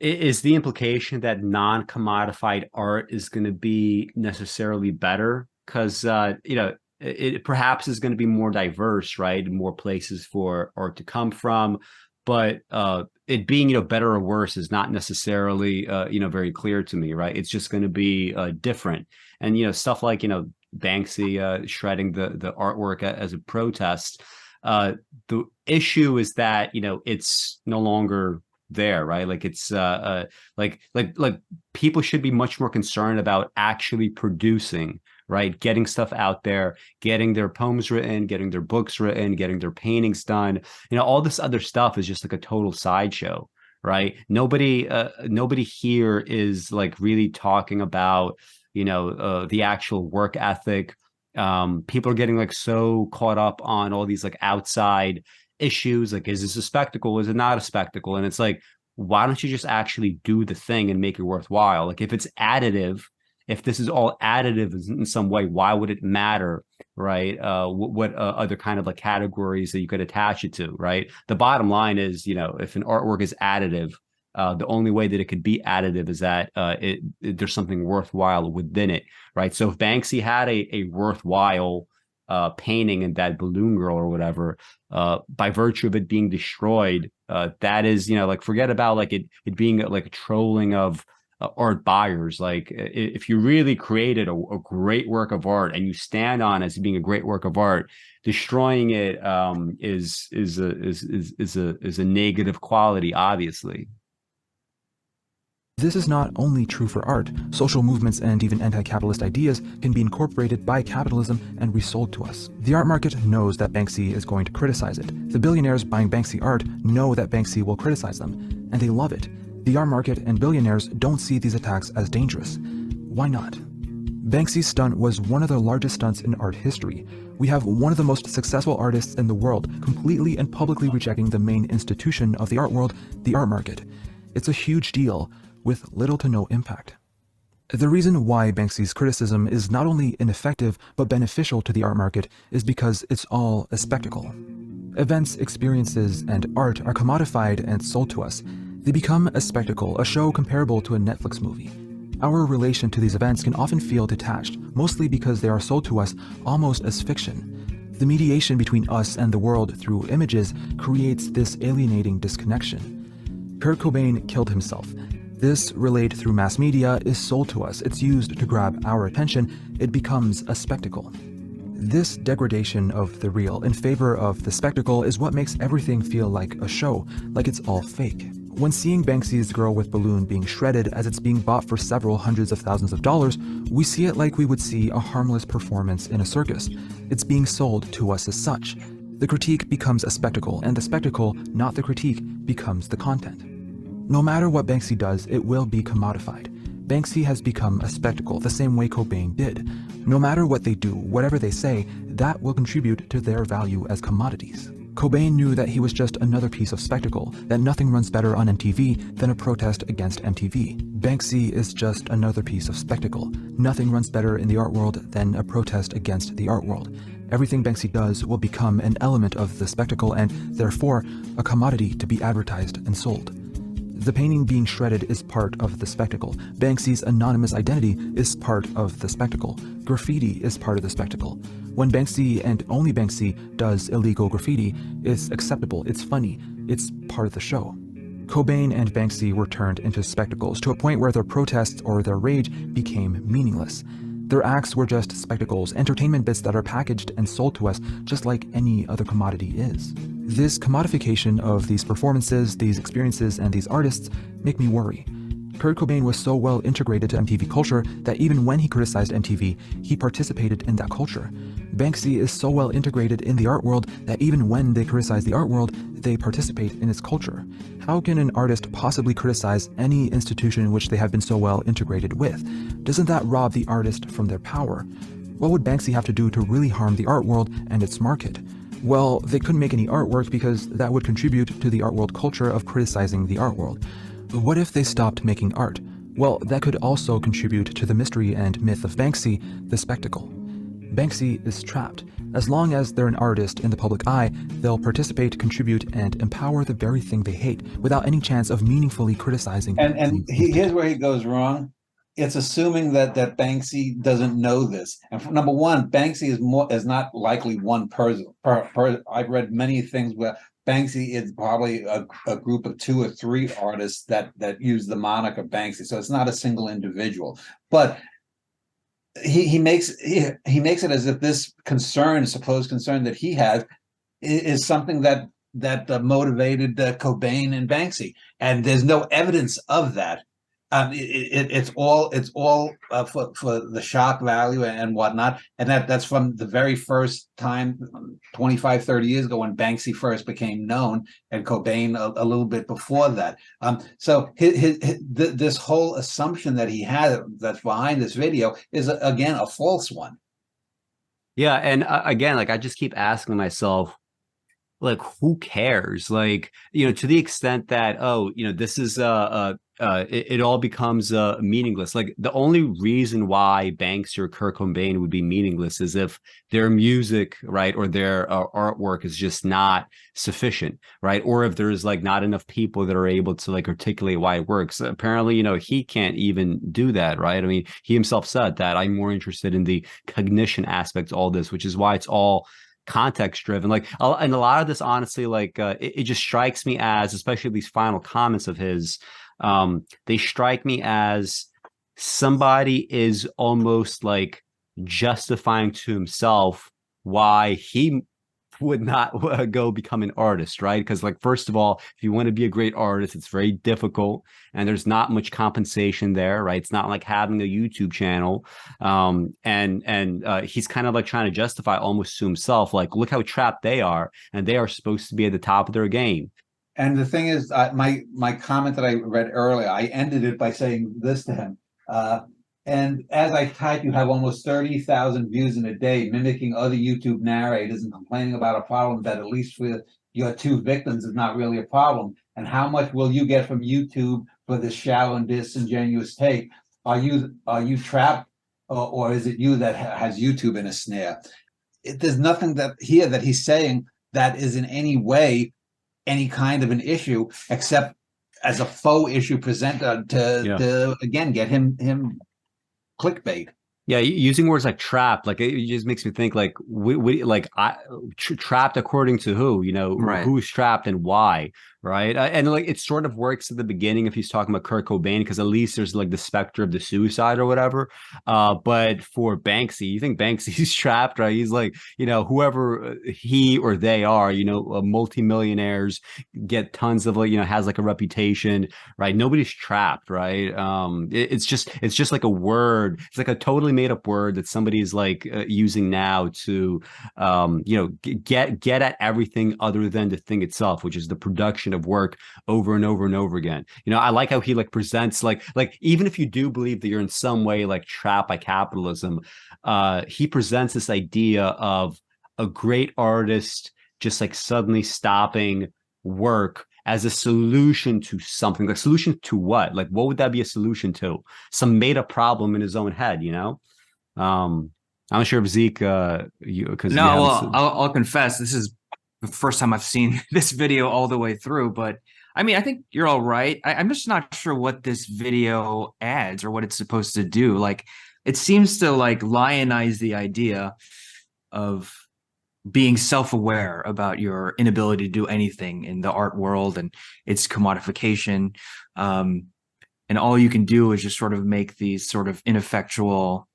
is the implication that non-commodified art is going to be necessarily better? Because, it perhaps is going to be more diverse, right? More places for art to come from, but it being, better or worse is not necessarily, very clear to me, right? It's just going to be different. And, stuff like, Banksy shredding the artwork as a protest. The issue is that, it's no longer there, right? Like it's like people should be much more concerned about actually producing, right? Getting stuff out there, getting their poems written, getting their books written, getting their paintings done. All this other stuff is just like a total sideshow, right? Nobody here is like really talking about, the actual work ethic. People are getting like so caught up on all these like outside issues. Like, is this a spectacle? Is it not a spectacle? And it's like, why don't you just actually do the thing and make it worthwhile? Like, if it's additive, if this is all additive in some way, why would it matter, right? What other kind of like categories that you could attach it to, right? The bottom line is, if an artwork is additive, the only way that it could be additive is that there's something worthwhile within it, right? So if Banksy had a worthwhile painting in that balloon girl or whatever, by virtue of it being destroyed, that is, like, forget about like it being like a trolling of art buyers. Like, if you really created a great work of art and you stand on it as being a great work of art, destroying it is a negative quality, obviously. this is not only true for art. Social movements and even anti-capitalist ideas can be incorporated by capitalism and resold to us. The art market knows that Banksy is going to criticize it. The billionaires buying Banksy art know that Banksy will criticize them, and they love it. The art market and billionaires don't see these attacks as dangerous. Why not? Banksy's stunt was one of the largest stunts in art history. We have one of the most successful artists in the world completely and publicly rejecting the main institution of the art world, the art market. It's a huge deal, with little to no impact. The reason why Banksy's criticism is not only ineffective but beneficial to the art market is because it's all a spectacle. Events, experiences, and art are commodified and sold to us. They become a spectacle, a show comparable to a Netflix movie. Our relation to these events can often feel detached, mostly because they are sold to us almost as fiction. The mediation between us and the world through images creates this alienating disconnection. Kurt Cobain killed himself. This, relayed through mass media, is sold to us. It's used to grab our attention. It becomes a spectacle. This degradation of the real in favor of the spectacle is what makes everything feel like a show, like it's all fake. When seeing Banksy's Girl with Balloon being shredded as it's being bought for several hundreds of thousands of dollars, we see it like we would see a harmless performance in a circus. It's being sold to us as such. The critique becomes a spectacle, and the spectacle, not the critique, becomes the content. No matter what Banksy does, it will be commodified. Banksy has become a spectacle the same way Cobain did. No matter what they do, whatever they say, that will contribute to their value as commodities. Cobain knew that he was just another piece of spectacle, that nothing runs better on MTV than a protest against MTV. Banksy is just another piece of spectacle. Nothing runs better in the art world than a protest against the art world. Everything Banksy does will become an element of the spectacle and, therefore, a commodity to be advertised and sold. The painting being shredded is part of the spectacle. Banksy's anonymous identity is part of the spectacle. Graffiti is part of the spectacle. When Banksy and only Banksy does illegal graffiti, it's acceptable, it's funny, it's part of the show. Cobain and Banksy were turned into spectacles to a point where their protests or their rage became meaningless. Their acts were just spectacles, entertainment bits that are packaged and sold to us just like any other commodity is. This commodification of these performances, these experiences, and these artists make me worry. Kurt Cobain was so well integrated to MTV culture that even when he criticized MTV, he participated in that culture. Banksy is so well integrated in the art world that even when they criticize the art world, they participate in its culture. How can an artist possibly criticize any institution in which they have been so well integrated with? Doesn't that rob the artist from their power? What would Banksy have to do to really harm the art world and its market? Well, they couldn't make any artwork because that would contribute to the art world culture of criticizing the art world. What if they stopped making art? Well, that could also contribute to the mystery and myth of Banksy, the spectacle. Banksy is trapped. As long as they're an artist in the public eye, they'll participate, contribute, and empower the very thing they hate without any chance of meaningfully criticizing. Here's where he goes wrong. It's assuming that Banksy doesn't know this. And number one, Banksy is not likely one person. I've read many things where Banksy is probably a group of 2 or 3 artists that use the moniker Banksy. So it's not a single individual. But he makes it as if this concern, supposed concern that he has, is something that motivated Cobain and Banksy, and there's no evidence of that. It's all for the shock value and whatnot, and that's from the very first time 25, 30 years ago when Banksy first became known, and Cobain a little bit before that. So this whole assumption that he had that's behind this video is again a false one. Yeah, and again, like I just keep asking myself, like, who cares? Like, to the extent that, this is it all becomes meaningless. Like the only reason why Banksy or Kurt Cobain would be meaningless is if their music, right, or their artwork is just not sufficient, right, or if there's like not enough people that are able to like articulate why it works. Apparently, he can't even do that, right? I mean, he himself said that I'm more interested in the cognition aspect of all this, which is why it's all context driven. Like, and a lot of this, honestly, like it just strikes me as, especially these final comments of his, they strike me as somebody is almost like justifying to himself why he would not go become an artist, right? Because, like, first of all, if you want to be a great artist, it's very difficult and there's not much compensation there, right? It's not like having a YouTube channel. And he's kind of like trying to justify almost to himself, like, look how trapped they are, and they are supposed to be at the top of their game. And the thing is, my comment that I read earlier, I ended it by saying this to him. And as I type, you have almost 30,000 views in a day, mimicking other YouTube narrators and complaining about a problem that, at least for your 2 victims, is not really a problem. And how much will you get from YouTube for this shallow and disingenuous take? Are you trapped, or is it you that has YouTube in a snare? There's nothing that he's saying that is in any way any kind of an issue, except as a faux issue presented to again get him clickbait. Yeah, using words like trapped, like it just makes me think like trapped according to who, Right. who's trapped and why, right? And like it sort of works at the beginning if he's talking about Kurt Cobain, because at least there's like the specter of the suicide or whatever. But for Banksy, you think Banksy's trapped, right? He's like, whoever he or they are, multimillionaires, get tons of like, has like a reputation, right? Nobody's trapped, right? It's just like a word. It's like a totally made up word that somebody is like using now to get at everything other than the thing itself, which is the production of work over and over and over again. I like how he like presents like even if you do believe that you're in some way like trapped by capitalism, he presents this idea of a great artist just like suddenly stopping work as a solution to something. Like, solution to what? Like, what would that be a solution to? Some made up problem in his own head, I'm not sure if Zeke, I'll confess, this is the first time I've seen this video all the way through, but I mean, I think you're all right. I'm just not sure what this video adds or what it's supposed to do. Like, it seems to like lionize the idea of being self-aware about your inability to do anything in the art world and its commodification. And all you can do is just sort of make these sort of ineffectual,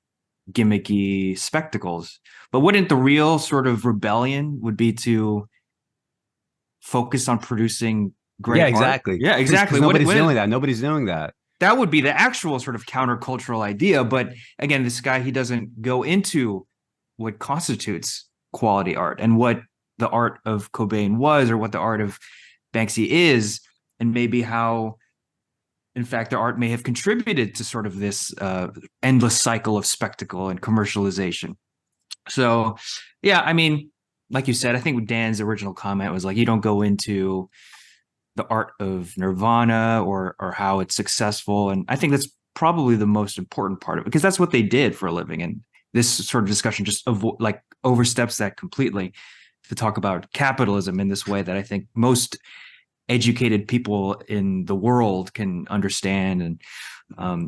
gimmicky spectacles. But wouldn't the real sort of rebellion would be to focus on producing great art? Exactly. Yeah, exactly. Nobody's doing that. Nobody's doing that. That would be the actual sort of countercultural idea. But again, this guy, he doesn't go into what constitutes quality art and what the art of Cobain was, or what the art of Banksy is, and maybe how, in fact, the art may have contributed to sort of this endless cycle of spectacle and commercialization. So, yeah, I mean, like you said, I think Dan's original comment was like, you don't go into the art of Nirvana or how it's successful. And I think that's probably the most important part of it, because that's what they did for a living. And this sort of discussion just oversteps that completely to talk about capitalism in this way that I think most educated people in the world can understand. And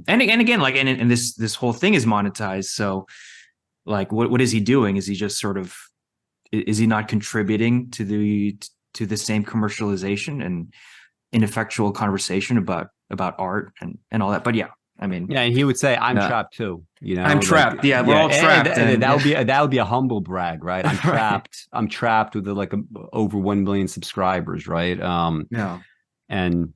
again, like, and this whole thing is monetized. So like, what is he doing? Is he just sort of, is he not contributing to the same commercialization and ineffectual conversation about art and all that? But yeah, I mean, yeah, and he would say, "I'm trapped too." I'm trapped. Yeah, we're all trapped. And that would be a humble brag, right? I'm trapped. I'm trapped with like over 1 million subscribers, right? And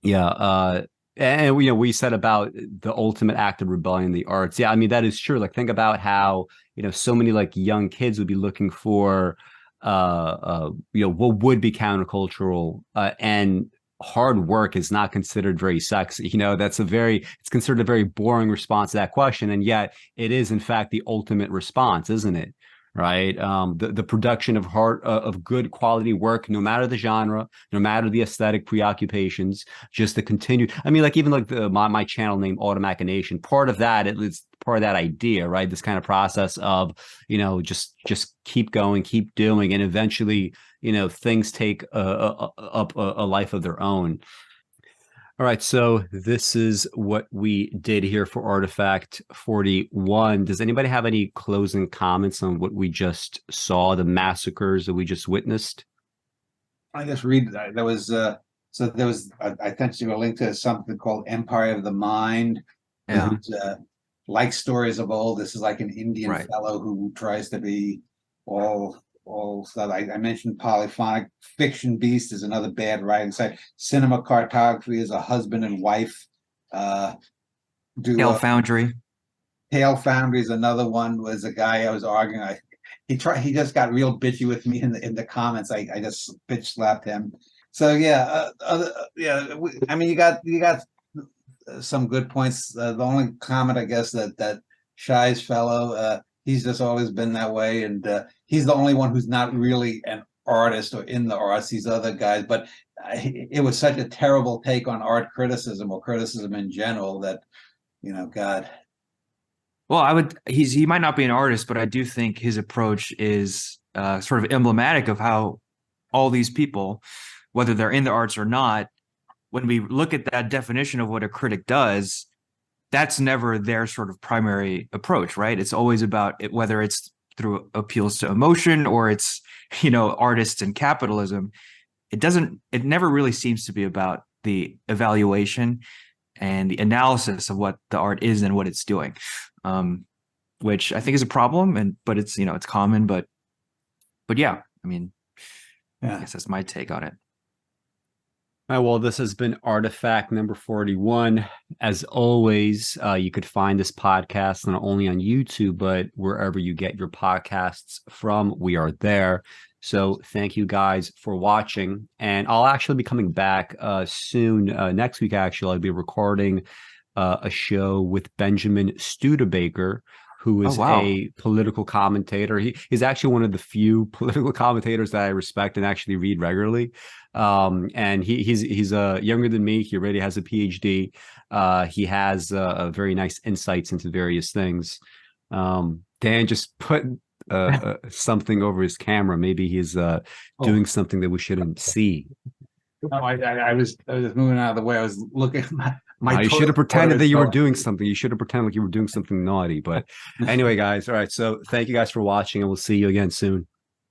we said about the ultimate act of rebellion in the arts. Yeah, I mean, that is true. Like, think about how so many like young kids would be looking for what would be countercultural, and hard work is not considered very sexy. It's considered a very boring response to that question. And yet it is, in fact, the ultimate response, isn't it? Right. The production of good quality work, no matter the genre, no matter the aesthetic preoccupations, just the continued. I mean, like, even like my channel name, Automachination, part of that, it's part of that idea, right? This kind of process of, just keep going, keep doing, and eventually, things take up a life of their own. All right, so this is what we did here for Artifact 41. Does anybody have any closing comments on what we just saw, the massacres that we just witnessed? I just read that there was I sent you a link to something called Empire of the Mind. Yeah. Like stories of old. This is like an Indian fellow who tries to be all stuff. I mentioned polyphonic fiction beast is another bad writing site. Cinema cartography is a husband and wife. Tale Foundry. Tale Foundry is another one. Was a guy I was arguing. He just got real bitchy with me in the comments. I just bitch slapped him. So yeah, I mean, you got some good points. The only comment, I guess, that Shives fellow, he's just always been that way, and he's the only one who's not really an artist or in the arts. These other guys, but it was such a terrible take on art criticism or criticism in general that, God. Well, he might not be an artist, but I do think his approach is sort of emblematic of how all these people, whether they're in the arts or not, when we look at that definition of what a critic does, that's never their sort of primary approach, right? It's always about it, whether it's through appeals to emotion or it's, artists and capitalism. It never really seems to be about the evaluation and the analysis of what the art is and what it's doing, which I think is a problem. But it's, it's common, but yeah, I mean, I guess that's my take on it. All right, well, this has been ArtiFact number 41. As always, you could find this podcast not only on YouTube, but wherever you get your podcasts from, we are there. So thank you guys for watching. And I'll actually be coming back soon. Next week, actually, I'll be recording a show with Benjamin Studebaker, who is a political commentator. He's actually one of the few political commentators that I respect and actually read regularly. And he's younger than me. He already has a PhD. He has very nice insights into various things. Dan just put something over his camera. Maybe he's doing something that we shouldn't see. No, I was moving out of the way. I was looking at my you should have pretended that you were doing something. You should have pretended like you were doing something naughty. But anyway, guys, all right. So thank you guys for watching, and we'll see you again soon.